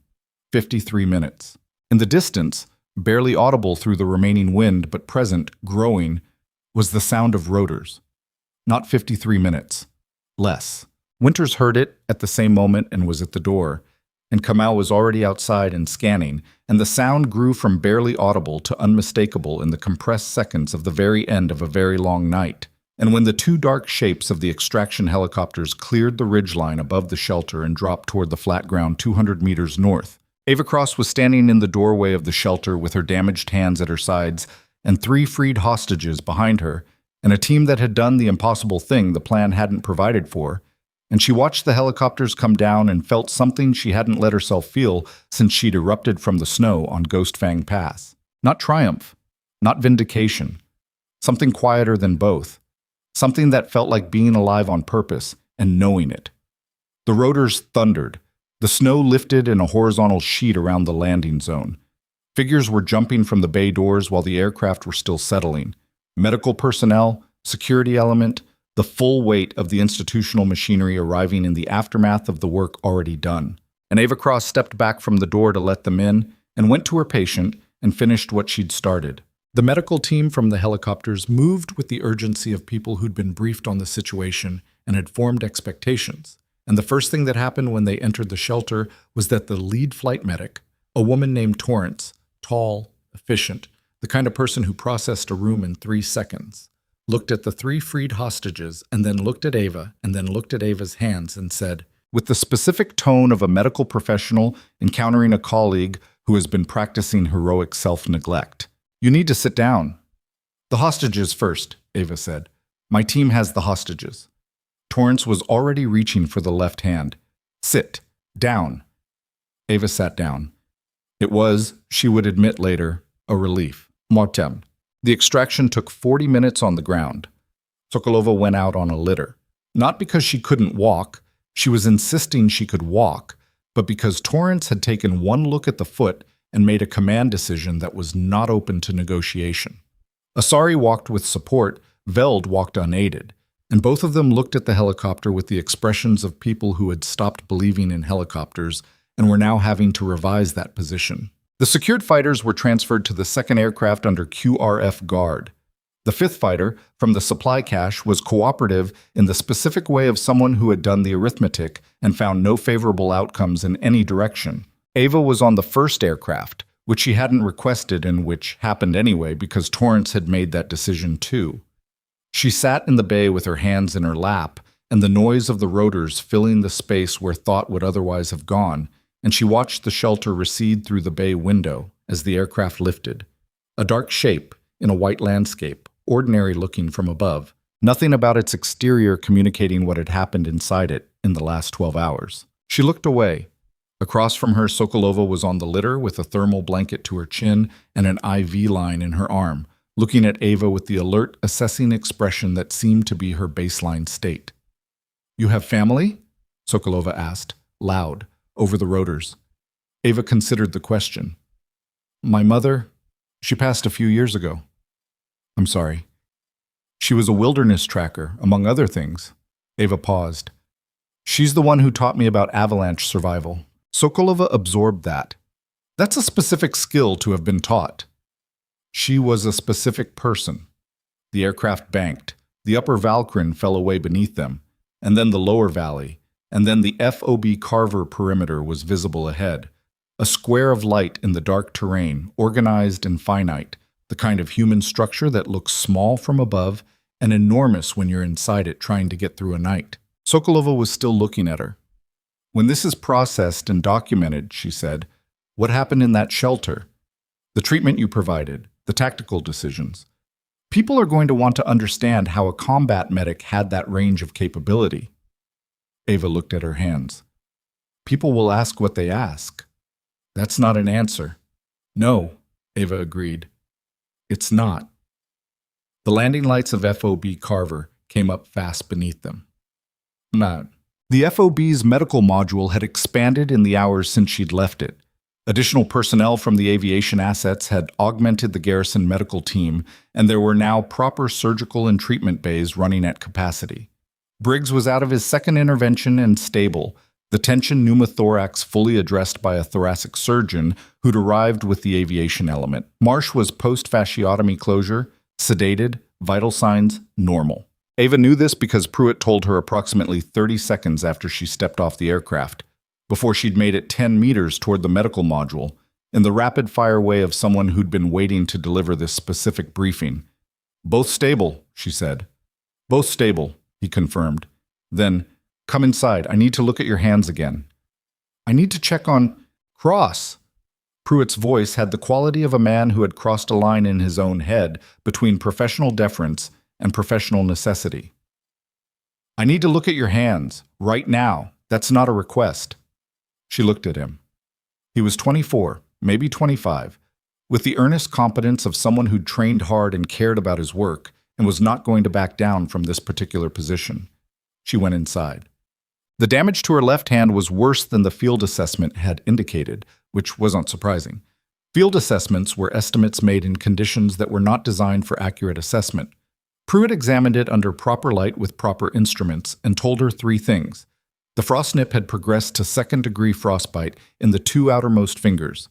53 minutes. In the distance, barely audible through the remaining wind but present, growing, was the sound of rotors. Not 53 minutes. Less. Winters heard it at the same moment and was at the door, and Kamal was already outside and scanning, and the sound grew from barely audible to unmistakable in the compressed seconds of the very end of a very long night. And when the 2 dark shapes of the extraction helicopters cleared the ridgeline above the shelter and dropped toward the flat ground 200 meters north, Ava Cross was standing in the doorway of the shelter with her damaged hands at her sides and 3 freed hostages behind her, and a team that had done the impossible thing the plan hadn't provided for, and she watched the helicopters come down and felt something she hadn't let herself feel since she'd erupted from the snow on Ghost Fang Pass. Not triumph, not vindication. Something quieter than both. Something that felt like being alive on purpose and knowing it. The rotors thundered. The snow lifted in a horizontal sheet around the landing zone. Figures were jumping from the bay doors while the aircraft were still settling. Medical personnel, security element, the full weight of the institutional machinery arriving in the aftermath of the work already done. And Ava Cross stepped back from the door to let them in and went to her patient and finished what she'd started. The medical team from the helicopters moved with the urgency of people who'd been briefed on the situation and had formed expectations. And the first thing that happened when they entered the shelter was that the lead flight medic, a woman named Torrance, tall, efficient, the kind of person who processed a room in 3 seconds, looked at the 3 freed hostages and then looked at Ava and then looked at Ava's hands and said, with the specific tone of a medical professional encountering a colleague who has been practicing heroic self-neglect, you need to sit down. The hostages first, Ava said. My team has the hostages. Torrance was already reaching for the left hand. Sit. Down. Ava sat down. It was, she would admit later, a relief. Mortem. The extraction took 40 minutes on the ground. Sokolova went out on a litter. Not because she couldn't walk, she was insisting she could walk, but because Torrance had taken one look at the foot and made a command decision that was not open to negotiation. Asari walked with support, Veld walked unaided, and both of them looked at the helicopter with the expressions of people who had stopped believing in helicopters and were now having to revise that position. The secured fighters were transferred to the 2nd aircraft under QRF guard. The 5th fighter, from the supply cache, was cooperative in the specific way of someone who had done the arithmetic and found no favorable outcomes in any direction. Ava was on the 1st aircraft, which she hadn't requested and which happened anyway because Torrance had made that decision too. She sat in the bay with her hands in her lap and the noise of the rotors filling the space where thought would otherwise have gone, and she watched the shelter recede through the bay window as the aircraft lifted. A dark shape in a white landscape, ordinary looking from above, nothing about its exterior communicating what had happened inside it in the last 12 hours. She looked away. Across from her, Sokolova was on the litter with a thermal blanket to her chin and an IV line in her arm, looking at Ava with the alert, assessing expression that seemed to be her baseline state. "You have family?" Sokolova asked, loud, over the rotors. Ava considered the question. "My mother, she passed a few years ago." "I'm sorry." "She was a wilderness tracker, among other things." Ava paused. "She's the one who taught me about avalanche survival." Sokolova absorbed that. That's a specific skill to have been taught. She was a specific person. The aircraft banked. The upper Valkyrin fell away beneath them, and then the lower valley, and then the FOB Carver perimeter was visible ahead. A square of light in the dark terrain, organized and finite, the kind of human structure that looks small from above and enormous when you're inside it trying to get through a night. Sokolova was still looking at her. "When this is processed and documented," she said, "what happened in that shelter? The treatment you provided, the tactical decisions. People are going to want to understand how a combat medic had that range of capability." Ava looked at her hands. "People will ask what they ask. That's not an answer." "No," Ava agreed. "It's not." The landing lights of FOB Carver came up fast beneath them. Not. The FOB's medical module had expanded in the hours since she'd left it. Additional personnel from the aviation assets had augmented the garrison medical team, and there were now proper surgical and treatment bays running at capacity. Briggs was out of his second intervention and stable, the tension pneumothorax fully addressed by a thoracic surgeon who'd arrived with the aviation element. Marsh was post-fasciotomy closure, sedated, vital signs normal. Ava knew this because Pruitt told her approximately 30 seconds after she stepped off the aircraft, before she'd made it 10 meters toward the medical module, in the rapid-fire way of someone who'd been waiting to deliver this specific briefing. "Both stable," she said. "Both stable," he confirmed. Then, "Come inside. I need to look at your hands again." "I need to check on Cross." Pruitt's voice had the quality of a man who had crossed a line in his own head between professional deference and professional necessity. "I need to look at your hands, right now. That's not a request." She looked at him. He was 24, maybe 25, with the earnest competence of someone who'd trained hard and cared about his work and was not going to back down from this particular position. She went inside. The damage to her left hand was worse than the field assessment had indicated, which wasn't surprising. Field assessments were estimates made in conditions that were not designed for accurate assessment. Pruitt examined it under proper light with proper instruments and told her 3 things. The frost nip had progressed to second-degree frostbite in the 2 outermost fingers.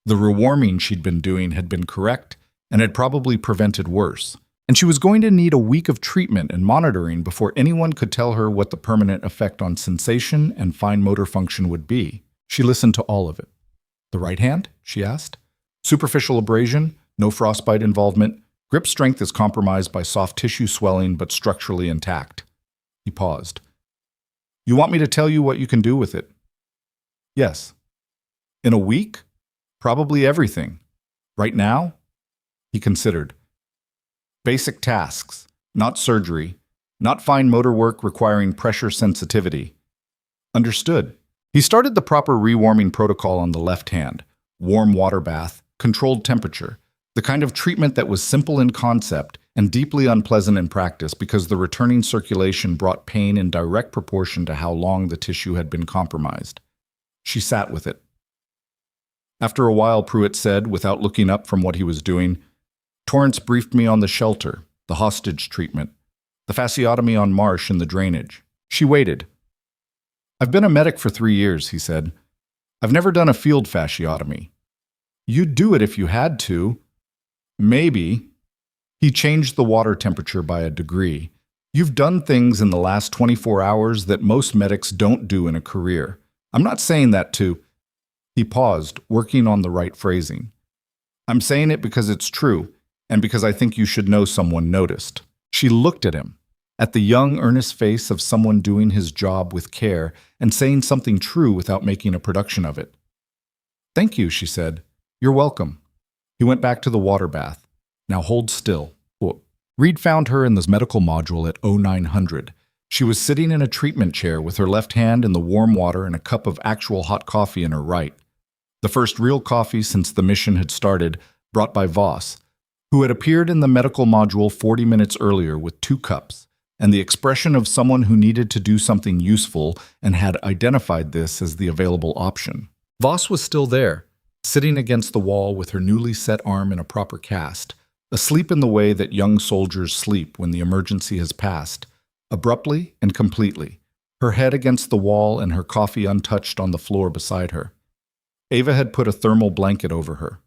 The rewarming she'd been doing had been correct and had probably prevented worse. And she was going to need a week of treatment and monitoring before anyone could tell her what the permanent effect on sensation and fine motor function would be. She listened to all of it. "The right hand?" she asked. "Superficial abrasion, no frostbite involvement. Grip strength is compromised by soft tissue swelling but structurally intact." He paused. "You want me to tell you what you can do with it?" "Yes." "In a week?" "Probably everything." "Right now?" He considered. "Basic tasks, not surgery, not fine motor work requiring pressure sensitivity." "Understood." He started the proper rewarming protocol on the left hand. Warm water bath, controlled temperature. The kind of treatment that was simple in concept and deeply unpleasant in practice because the returning circulation brought pain in direct proportion to how long the tissue had been compromised. She sat with it. After a while, Pruitt said, without looking up from what he was doing, "Torrance briefed me on the shelter, the hostage treatment, the fasciotomy on Marsh and the drainage." She waited. "I've been a medic for 3 years," he said. "I've never done a field fasciotomy." "You'd do it if you had to." "Maybe." He changed the water temperature by a degree. "You've done things in the last 24 hours that most medics don't do in a career. I'm not saying that to—" He paused, working on the right phrasing. "I'm saying it because it's true, and because I think you should know someone noticed." She looked at him, at the young, earnest face of someone doing his job with care and saying something true without making a production of it. "Thank you," she said. "You're welcome." He went back to the water bath. "Now hold still." Reed found her in the medical module at 0900. She was sitting in a treatment chair with her left hand in the warm water and a cup of actual hot coffee in her right. The first real coffee since the mission had started, brought by Voss, who had appeared in the medical module 40 minutes earlier with 2 cups, and the expression of someone who needed to do something useful and had identified this as the available option. Voss was still there, sitting against the wall with her newly set arm in a proper cast, asleep in the way that young soldiers sleep when the emergency has passed, abruptly and completely, her head against the wall and her coffee untouched on the floor beside her. Ava had put a thermal blanket over her.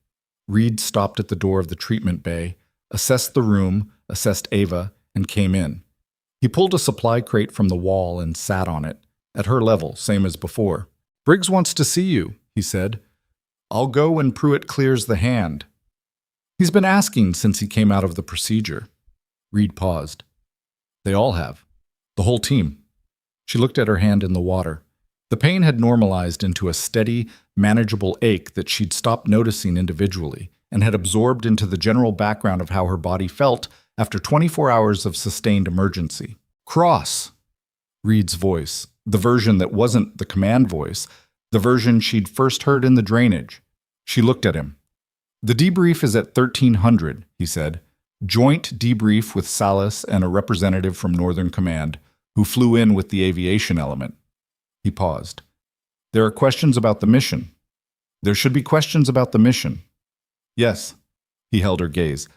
Reed stopped at the door of the treatment bay, assessed the room, assessed Ava, and came in. He pulled a supply crate from the wall and sat on it, at her level, same as before. "Briggs wants to see you," he said. "I'll go when Pruitt clears the hand." "He's been asking since he came out of the procedure." Reed paused. "They all have. The whole team." She looked at her hand in the water. The pain had normalized into a steady, manageable ache that she'd stopped noticing individually and had absorbed into the general background of how her body felt after 24 hours of sustained emergency. "Cross!" Reed's voice, the version that wasn't the command voice, the version she'd first heard in the drainage. She looked at him. "The debrief is at 1300, he said. "Joint debrief with Salas and a representative from Northern Command, who flew in with the aviation element." He paused. "There are questions about the mission." "There should be questions about the mission." "Yes." He held her gaze.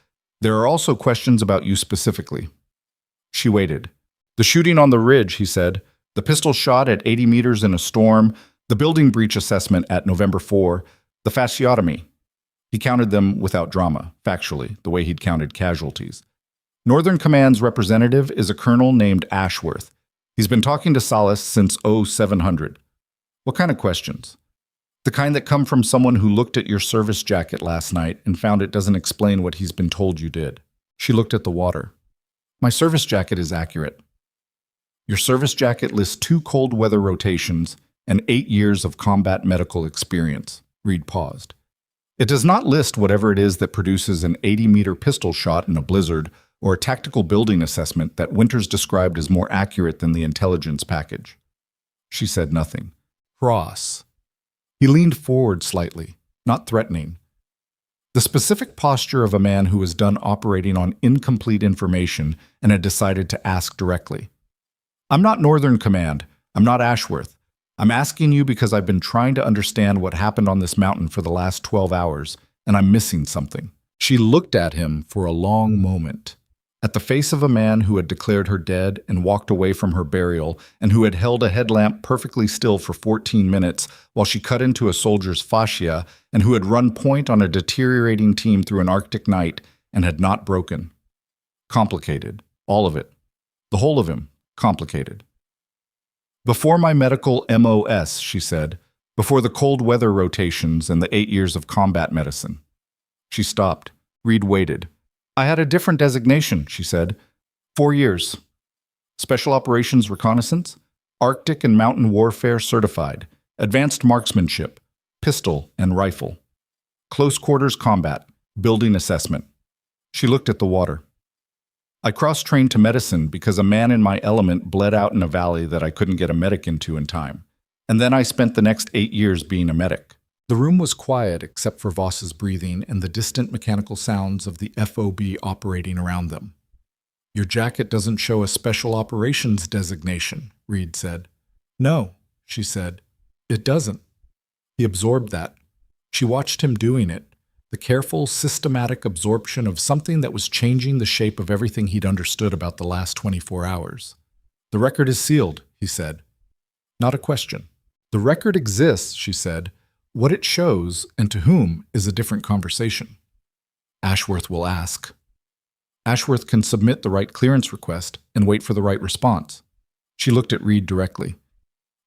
"There are also questions about you specifically." She waited. "The shooting on the ridge," he said. "The pistol shot at 80 meters in a storm. The building breach assessment at November 4. The fasciotomy." He counted them without drama, factually, the way he'd counted casualties. "Northern Command's representative is a colonel named Ashworth. He's been talking to Salas since 0700. "What kind of questions?" "The kind that come from someone who looked at your service jacket last night and found it doesn't explain what he's been told you did." She looked at the water. "My service jacket is accurate." "Your service jacket lists 2 cold weather rotations and 8 years of combat medical experience." Reed paused. "It does not list whatever it is that produces an 80-meter pistol shot in a blizzard or a tactical building assessment that Winters described as more accurate than the intelligence package." She said nothing. "Cross." He leaned forward slightly, not threatening. The specific posture of a man who was done operating on incomplete information and had decided to ask directly. "I'm not Northern Command. I'm not Ashworth. I'm asking you because I've been trying to understand what happened on this mountain for the last 12 hours, and I'm missing something." She looked at him for a long moment, at the face of a man who had declared her dead and walked away from her burial, and who had held a headlamp perfectly still for 14 minutes while she cut into a soldier's fascia, and who had run point on a deteriorating team through an Arctic night and had not broken. Complicated. All of it. The whole of him. Complicated. "Before my medical MOS," she said, "before the cold weather rotations and the 8 years of combat medicine." She stopped. Reed waited. "I had a different designation," she said. 4 years. Special Operations Reconnaissance, Arctic and Mountain Warfare Certified, Advanced Marksmanship, Pistol and Rifle, Close Quarters Combat, Building Assessment." She looked at the water. "I cross-trained to medicine because a man in my element bled out in a valley that I couldn't get a medic into in time. And then I spent the next 8 years being a medic." The room was quiet except for Voss's breathing and the distant mechanical sounds of the FOB operating around them. "Your jacket doesn't show a Special Operations designation," Reed said. "No," she said. "It doesn't." He absorbed that. She watched him doing it, the careful, systematic absorption of something that was changing the shape of everything he'd understood about the last 24 hours. "The record is sealed," he said. Not a question. "The record exists," she said. "What it shows, and to whom, is a different conversation. Ashworth will ask. Ashworth can submit the right clearance request and wait for the right response." She looked at Reed directly.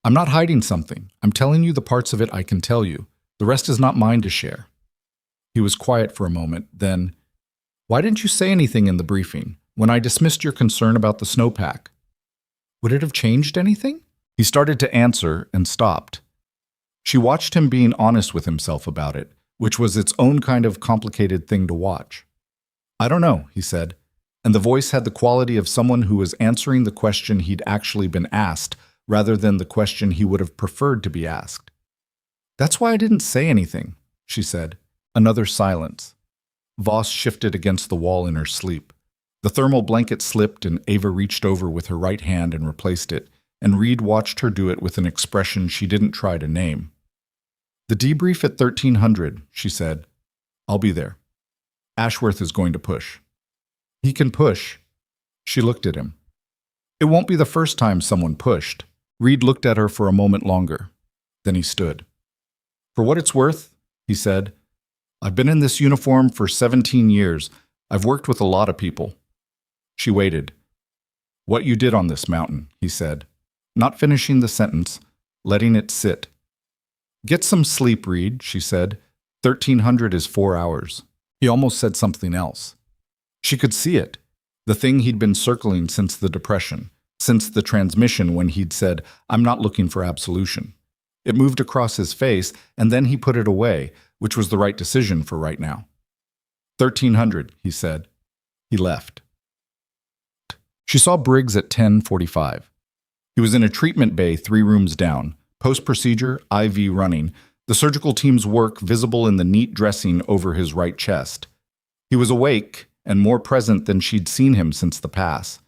"I'm not hiding something. I'm telling you the parts of it I can tell you. The rest is not mine to share." He was quiet for a moment, then, "Why didn't you say anything in the briefing, when I dismissed your concern about the snowpack? Would it have changed anything?" He started to answer and stopped. She watched him being honest with himself about it, which was its own kind of complicated thing to watch. "I don't know," he said. and the voice had the quality of someone who was answering the question he'd actually been asked, rather than the question he would have preferred to be asked. "That's why I didn't say anything," she said. Another silence. Voss shifted against the wall in her sleep. The thermal blanket slipped and Ava reached over with her right hand and replaced it, and Reed watched her do it with an expression she didn't try to name. "The debrief at 1300, she said. "I'll be there. Ashworth is going to push." "He can push." She looked at him. "It won't be the first time someone pushed." Reed looked at her for a moment longer. Then he stood. "For what it's worth," he said, "I've been in this uniform for 17 years. I've worked with a lot of people." She waited. "What you did on this mountain," he said, not finishing the sentence, letting it sit. "Get some sleep, Reed," she said. 1300 is 4 hours. He almost said something else. She could see it, the thing he'd been circling since the depression, since the transmission when he'd said, "I'm not looking for absolution." It moved across his face, and then he put it away, which was the right decision for right now. 1300, he said. He left. She saw Briggs at 10:45. He was in a treatment bay 3 rooms down, post-procedure, IV running, the surgical team's work visible in the neat dressing over his right chest. He was awake and more present than she'd seen him since the pass.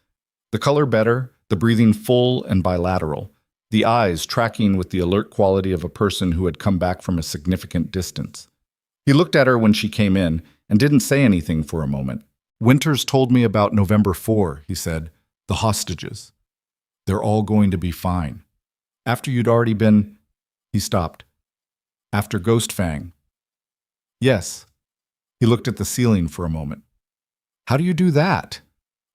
The color better, the breathing full and bilateral, the eyes tracking with the alert quality of a person who had come back from a significant distance. He looked at her when she came in and didn't say anything for a moment. "Winters told me about November 4, he said. "The hostages. They're all going to be fine. After you'd already been—" He stopped. "After Ghost Fang." "Yes." He looked at the ceiling for a moment. "How do you do that?"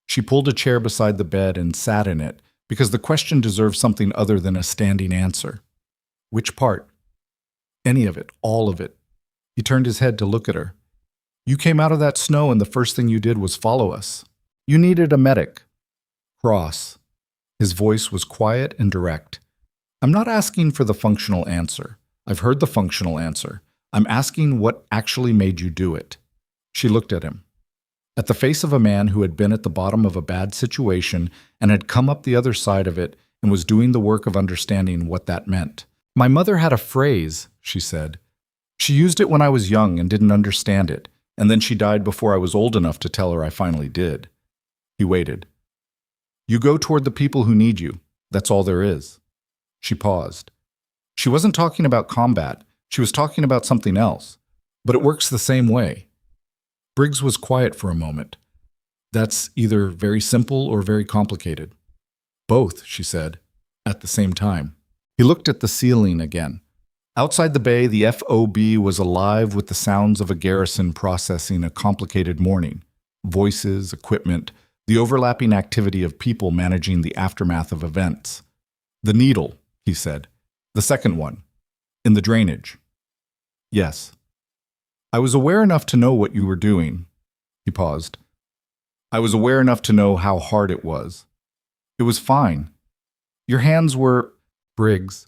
She pulled a chair beside the bed and sat in it, because the question deserved something other than a standing answer. "Which part?" "Any of it, all of it." He turned his head to look at her. "You came out of that snow and the first thing you did was follow us. You needed a medic." Cross. His voice was quiet and direct. "I'm not asking for the functional answer. I've heard the functional answer. I'm asking what actually made you do it." She looked at him. At the face of a man who had been at the bottom of a bad situation and had come up the other side of it and was doing the work of understanding what that meant. "My mother had a phrase," she said. "She used it when I was young and didn't understand it, and then she died before I was old enough to tell her I finally did." He waited. "You go toward the people who need you. That's all there is." She paused. She wasn't talking about combat. She was talking about something else. But it works the same way. Briggs was quiet for a moment. "That's either very simple or very complicated." "Both," she said, at the same time. He looked at the ceiling again. Outside the bay, the FOB was alive with the sounds of a garrison processing a complicated morning. Voices, equipment, the overlapping activity of people managing the aftermath of events. "The needle," he said. "The second one. In the drainage." "Yes." "I was aware enough to know what you were doing." He paused. "I was aware enough to know how hard it was. It was fine. Your hands were—" "Briggs."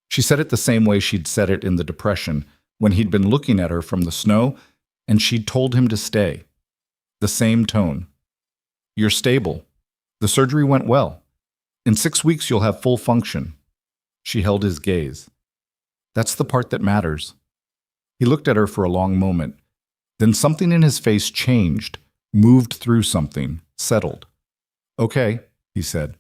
She said it the same way she'd said it in the depression, when he'd been looking at her from the snow, and she'd told him to stay. The same tone. "You're stable. The surgery went well. In 6 weeks you'll have full function." She held his gaze. "That's the part that matters." He looked at her for a long moment. Then something in his face changed, moved through something, settled. "Okay," he said.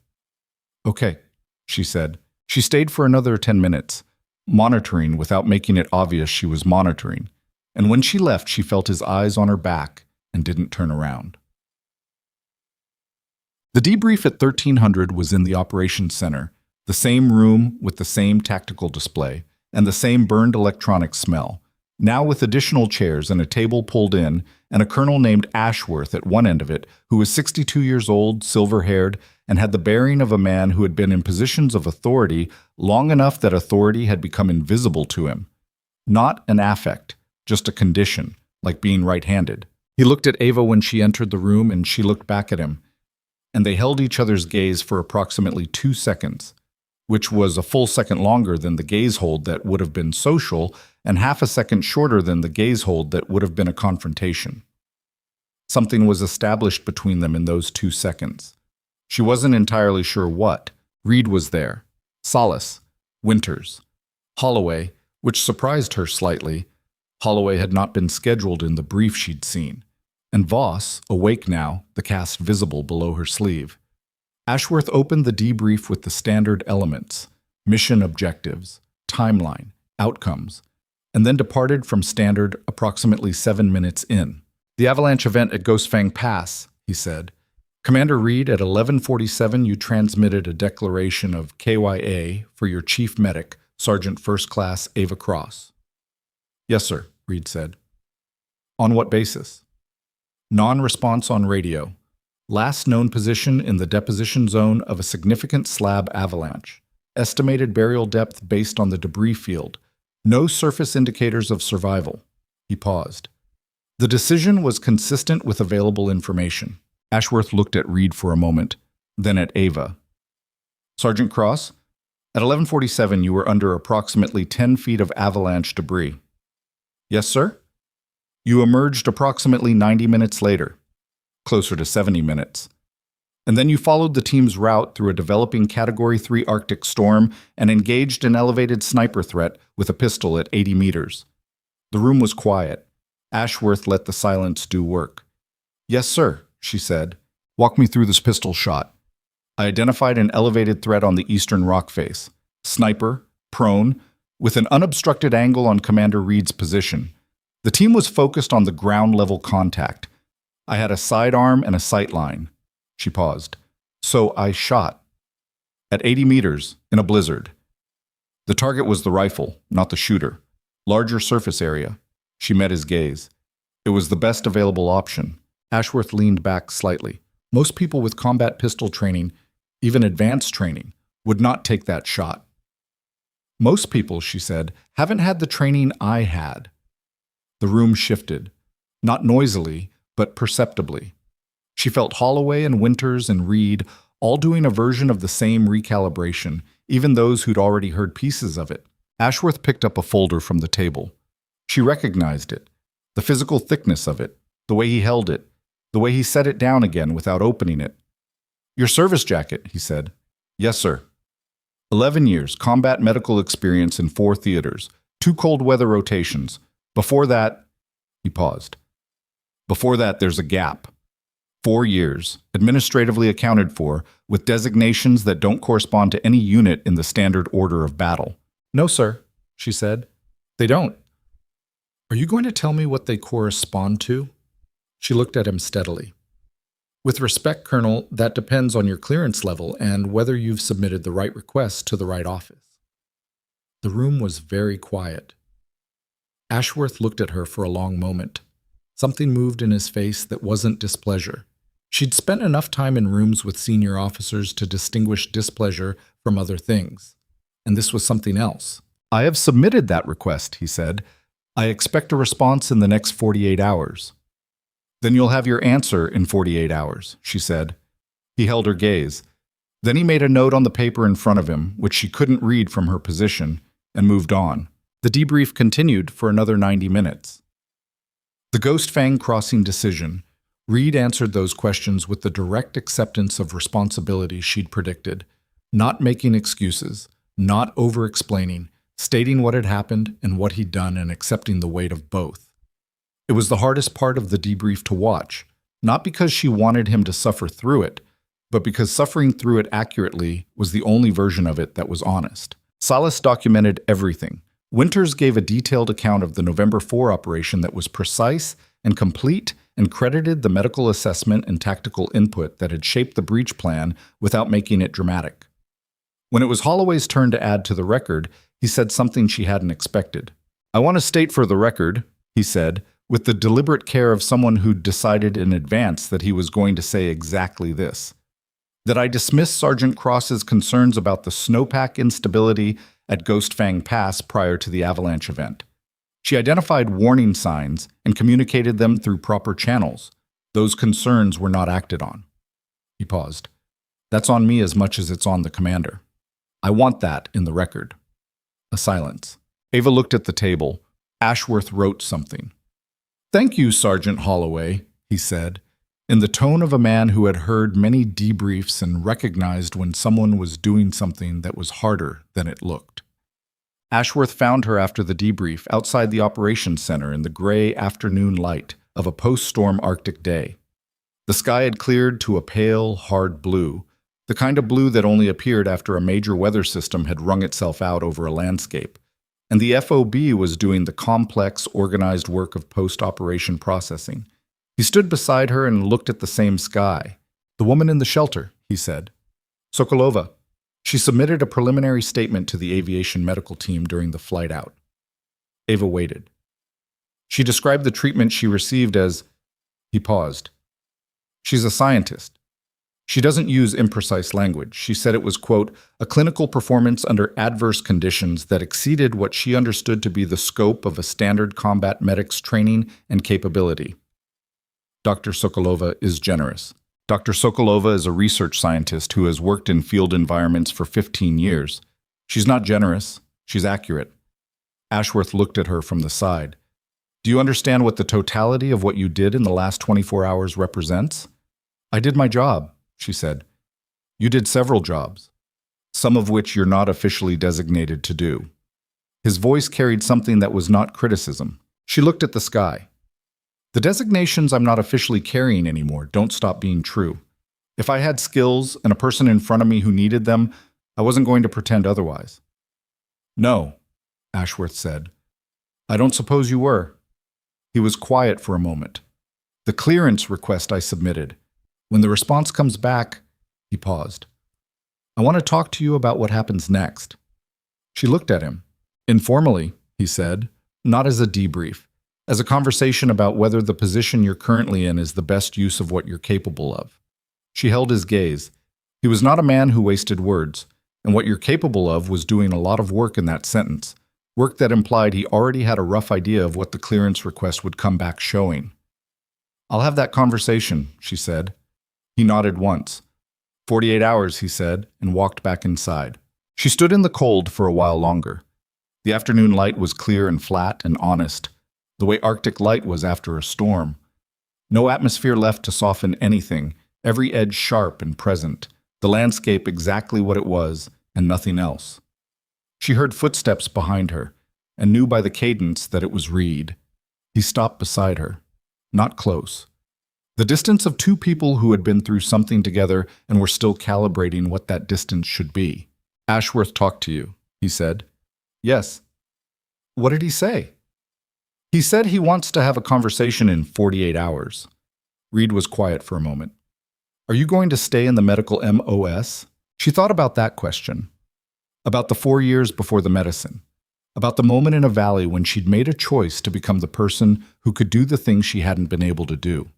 "Okay," she said. She stayed for another 10 minutes, monitoring without making it obvious she was monitoring. And when she left, she felt his eyes on her back and didn't turn around. The debrief at 1300 was in the operations center, the same room with the same tactical display and the same burned electronic smell, now with additional chairs and a table pulled in, and a colonel named Ashworth at one end of it, who was 62 years old, silver-haired, and had the bearing of a man who had been in positions of authority long enough that authority had become invisible to him. Not an affect, just a condition, like being right-handed. He looked at Ava when she entered the room, and she looked back at him, and they held each other's gaze for approximately 2 seconds, which was a full second longer than the gaze hold that would have been social and half a second shorter than the gaze hold that would have been a confrontation. Something was established between them in those 2 seconds. She wasn't entirely sure what. Reed was there. Solace. Winters. Holloway, which surprised her slightly. Holloway had not been scheduled in the brief she'd seen. And Voss, awake now, the cast visible below her sleeve. Ashworth opened the debrief with the standard elements, mission objectives, timeline, outcomes, and then departed from standard approximately 7 minutes in. The Avalanche event at Ghostfang Pass, he said. Commander Reed, at 11:47 you transmitted a declaration of KYA for your chief medic, Sergeant First Class Ava Cross. Yes, sir, Reed said. On what basis? Non-response on radio. Last known position in the deposition zone of a significant slab avalanche. Estimated burial depth based on the debris field. No surface indicators of survival. He paused. The decision was consistent with available information. Ashworth looked at Reed for a moment, then at Ava. Sergeant Cross, at 11:47 you were under approximately 10 feet of avalanche debris. Yes, sir? You emerged approximately 90 minutes later, closer to 70 minutes. And then you followed the team's route through a developing Category 3 Arctic storm and engaged an elevated sniper threat with a pistol at 80 meters. The room was quiet. Ashworth let the silence do work. Yes, sir, she said. Walk me through this pistol shot. I identified an elevated threat on the eastern rock face. Sniper, prone, with an unobstructed angle on Commander Reed's position. The team was focused on the ground-level contact. I had a sidearm and a sight line. She paused. So I shot. At 80 meters, in a blizzard. The target was the rifle, not the shooter. Larger surface area. She met his gaze. It was the best available option. Ashworth leaned back slightly. Most people with combat pistol training, even advanced training, would not take that shot. Most people, she said, haven't had the training I had. The room shifted. Not noisily, but perceptibly. She felt Holloway and Winters and Reed all doing a version of the same recalibration, even those who'd already heard pieces of it. Ashworth picked up a folder from the table. She recognized it, the physical thickness of it, the way he held it, the way he set it down again without opening it. Your service jacket, he said. Yes, sir. 11 years, combat medical experience in 4 theaters, 2 cold weather rotations. Before that, he paused. Before that, there's a gap. 4 years, administratively accounted for, with designations that don't correspond to any unit in the standard order of battle. No, sir, she said. They don't. Are you going to tell me what they correspond to? She looked at him steadily. With respect, Colonel, that depends on your clearance level and whether you've submitted the right request to the right office. The room was very quiet. Ashworth looked at her for a long moment. Something moved in his face that wasn't displeasure. She'd spent enough time in rooms with senior officers to distinguish displeasure from other things. And this was something else. I have submitted that request, he said. I expect a response in the next 48 hours. Then you'll have your answer in 48 hours, she said. He held her gaze. Then he made a note on the paper in front of him, which she couldn't read from her position, and moved on. The debrief continued for another 90 minutes. The Ghostfang crossing decision. Reed answered those questions with the direct acceptance of responsibility she'd predicted, not making excuses, not over-explaining, stating what had happened and what he'd done and accepting the weight of both. It was the hardest part of the debrief to watch, not because she wanted him to suffer through it, but because suffering through it accurately was the only version of it that was honest. Salas documented everything. Winters gave a detailed account of the November 4 operation that was precise and complete and credited the medical assessment and tactical input that had shaped the breach plan without making it dramatic. When it was Holloway's turn to add to the record, he said something she hadn't expected. I want to state for the record, he said, with the deliberate care of someone who'd decided in advance that he was going to say exactly this, that I dismissed Sergeant Cross's concerns about the snowpack instability at Ghostfang Pass prior to the Avalanche event. She identified warning signs and communicated them through proper channels. Those concerns were not acted on. He paused. That's on me as much as it's on the commander. I want that in the record. A silence. Ava looked at the table. Ashworth wrote something. Thank you, Sergeant Holloway, he said, in the tone of a man who had heard many debriefs and recognized when someone was doing something that was harder than it looked. Ashworth found her after the debrief outside the operations center in the gray afternoon light of a post-storm Arctic day. The sky had cleared to a pale, hard blue, the kind of blue that only appeared after a major weather system had wrung itself out over a landscape, and the FOB was doing the complex, organized work of post-operation processing. He stood beside her and looked at the same sky. "The woman in the shelter," he said. "Sokolova." She submitted a preliminary statement to the aviation medical team during the flight out. Ava waited. She described the treatment she received as... He paused. "She's a scientist. She doesn't use imprecise language. She said it was, quote, a clinical performance under adverse conditions that exceeded what she understood to be the scope of a standard combat medic's training and capability. Dr. Sokolova is generous. Dr. Sokolova is a research scientist who has worked in field environments for 15 years. She's not generous. She's accurate." Ashworth looked at her from the side. "Do you understand what the totality of what you did in the last 24 hours represents?" "I did my job," she said. "You did several jobs, some of which you're not officially designated to do." His voice carried something that was not criticism. She looked at the sky. "The designations I'm not officially carrying anymore don't stop being true. If I had skills and a person in front of me who needed them, I wasn't going to pretend otherwise." "No," Ashworth said. "I don't suppose you were." He was quiet for a moment. "The clearance request I submitted. When the response comes back..." He paused. "I want to talk to you about what happens next." She looked at him. "Informally," he said, "not as a debrief. As a conversation about whether the position you're currently in is the best use of what you're capable of." She held his gaze. He was not a man who wasted words, and what you're capable of was doing a lot of work in that sentence, work that implied he already had a rough idea of what the clearance request would come back showing. "I'll have that conversation," she said. He nodded once. 48 hours, he said, and walked back inside. She stood in the cold for a while longer. The afternoon light was clear and flat and honest, the way Arctic light was after a storm. No atmosphere left to soften anything, every edge sharp and present, the landscape exactly what it was and nothing else. She heard footsteps behind her and knew by the cadence that it was Reed. He stopped beside her, not close. The distance of two people who had been through something together and were still calibrating what that distance should be. "Ashworth talked to you," he said. "Yes." "What did he say?" "He said he wants to have a conversation in 48 hours. Reed was quiet for a moment. "Are you going to stay in the medical MOS?" She thought about that question. About the 4 years before the medicine. About the moment in a valley when she'd made a choice to become the person who could do the things she hadn't been able to do.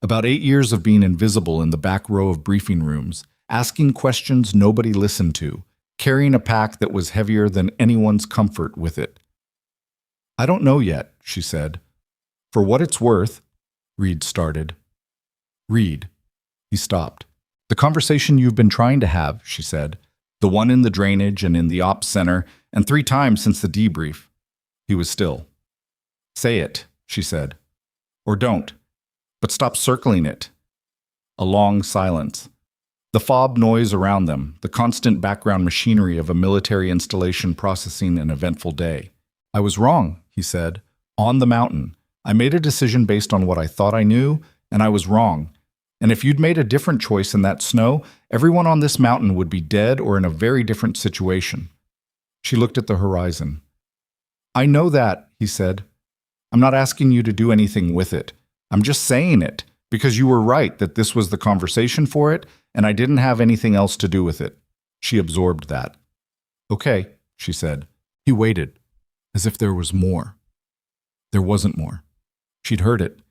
About 8 years of being invisible in the back row of briefing rooms, asking questions nobody listened to, carrying a pack that was heavier than anyone's comfort with it. "I don't know yet," she said. "For what it's worth," Reed started. "Reed." He stopped. "The conversation you've been trying to have," she said. "The one in the drainage and in the ops center, and 3 times since the debrief." He was still. "Say it," she said. "Or don't. But stop circling it." A long silence. The fob noise around them, the constant background machinery of a military installation processing an eventful day. "I was wrong," he said. "On the mountain. I made a decision based on what I thought I knew, and I was wrong. And if you'd made a different choice in that snow, everyone on this mountain would be dead or in a very different situation." She looked at the horizon. "I know that," he said. "I'm not asking you to do anything with it. I'm just saying it, because you were right that this was the conversation for it, and I didn't have anything else to do with it." She absorbed that. "Okay," she said. He waited, as if there was more. There wasn't more. She'd heard it.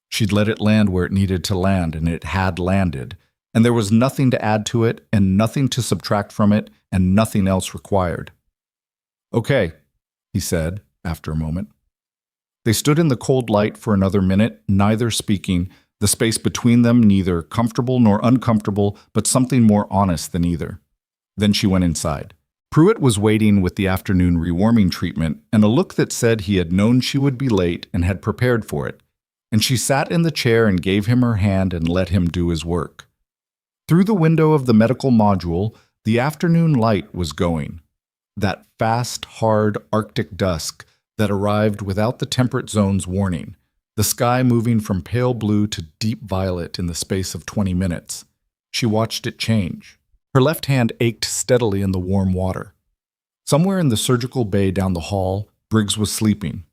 She'd let it land where it needed to land, and it had landed. And there was nothing to add to it, and nothing to subtract from it, and nothing else required. "Okay," he said, after a moment. They stood in the cold light for another minute, neither speaking, the space between them neither comfortable nor uncomfortable, but something more honest than either. Then she went inside. Pruitt was waiting with the afternoon rewarming treatment and a look that said he had known she would be late and had prepared for it. and she sat in the chair and gave him her hand and let him do his work. Through the window of the medical module, the afternoon light was going. That fast, hard Arctic dusk that arrived without the temperate zone's warning, the sky moving from pale blue to deep violet in the space of 20 minutes. She watched it change. Her left hand ached steadily in the warm water. Somewhere in the surgical bay down the hall, Briggs was sleeping.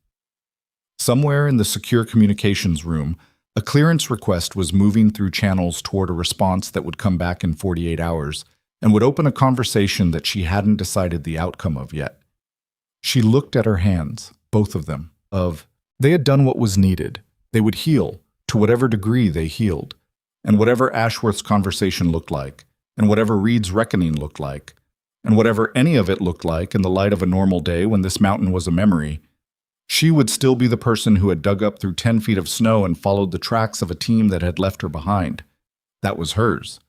Somewhere in the secure communications room, a clearance request was moving through channels toward a response that would come back in 48 hours and would open a conversation that she hadn't decided the outcome of yet. She looked at her hands, both of them, they had done what was needed. They would heal, to whatever degree they healed, and whatever Ashworth's conversation looked like, and whatever Reed's reckoning looked like, and whatever any of it looked like in the light of a normal day when this mountain was a memory, she would still be the person who had dug up through 10 feet of snow and followed the tracks of a team that had left her behind. That was hers.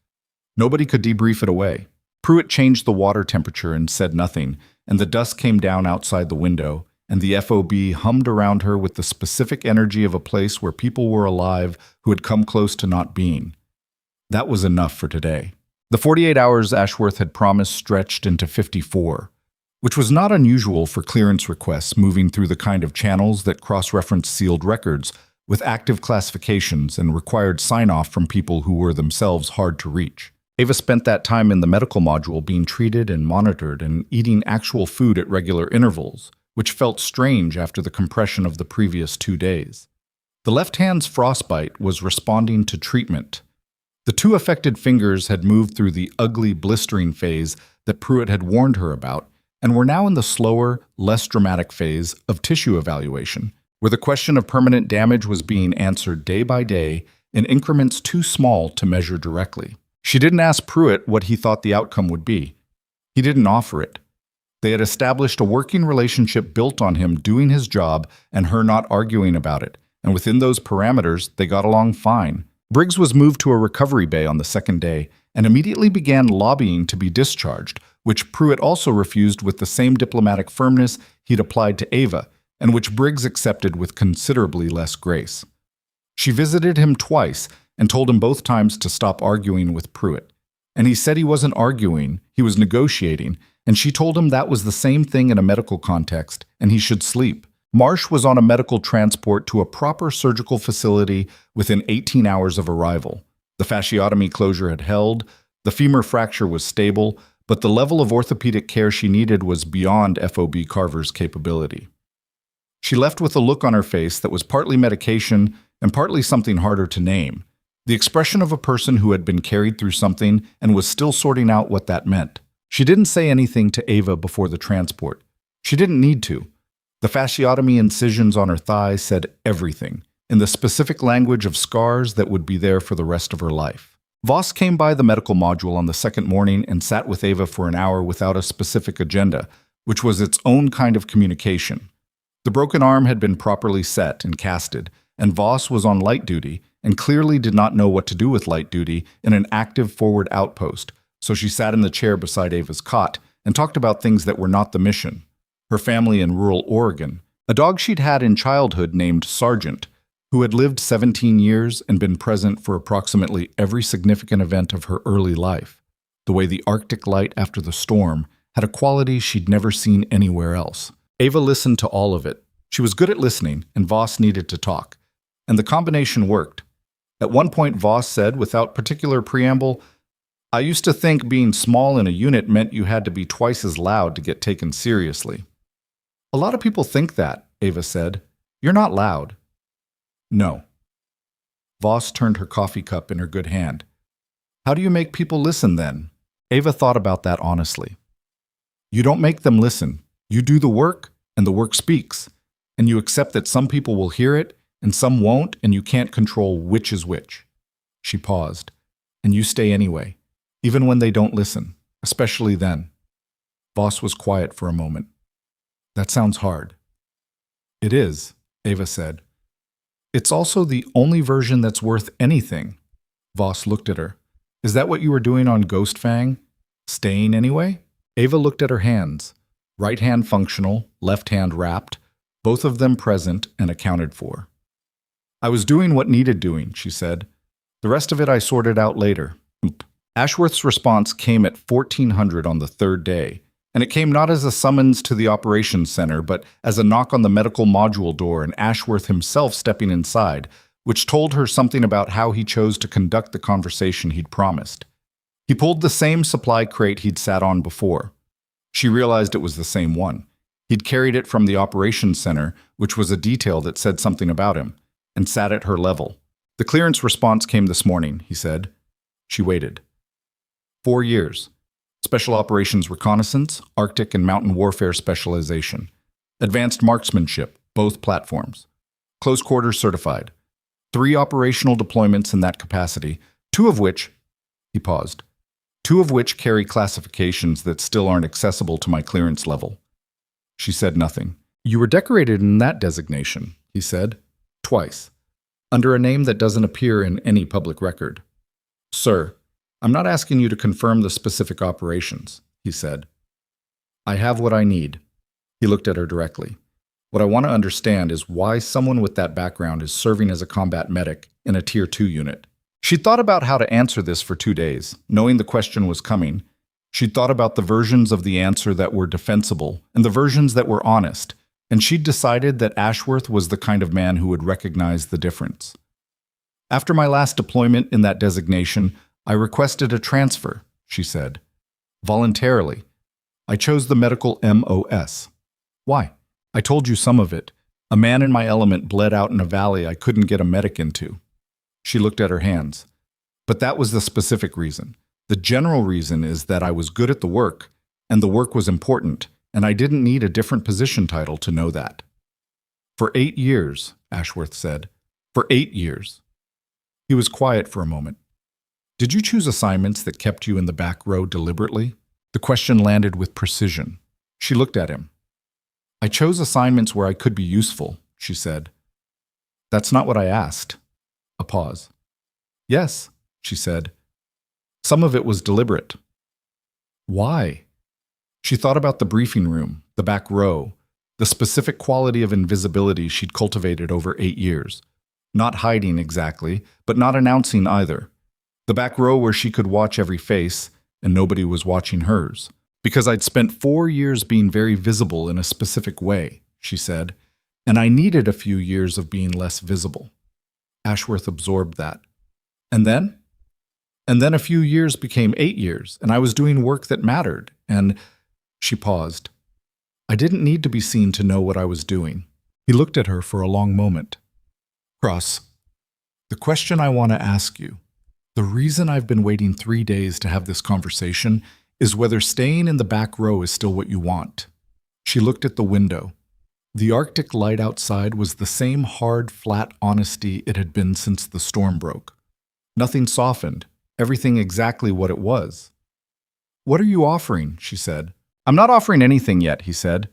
Nobody could debrief it away. Pruitt changed the water temperature and said nothing, and the dust came down outside the window, and the FOB hummed around her with the specific energy of a place where people were alive who had come close to not being. That was enough for today. The 48 hours Ashworth had promised stretched into 54, which was not unusual for clearance requests moving through the kind of channels that cross-reference sealed records with active classifications and required sign-off from people who were themselves hard to reach. Ava spent that time in the medical module being treated and monitored and eating actual food at regular intervals, which felt strange after the compression of the previous 2 days. The left hand's frostbite was responding to treatment. The 2 affected fingers had moved through the ugly, blistering phase that Pruitt had warned her about, and were now in the slower, less dramatic phase of tissue evaluation, where the question of permanent damage was being answered day by day in increments too small to measure directly. She didn't ask Pruitt what he thought the outcome would be. He didn't offer it. They had established a working relationship built on him doing his job and her not arguing about it, and within those parameters, they got along fine. Briggs was moved to a recovery bay on the second day and immediately began lobbying to be discharged, which Pruitt also refused with the same diplomatic firmness he'd applied to Ava, and which Briggs accepted with considerably less grace. She visited him twice and told him both times to stop arguing with Pruitt. And he said he wasn't arguing, he was negotiating, and she told him that was the same thing in a medical context, and he should sleep. Marsh was on a medical transport to a proper surgical facility within 18 hours of arrival. The fasciotomy closure had held, the femur fracture was stable, but the level of orthopedic care she needed was beyond FOB Carver's capability. She left with a look on her face that was partly medication and partly something harder to name, the expression of a person who had been carried through something and was still sorting out what that meant. She didn't say anything to Ava before the transport. She didn't need to. The fasciotomy incisions on her thigh said everything, in the specific language of scars that would be there for the rest of her life. Voss came by the medical module on the second morning and sat with Ava for an hour without a specific agenda, which was its own kind of communication. The broken arm had been properly set and casted, and Voss was on light duty and clearly did not know what to do with light duty in an active forward outpost, so she sat in the chair beside Ava's cot and talked about things that were not the mission. Her family in rural Oregon, a dog she'd had in childhood named Sargent, who had lived 17 years and been present for approximately every significant event of her early life. The way the Arctic light after the storm had a quality she'd never seen anywhere else. Ava listened to all of it. She was good at listening, and Voss needed to talk. And the combination worked. At one point, Voss said, without particular preamble, "I used to think being small in a unit meant you had to be twice as loud to get taken seriously." "A lot of people think that," Ava said. "You're not loud." "No." Voss turned her coffee cup in her good hand. "How do you make people listen then?" Ava thought about that honestly. "You don't make them listen. You do the work, and the work speaks. And you accept that some people will hear it, and some won't, and you can't control which is which." She paused. "And you stay anyway, even when they don't listen, especially then." Voss was quiet for a moment. "That sounds hard." "It is," Ava said. "It's also the only version that's worth anything." Voss looked at her. "Is that what you were doing on Ghost Fang? Staying anyway?" Ava looked at her hands. Right hand functional, left hand wrapped, both of them present and accounted for. I was doing what needed doing, she said. The rest of it I sorted out later. Oop. Ashworth's response came at 1400 on the third day, and it came not as a summons to the operations center, but as a knock on the medical module door and Ashworth himself stepping inside, which told her something about how he chose to conduct the conversation he'd promised. He pulled the same supply crate he'd sat on before. She realized it was the same one. He'd carried it from the operations center, which was a detail that said something about him, and sat at her level. The clearance response came this morning, he said. She waited. 4 years. Special Operations Reconnaissance, Arctic and Mountain Warfare Specialization. Advanced Marksmanship, both platforms. Close Quarters Certified. 3 operational deployments in that capacity, 2 of which, he paused, 2 of which carry classifications that still aren't accessible to my clearance level. She said nothing. You were decorated in that designation, he said, twice, under a name that doesn't appear in any public record. Sir, I'm not asking you to confirm the specific operations, he said. I have what I need. He looked at her directly. What I want to understand is why someone with that background is serving as a combat medic in a Tier 2 unit. She'd thought about how to answer this for 2 days, knowing the question was coming. She'd thought about the versions of the answer that were defensible and the versions that were honest, and she'd decided that Ashworth was the kind of man who would recognize the difference. After my last deployment in that designation, I requested a transfer, she said. Voluntarily. I chose the medical MOS. Why? I told you some of it. A man in my element bled out in a valley I couldn't get a medic into. She looked at her hands. But that was the specific reason. The general reason is that I was good at the work, and the work was important, and I didn't need a different position title to know that. For 8 years, Ashworth said. For 8 years. He was quiet for a moment. Did you choose assignments that kept you in the back row deliberately? The question landed with precision. She looked at him. I chose assignments where I could be useful, she said. That's not what I asked. A pause. Yes, she said. Some of it was deliberate. Why? She thought about the briefing room, the back row, the specific quality of invisibility she'd cultivated over 8 years. Not hiding exactly, but not announcing either. The back row where she could watch every face, and nobody was watching hers. Because I'd spent 4 years being very visible in a specific way, she said, and I needed a few years of being less visible. Ashworth absorbed that. And then? And then a few years became 8 years, and I was doing work that mattered, and she paused. I didn't need to be seen to know what I was doing. He looked at her for a long moment. Cross, the question I want to ask you, the reason I've been waiting 3 days to have this conversation is whether staying in the back row is still what you want. She looked at the window. The Arctic light outside was the same hard, flat honesty it had been since the storm broke. Nothing softened, everything exactly what it was. What are you offering? She said. I'm not offering anything yet, he said.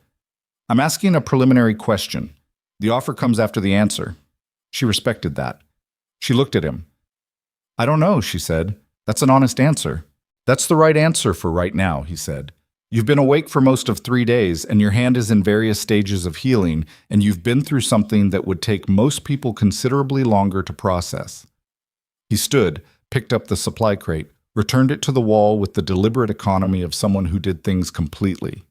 I'm asking a preliminary question. The offer comes after the answer. She respected that. She looked at him. I don't know, she said. That's an honest answer. That's the right answer for right now, he said. You've been awake for most of 3 days, and your hand is in various stages of healing, and you've been through something that would take most people considerably longer to process. He stood, picked up the supply crate, returned it to the wall with the deliberate economy of someone who did things completely.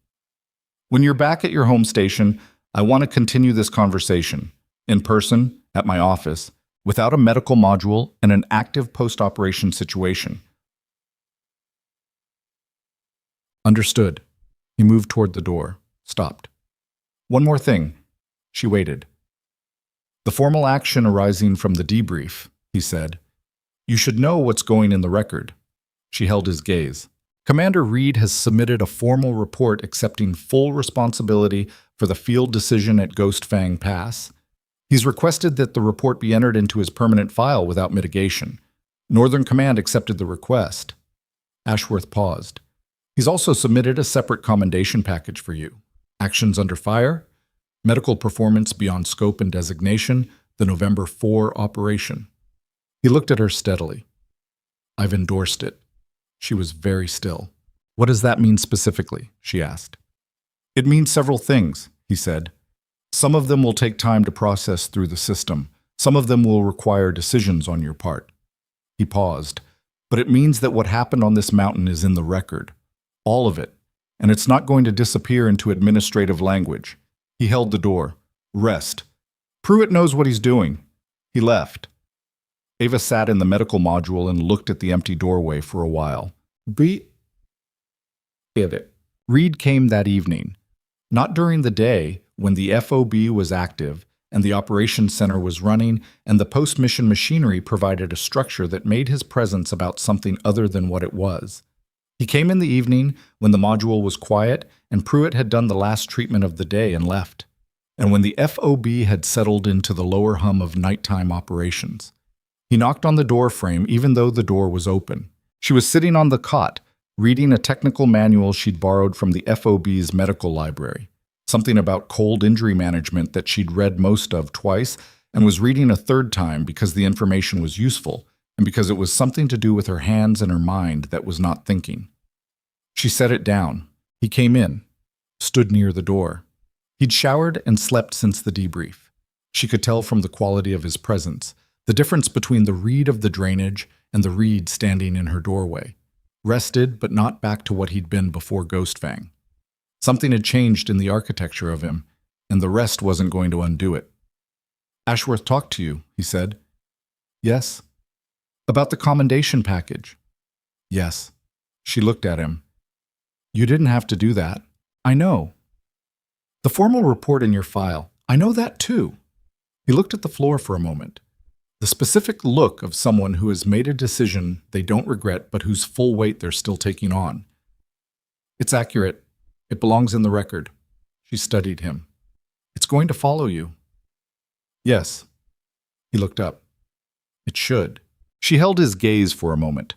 When you're back at your home station, I want to continue this conversation, in person, at my office, without a medical module and an active post-operation situation. Understood. He moved toward the door, stopped. One more thing. She waited. The formal action arising from the debrief, he said. You should know what's going in the record. She held his gaze. Commander Reed has submitted a formal report accepting full responsibility for the field decision at Ghost Fang Pass. He's requested that the report be entered into his permanent file without mitigation. Northern Command accepted the request. Ashworth paused. He's also submitted a separate commendation package for you. Actions under fire, medical performance beyond scope and designation, the November 4 operation. He looked at her steadily. I've endorsed it. She was very still. What does that mean specifically? She asked. It means several things, he said. Some of them will take time to process through the system, Some of them will require decisions on your part. He paused. But it means that what happened on this mountain is in the record. All of it. And it's not going to disappear into administrative language. He held the door. Rest. Pruitt knows what he's doing. He left. Ava sat in the medical module and looked at the empty doorway for a while. Reed came that evening. Not during the day, when the FOB was active and the operations center was running and the post-mission machinery provided a structure that made his presence about something other than what it was. He came in the evening when the module was quiet and Pruitt had done the last treatment of the day and left, and when the FOB had settled into the lower hum of nighttime operations. He knocked on the door frame even though the door was open. She was sitting on the cot, reading a technical manual she'd borrowed from the FOB's medical library. Something about cold injury management that she'd read most of twice and was reading a third time because the information was useful and because it was something to do with her hands and her mind that was not thinking. She set it down. He came in, stood near the door. He'd showered and slept since the debrief. She could tell from the quality of his presence, the difference between the Reed of the drainage and the Reed standing in her doorway. Rested, but not back to what he'd been before Ghostfang. Something had changed in the architecture of him, and the rest wasn't going to undo it. Ashworth talked to you, he said. Yes. About the commendation package. Yes. She looked at him. You didn't have to do that. I know. The formal report in your file. I know that too. He looked at the floor for a moment. The specific look of someone who has made a decision they don't regret but whose full weight they're still taking on. It's accurate. It belongs in the record. She studied him. It's going to follow you. Yes. He looked up. It should. She held his gaze for a moment.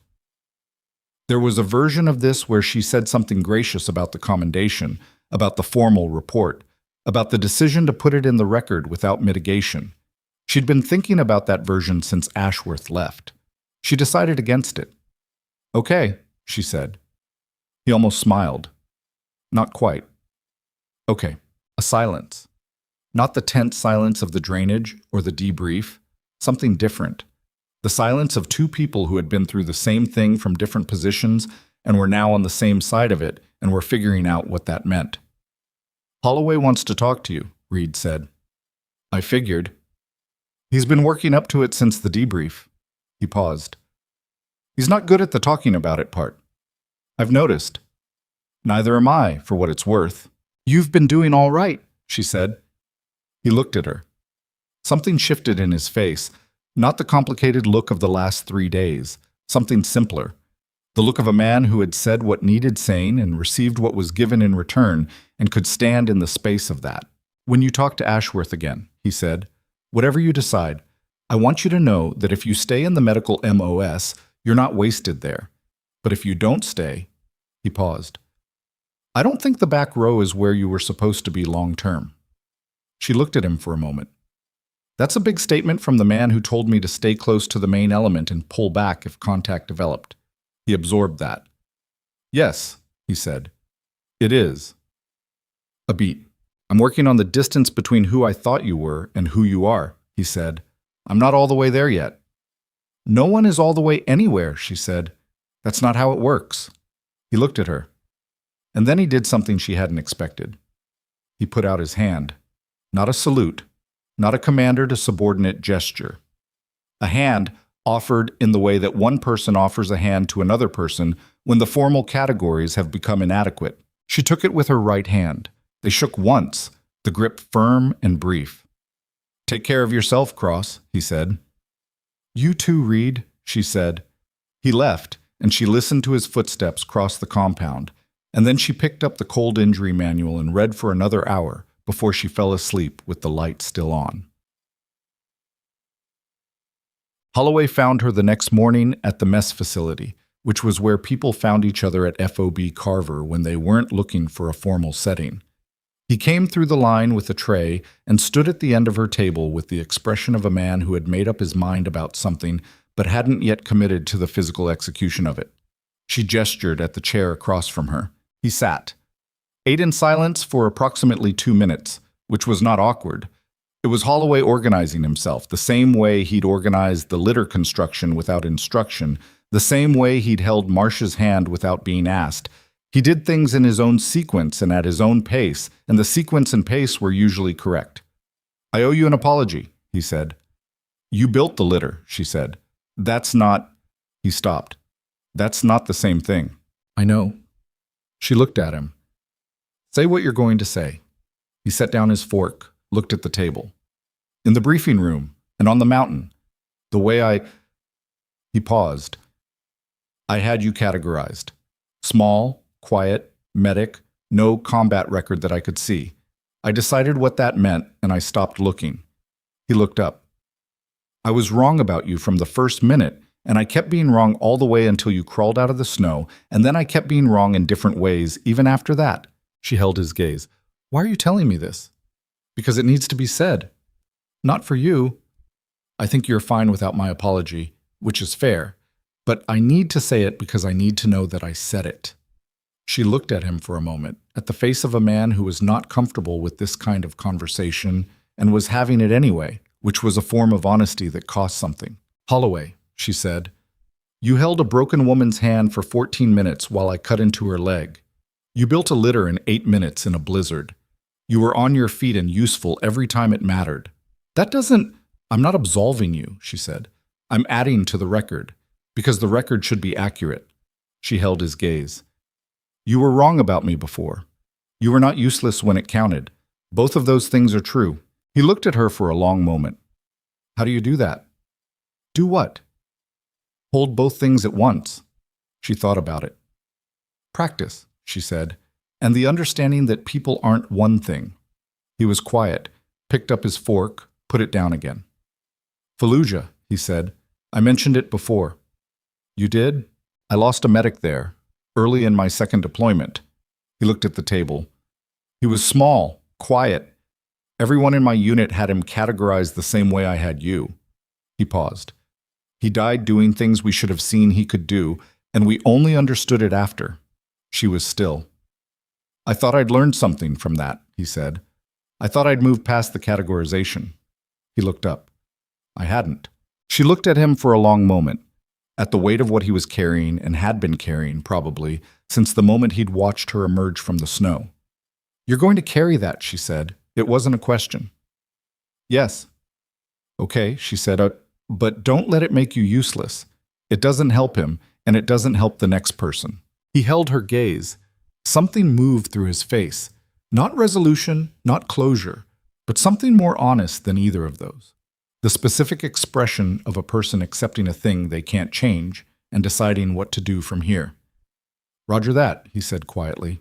There was a version of this where she said something gracious about the commendation, about the formal report, about the decision to put it in the record without mitigation. She'd been thinking about that version since Ashworth left. She decided against it. Okay, she said. He almost smiled. Not quite. Okay, a silence. Not the tense silence of the drainage or the debrief, something different. The silence of two people who had been through the same thing from different positions and were now on the same side of it and were figuring out what that meant. Holloway wants to talk to you, Reed said. I figured. He's been working up to it since the debrief. He paused. He's not good at the talking about it part. I've noticed. Neither am I, for what it's worth. You've been doing all right, she said. He looked at her. Something shifted in his face, not the complicated look of the last 3 days, something simpler. The look of a man who had said what needed saying and received what was given in return and could stand in the space of that. When you talk to Ashworth again, he said, whatever you decide, I want you to know that if you stay in the medical MOS, you're not wasted there. But if you don't stay, he paused. I don't think the back row is where you were supposed to be long term. She looked at him for a moment. That's a big statement from the man who told me to stay close to the main element and pull back if contact developed. He absorbed that. Yes, he said. It is. A beat. I'm working on the distance between who I thought you were and who you are, he said. I'm not all the way there yet. No one is all the way anywhere, she said. That's not how it works. He looked at her. And then he did something she hadn't expected. He put out his hand. Not a salute. Not a commander to subordinate gesture. A hand offered in the way that one person offers a hand to another person when the formal categories have become inadequate. She took it with her right hand. They shook once, the grip firm and brief. Take care of yourself, Cross, he said. You too, Reed, she said. He left, and she listened to his footsteps cross the compound, and then she picked up the cold injury manual and read for another hour before she fell asleep with the light still on. Holloway found her the next morning at the mess facility, which was where people found each other at FOB Carver when they weren't looking for a formal setting. He came through the line with a tray and stood at the end of her table with the expression of a man who had made up his mind about something but hadn't yet committed to the physical execution of it. She gestured at the chair across from her. He sat. Ate in silence for approximately 2 minutes, which was not awkward. It was Holloway organizing himself, the same way he'd organized the litter construction without instruction, the same way he'd held Marcia's hand without being asked. He did things in his own sequence and at his own pace, and the sequence and pace were usually correct. "I owe you an apology," he said. "You built the litter," she said. "That's not—" He stopped. "That's not the same thing." "I know." She looked at him. "Say what you're going to say." He set down his fork, looked at the table. "In the briefing room, and on the mountain, the way I—" He paused. "I had you categorized. Small, quiet, medic, no combat record that I could see. I decided what that meant, and I stopped looking." He looked up. "I was wrong about you from the first minute, and I kept being wrong all the way until you crawled out of the snow, and then I kept being wrong in different ways, even after that." She held his gaze. "Why are you telling me this?" "Because it needs to be said." "Not for you." "I think you're fine without my apology, which is fair, but I need to say it because I need to know that I said it." She looked at him for a moment, at the face of a man who was not comfortable with this kind of conversation and was having it anyway, which was a form of honesty that cost something. "Holloway," she said, "you held a broken woman's hand for 14 minutes while I cut into her leg. You built a litter in 8 minutes in a blizzard. You were on your feet and useful every time it mattered. That doesn't— I'm not absolving you," she said. "I'm adding to the record, because the record should be accurate." She held his gaze. "You were wrong about me before. You were not useless when it counted. Both of those things are true." He looked at her for a long moment. "How do you do that?" "Do what?" "Hold both things at once." She thought about it. "Practice," she said, "and the understanding that people aren't one thing." He was quiet, picked up his fork, put it down again. "Fallujah," he said. "I mentioned it before." "You did? I lost a medic there, early in my second deployment." He looked at the table. "He was small, quiet. Everyone in my unit had him categorized the same way I had you." He paused. "He died doing things we should have seen he could do, and we only understood it after." She was still. "I thought I'd learned something from that," he said. "I thought I'd moved past the categorization." He looked up. "I hadn't." She looked at him for a long moment, at the weight of what he was carrying and had been carrying, probably, since the moment he'd watched her emerge from the snow. "You're going to carry that," she said. It wasn't a question. "Yes." "Okay," she said, "but don't let it make you useless. It doesn't help him, and it doesn't help the next person." He held her gaze. Something moved through his face. Not resolution, not closure, but something more honest than either of those. The specific expression of a person accepting a thing they can't change and deciding what to do from here. "Roger that," he said quietly.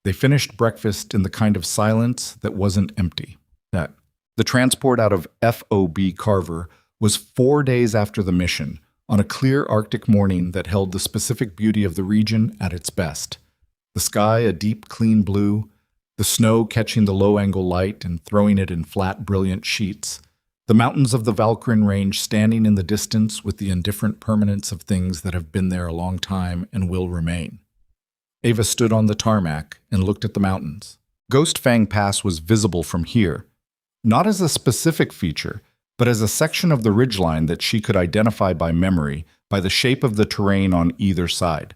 They finished breakfast in the kind of silence that wasn't empty. The transport out of FOB Carver was 4 days after the mission, on a clear Arctic morning that held the specific beauty of the region at its best. The sky a deep, clean blue, the snow catching the low-angle light and throwing it in flat, brilliant sheets, the mountains of the Valkyrin Range standing in the distance with the indifferent permanence of things that have been there a long time and will remain. Ava stood on the tarmac and looked at the mountains. Ghost Fang Pass was visible from here, not as a specific feature, but as a section of the ridgeline that she could identify by memory, by the shape of the terrain on either side.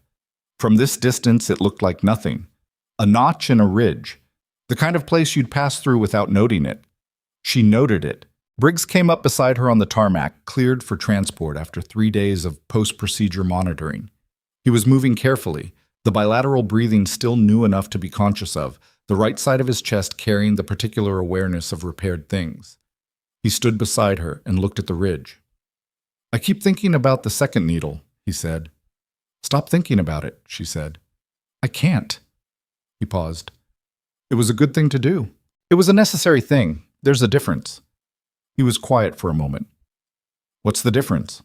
From this distance, it looked like nothing. A notch in a ridge, the kind of place you'd pass through without noting it. She noted it. Briggs came up beside her on the tarmac, cleared for transport after 3 days of post-procedure monitoring. He was moving carefully, the bilateral breathing still new enough to be conscious of, the right side of his chest carrying the particular awareness of repaired things. He stood beside her and looked at the ridge. "I keep thinking about the second needle," he said. "Stop thinking about it," she said. "I can't." He paused. "It was a good thing to do. It was a necessary thing. There's a difference." He was quiet for a moment. "What's the difference?"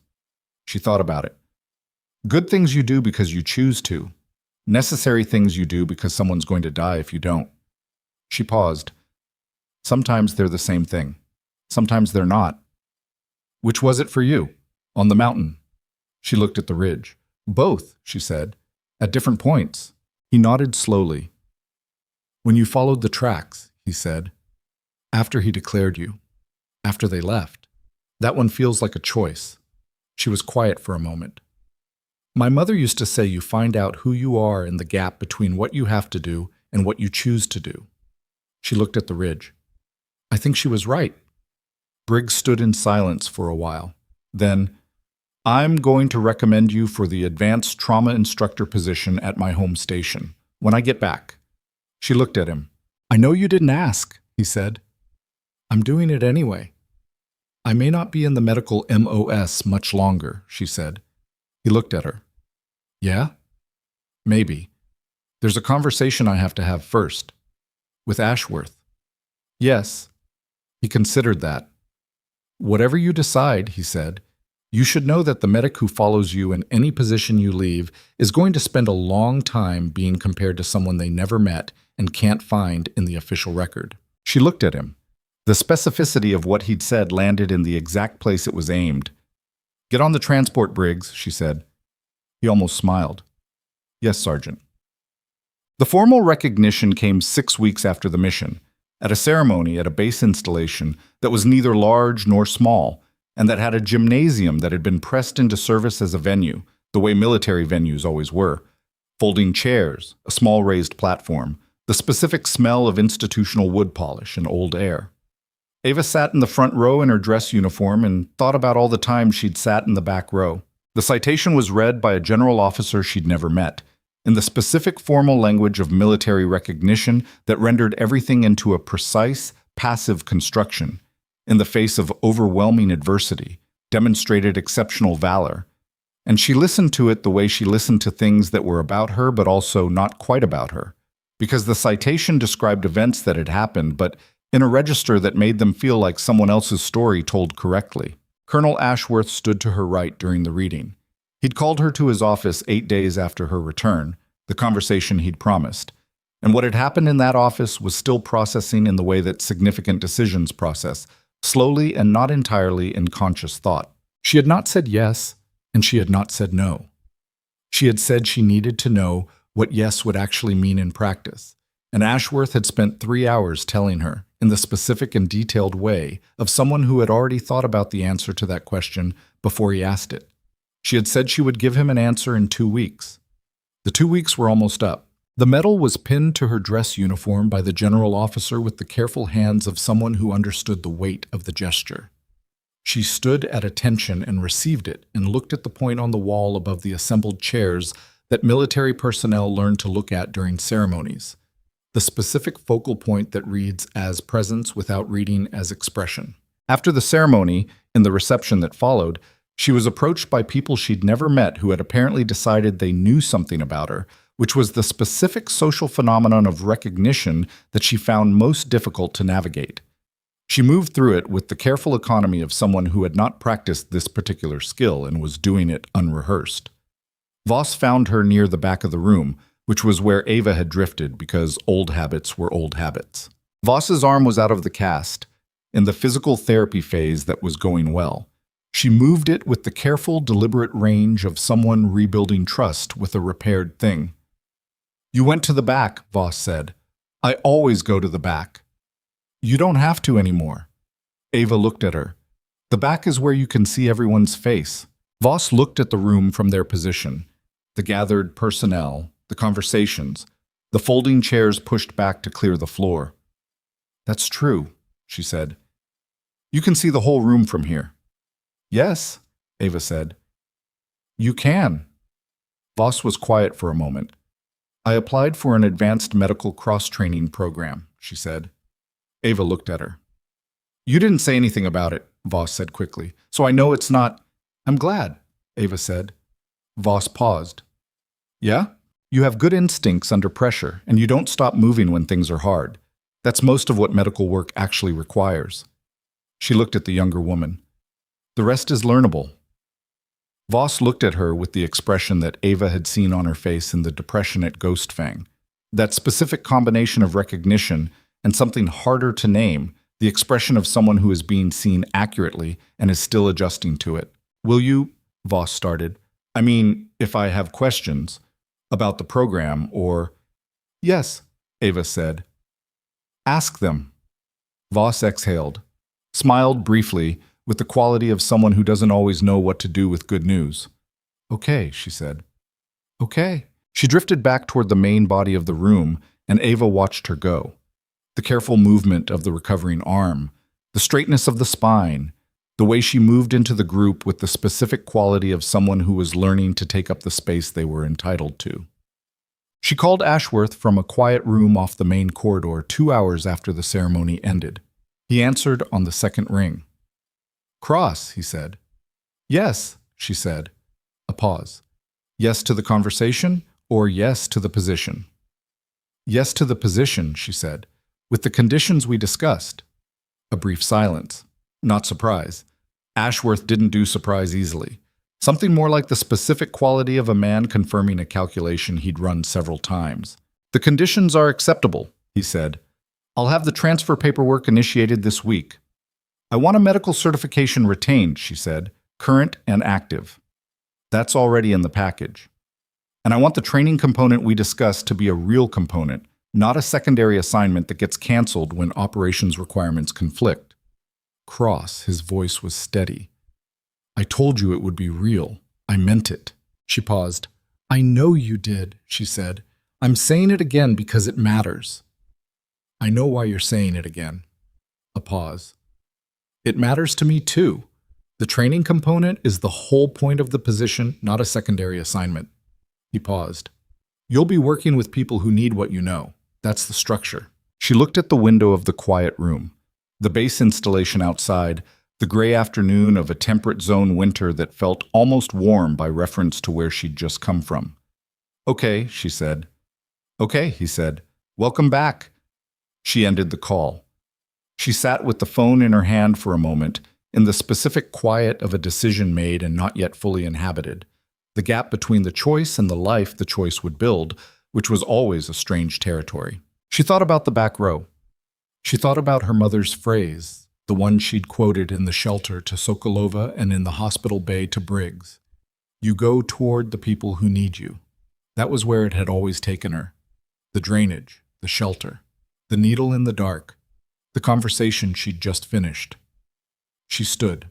She thought about it. "Good things you do because you choose to. Necessary things you do because someone's going to die if you don't." She paused. "Sometimes they're the same thing. Sometimes they're not." "Which was it for you? On the mountain?" She looked at the ridge. "Both," she said. "At different points." He nodded slowly. "When you followed the tracks," he said. After he declared you. After they left. That one feels like a choice. She was quiet for a moment. My mother used to say you find out who you are in the gap between what you have to do and what you choose to do. She looked at the ridge. I think she was right. Briggs stood in silence for a while. Then, I'm going to recommend you for the advanced trauma instructor position at my home station, when I get back. She looked at him. I know you didn't ask, he said. I'm doing it anyway. I may not be in the medical MOS much longer, she said. He looked at her. Yeah? Maybe. There's a conversation I have to have first. With Ashworth. Yes. He considered that. Whatever you decide, he said, you should know that the medic who follows you in any position you leave is going to spend a long time being compared to someone they never met and can't find in the official record. She looked at him. The specificity of what he'd said landed in the exact place it was aimed. Get on the transport, Briggs, she said. He almost smiled. Yes, Sergeant. The formal recognition came 6 weeks after the mission, at a ceremony at a base installation that was neither large nor small, and that had a gymnasium that had been pressed into service as a venue, the way military venues always were. Folding chairs, a small raised platform, the specific smell of institutional wood polish and old air. Ava sat in the front row in her dress uniform and thought about all the time she'd sat in the back row. The citation was read by a general officer she'd never met, in the specific formal language of military recognition that rendered everything into a precise, passive construction. In the face of overwhelming adversity, demonstrated exceptional valor. And she listened to it the way she listened to things that were about her but also not quite about her. Because the citation described events that had happened, but in a register that made them feel like someone else's story told correctly. Colonel Ashworth stood to her right during the reading. He'd called her to his office 8 days after her return, the conversation he'd promised. And what had happened in that office was still processing in the way that significant decisions process, slowly and not entirely in conscious thought. She had not said yes, and she had not said no. She had said she needed to know what yes would actually mean in practice, and Ashworth had spent 3 hours telling her, in the specific and detailed way of someone who had already thought about the answer to that question before he asked it. She had said she would give him an answer in 2 weeks. The 2 weeks were almost up. The medal was pinned to her dress uniform by the general officer with the careful hands of someone who understood the weight of the gesture. She stood at attention and received it and looked at the point on the wall above the assembled chairs that military personnel learned to look at during ceremonies. The specific focal point that reads as presence without reading as expression. After the ceremony, in the reception that followed, she was approached by people she'd never met who had apparently decided they knew something about her, which was the specific social phenomenon of recognition that she found most difficult to navigate. She moved through it with the careful economy of someone who had not practiced this particular skill and was doing it unrehearsed. Voss found her near the back of the room, which was where Ava had drifted because old habits were old habits. Voss's arm was out of the cast, in the physical therapy phase that was going well. She moved it with the careful, deliberate range of someone rebuilding trust with a repaired thing. You went to the back, Voss said. I always go to the back. You don't have to anymore. Ava looked at her. The back is where you can see everyone's face. Voss looked at the room from their position, the gathered personnel, the conversations, the folding chairs pushed back to clear the floor. That's true, she said. You can see the whole room from here. Yes, Ava said. You can. Voss was quiet for a moment. I applied for an advanced medical cross-training program, she said. Ava looked at her. You didn't say anything about it, Voss said quickly, so I know it's not. I'm glad, Ava said. Voss paused. Yeah? You have good instincts under pressure, and you don't stop moving when things are hard. That's most of what medical work actually requires. She looked at the younger woman. The rest is learnable. Voss looked at her with the expression that Ava had seen on her face in the depression at Ghost Fang. That specific combination of recognition and something harder to name, the expression of someone who is being seen accurately and is still adjusting to it. Will you? Voss started. I mean, if I have questions about the program or... Yes, Ava said. Ask them. Voss exhaled, smiled briefly with the quality of someone who doesn't always know what to do with good news. Okay, she said. Okay. She drifted back toward the main body of the room, and Ava watched her go. The careful movement of the recovering arm, the straightness of the spine, the way she moved into the group with the specific quality of someone who was learning to take up the space they were entitled to. She called Ashworth from a quiet room off the main corridor 2 hours after the ceremony ended. He answered on the second ring. Cross, he said. Yes, she said. A pause. Yes to the conversation, or yes to the position? Yes to the position, she said, with the conditions we discussed. A brief silence. Not surprise. Ashworth didn't do surprise easily. Something more like the specific quality of a man confirming a calculation he'd run several times. The conditions are acceptable, he said. I'll have the transfer paperwork initiated this week. I want a medical certification retained, she said, current and active. That's already in the package. And I want the training component we discussed to be a real component, not a secondary assignment that gets canceled when operations requirements conflict. Cross, his voice was steady. I told you it would be real. I meant it. She paused. I know you did, she said. I'm saying it again because it matters. I know why you're saying it again. A pause. It matters to me too. The training component is the whole point of the position, not a secondary assignment. He paused. You'll be working with people who need what you know. That's the structure. She looked at the window of the quiet room. The base installation outside, the gray afternoon of a temperate zone winter that felt almost warm by reference to where she'd just come from. Okay, she said. Okay, he said. Welcome back. She ended the call. She sat with the phone in her hand for a moment, in the specific quiet of a decision made and not yet fully inhabited, the gap between the choice and the life the choice would build, which was always a strange territory. She thought about the back row. She thought about her mother's phrase, the one she'd quoted in the shelter to Sokolova and in the hospital bay to Briggs. You go toward the people who need you. That was where it had always taken her. The drainage, the shelter, the needle in the dark, the conversation she'd just finished. She stood.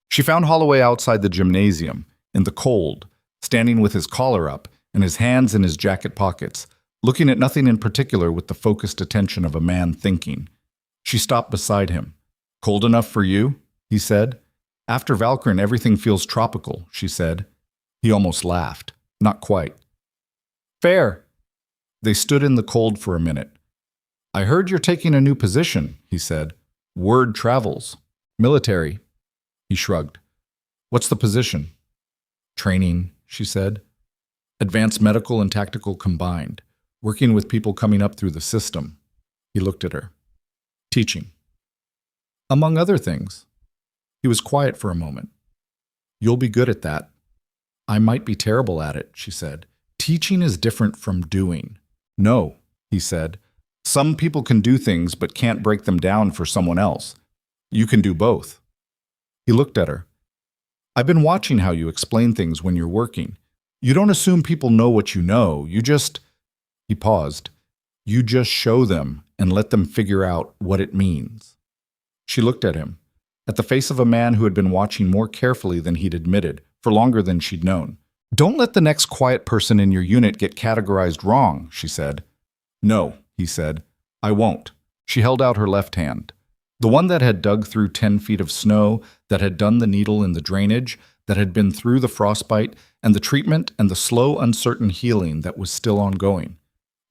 She found Holloway outside the gymnasium, in the cold, standing with his collar up and his hands in his jacket pockets, looking at nothing in particular with the focused attention of a man thinking. She stopped beside him. Cold enough for you? He said. After Valkyrin, everything feels tropical, she said. He almost laughed. Not quite. Fair. They stood in the cold for a minute. I heard you're taking a new position, he said. Word travels. Military. He shrugged. What's the position? Training, she said. Advanced medical and tactical combined. Working with people coming up through the system. He looked at her. Teaching. Among other things. He was quiet for a moment. You'll be good at that. I might be terrible at it, she said. Teaching is different from doing. No, he said. Some people can do things but can't break them down for someone else. You can do both. He looked at her. I've been watching how you explain things when you're working. You don't assume people know what you know. You just... He paused. You just show them and let them figure out what it means. She looked at him, at the face of a man who had been watching more carefully than he'd admitted, for longer than she'd known. Don't let the next quiet person in your unit get categorized wrong, she said. No, he said. I won't. She held out her left hand. The one that had dug through 10 feet of snow, that had done the needle in the drainage, that had been through the frostbite and the treatment and the slow, uncertain healing that was still ongoing.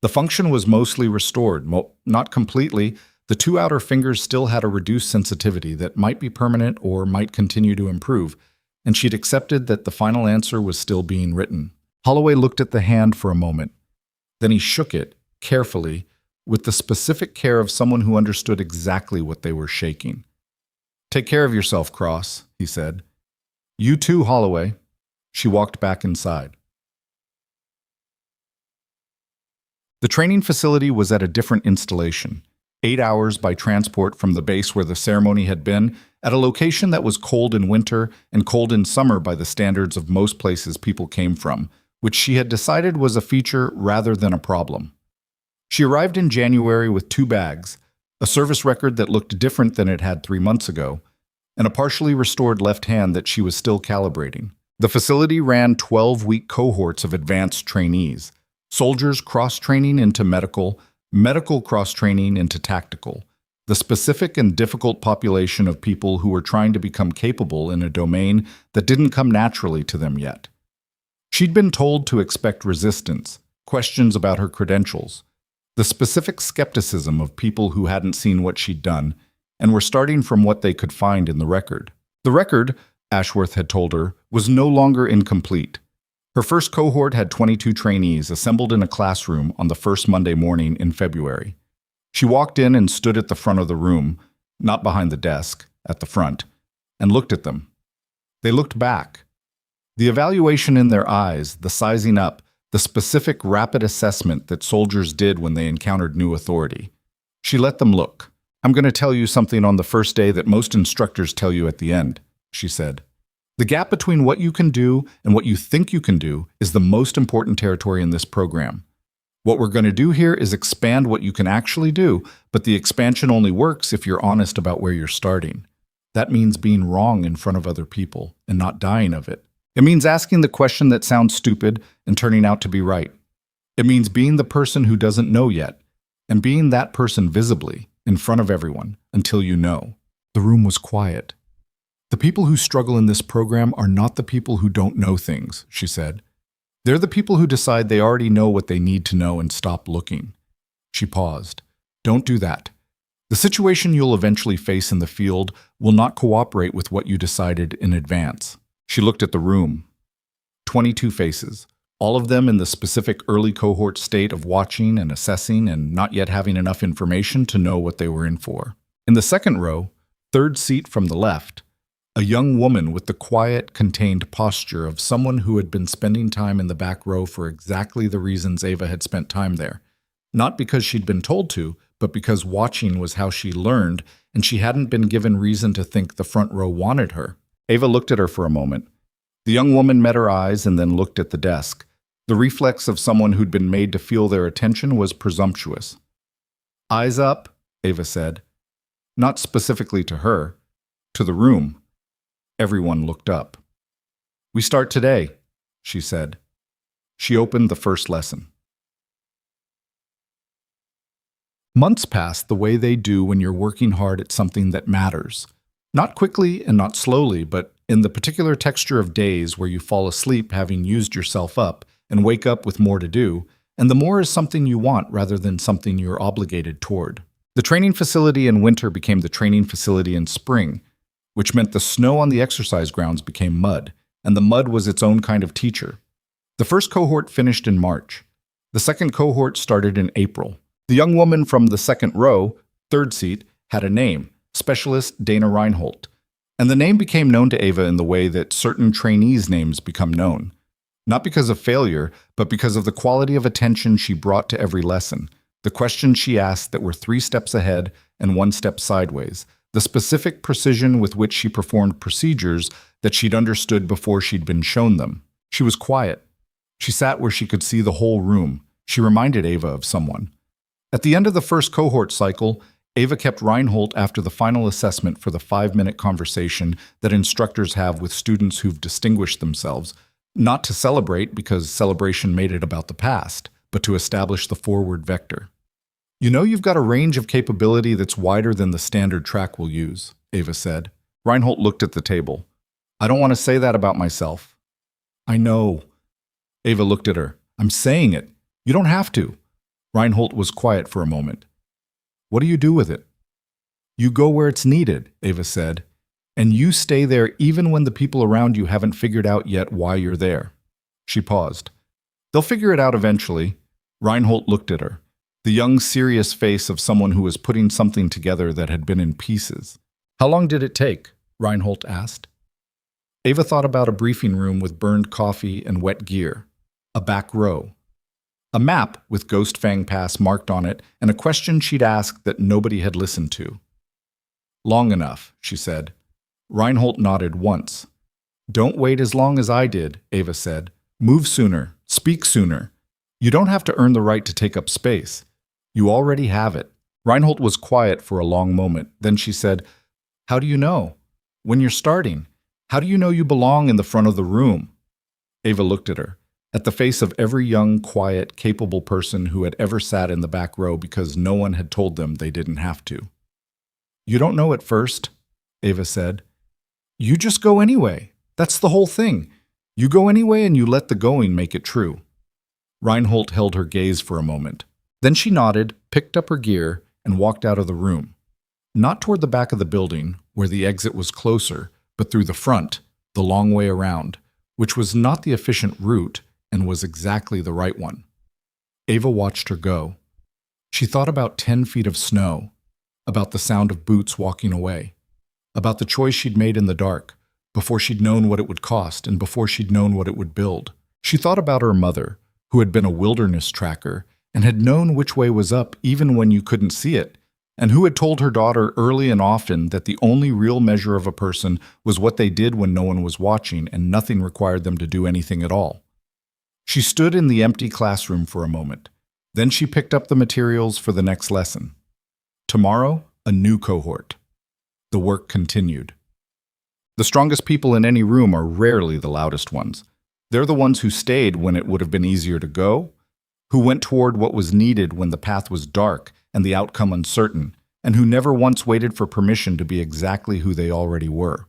The function was mostly restored, not completely. The 2 outer fingers still had a reduced sensitivity that might be permanent or might continue to improve, and she'd accepted that the final answer was still being written. Holloway looked at the hand for a moment. Then he shook it, carefully, with the specific care of someone who understood exactly what they were shaking. Take care of yourself, Cross, he said. You too, Holloway. She walked back inside. The training facility was at a different installation, 8 hours by transport from the base where the ceremony had been, at a location that was cold in winter and cold in summer by the standards of most places people came from, which she had decided was a feature rather than a problem. She arrived in January with 2 bags, a service record that looked different than it had 3 months ago, and a partially restored left hand that she was still calibrating. The facility ran 12-week cohorts of advanced trainees, soldiers cross-training into medical, medical cross-training into tactical, the specific and difficult population of people who were trying to become capable in a domain that didn't come naturally to them yet. She'd been told to expect resistance, questions about her credentials, the specific skepticism of people who hadn't seen what she'd done and were starting from what they could find in the record. The record, Ashworth had told her, was no longer incomplete. Her first cohort had 22 trainees assembled in a classroom on the first Monday morning in February. She walked in and stood at the front of the room, not behind the desk, at the front, and looked at them. They looked back. The evaluation in their eyes, the sizing up, the specific rapid assessment that soldiers did when they encountered new authority. She let them look. "I'm going to tell you something on the first day that most instructors tell you at the end," she said. "The gap between what you can do and what you think you can do is the most important territory in this program. What we're going to do here is expand what you can actually do, but the expansion only works if you're honest about where you're starting. That means being wrong in front of other people and not dying of it. It means asking the question that sounds stupid and turning out to be right. It means being the person who doesn't know yet and being that person visibly in front of everyone until you know." The room was quiet. "The people who struggle in this program are not the people who don't know things," she said. "They're the people who decide they already know what they need to know and stop looking." She paused. "Don't do that. The situation you'll eventually face in the field will not cooperate with what you decided in advance." She looked at the room. 22 faces, all of them in the specific early cohort state of watching and assessing and not yet having enough information to know what they were in for. In the second row, third seat from the left, a young woman with the quiet, contained posture of someone who had been spending time in the back row for exactly the reasons Ava had spent time there. Not because she'd been told to, but because watching was how she learned, and she hadn't been given reason to think the front row wanted her. Ava looked at her for a moment. The young woman met her eyes and then looked at the desk. The reflex of someone who'd been made to feel their attention was presumptuous. "Eyes up," Ava said. Not specifically to her, to the room. Everyone looked up. "We start today," she said. She opened the first lesson. Months passed the way they do when you're working hard at something that matters. Not quickly and not slowly, but in the particular texture of days where you fall asleep having used yourself up and wake up with more to do, and the more is something you want rather than something you're obligated toward. The training facility in winter became the training facility in spring, which meant the snow on the exercise grounds became mud, and the mud was its own kind of teacher. The first cohort finished in March. The second cohort started in April. The young woman from the second row, third seat, had a name, Specialist Dana Reinhold, and the name became known to Ava in the way that certain trainees' names become known. Not because of failure, but because of the quality of attention she brought to every lesson, the questions she asked that were 3 steps ahead and 1 step sideways, the specific precision with which she performed procedures that she'd understood before she'd been shown them. She was quiet. She sat where she could see the whole room. She reminded Ava of someone. At the end of the first cohort cycle, Ava kept Reinhold after the final assessment for the 5-minute conversation that instructors have with students who've distinguished themselves, not to celebrate because celebration made it about the past, but to establish the forward vector. "You know you've got a range of capability that's wider than the standard track we'll use," Ava said. Reinhold looked at the table. "I don't want to say that about myself." "I know." Ava looked at her. "I'm saying it. You don't have to." Reinhold was quiet for a moment. "What do you do with it?" "You go where it's needed," Ava said, "and you stay there even when the people around you haven't figured out yet why you're there." She paused. "They'll figure it out eventually." Reinhold looked at her, the young, serious face of someone who was putting something together that had been in pieces. "How long did it take?" Reinhold asked. Ava thought about a briefing room with burned coffee and wet gear, a back row, a map with Ghost Fang Pass marked on it, and a question she'd asked that nobody had listened to. "Long enough," she said. Reinhold nodded once. "Don't wait as long as I did," Ava said. "Move sooner. Speak sooner. You don't have to earn the right to take up space. You already have it." Reinhold was quiet for a long moment. Then she said, "How do you know? When you're starting, how do you know you belong in the front of the room?" Ava looked at her, at the face of every young, quiet, capable person who had ever sat in the back row because no one had told them they didn't have to. "You don't know at first," Ava said. "You just go anyway. That's the whole thing. You go anyway and you let the going make it true." Reinhold held her gaze for a moment. Then she nodded, picked up her gear, and walked out of the room. Not toward the back of the building, where the exit was closer, but through the front, the long way around, which was not the efficient route and was exactly the right one. Ava watched her go. She thought about 10 feet of snow, about the sound of boots walking away, about the choice she'd made in the dark, before she'd known what it would cost and before she'd known what it would build. She thought about her mother, who had been a wilderness tracker and had known which way was up even when you couldn't see it, and who had told her daughter early and often that the only real measure of a person was what they did when no one was watching and nothing required them to do anything at all. She stood in the empty classroom for a moment. Then she picked up the materials for the next lesson. Tomorrow, a new cohort. The work continued. The strongest people in any room are rarely the loudest ones. They're the ones who stayed when it would have been easier to go, who went toward what was needed when the path was dark and the outcome uncertain, and who never once waited for permission to be exactly who they already were.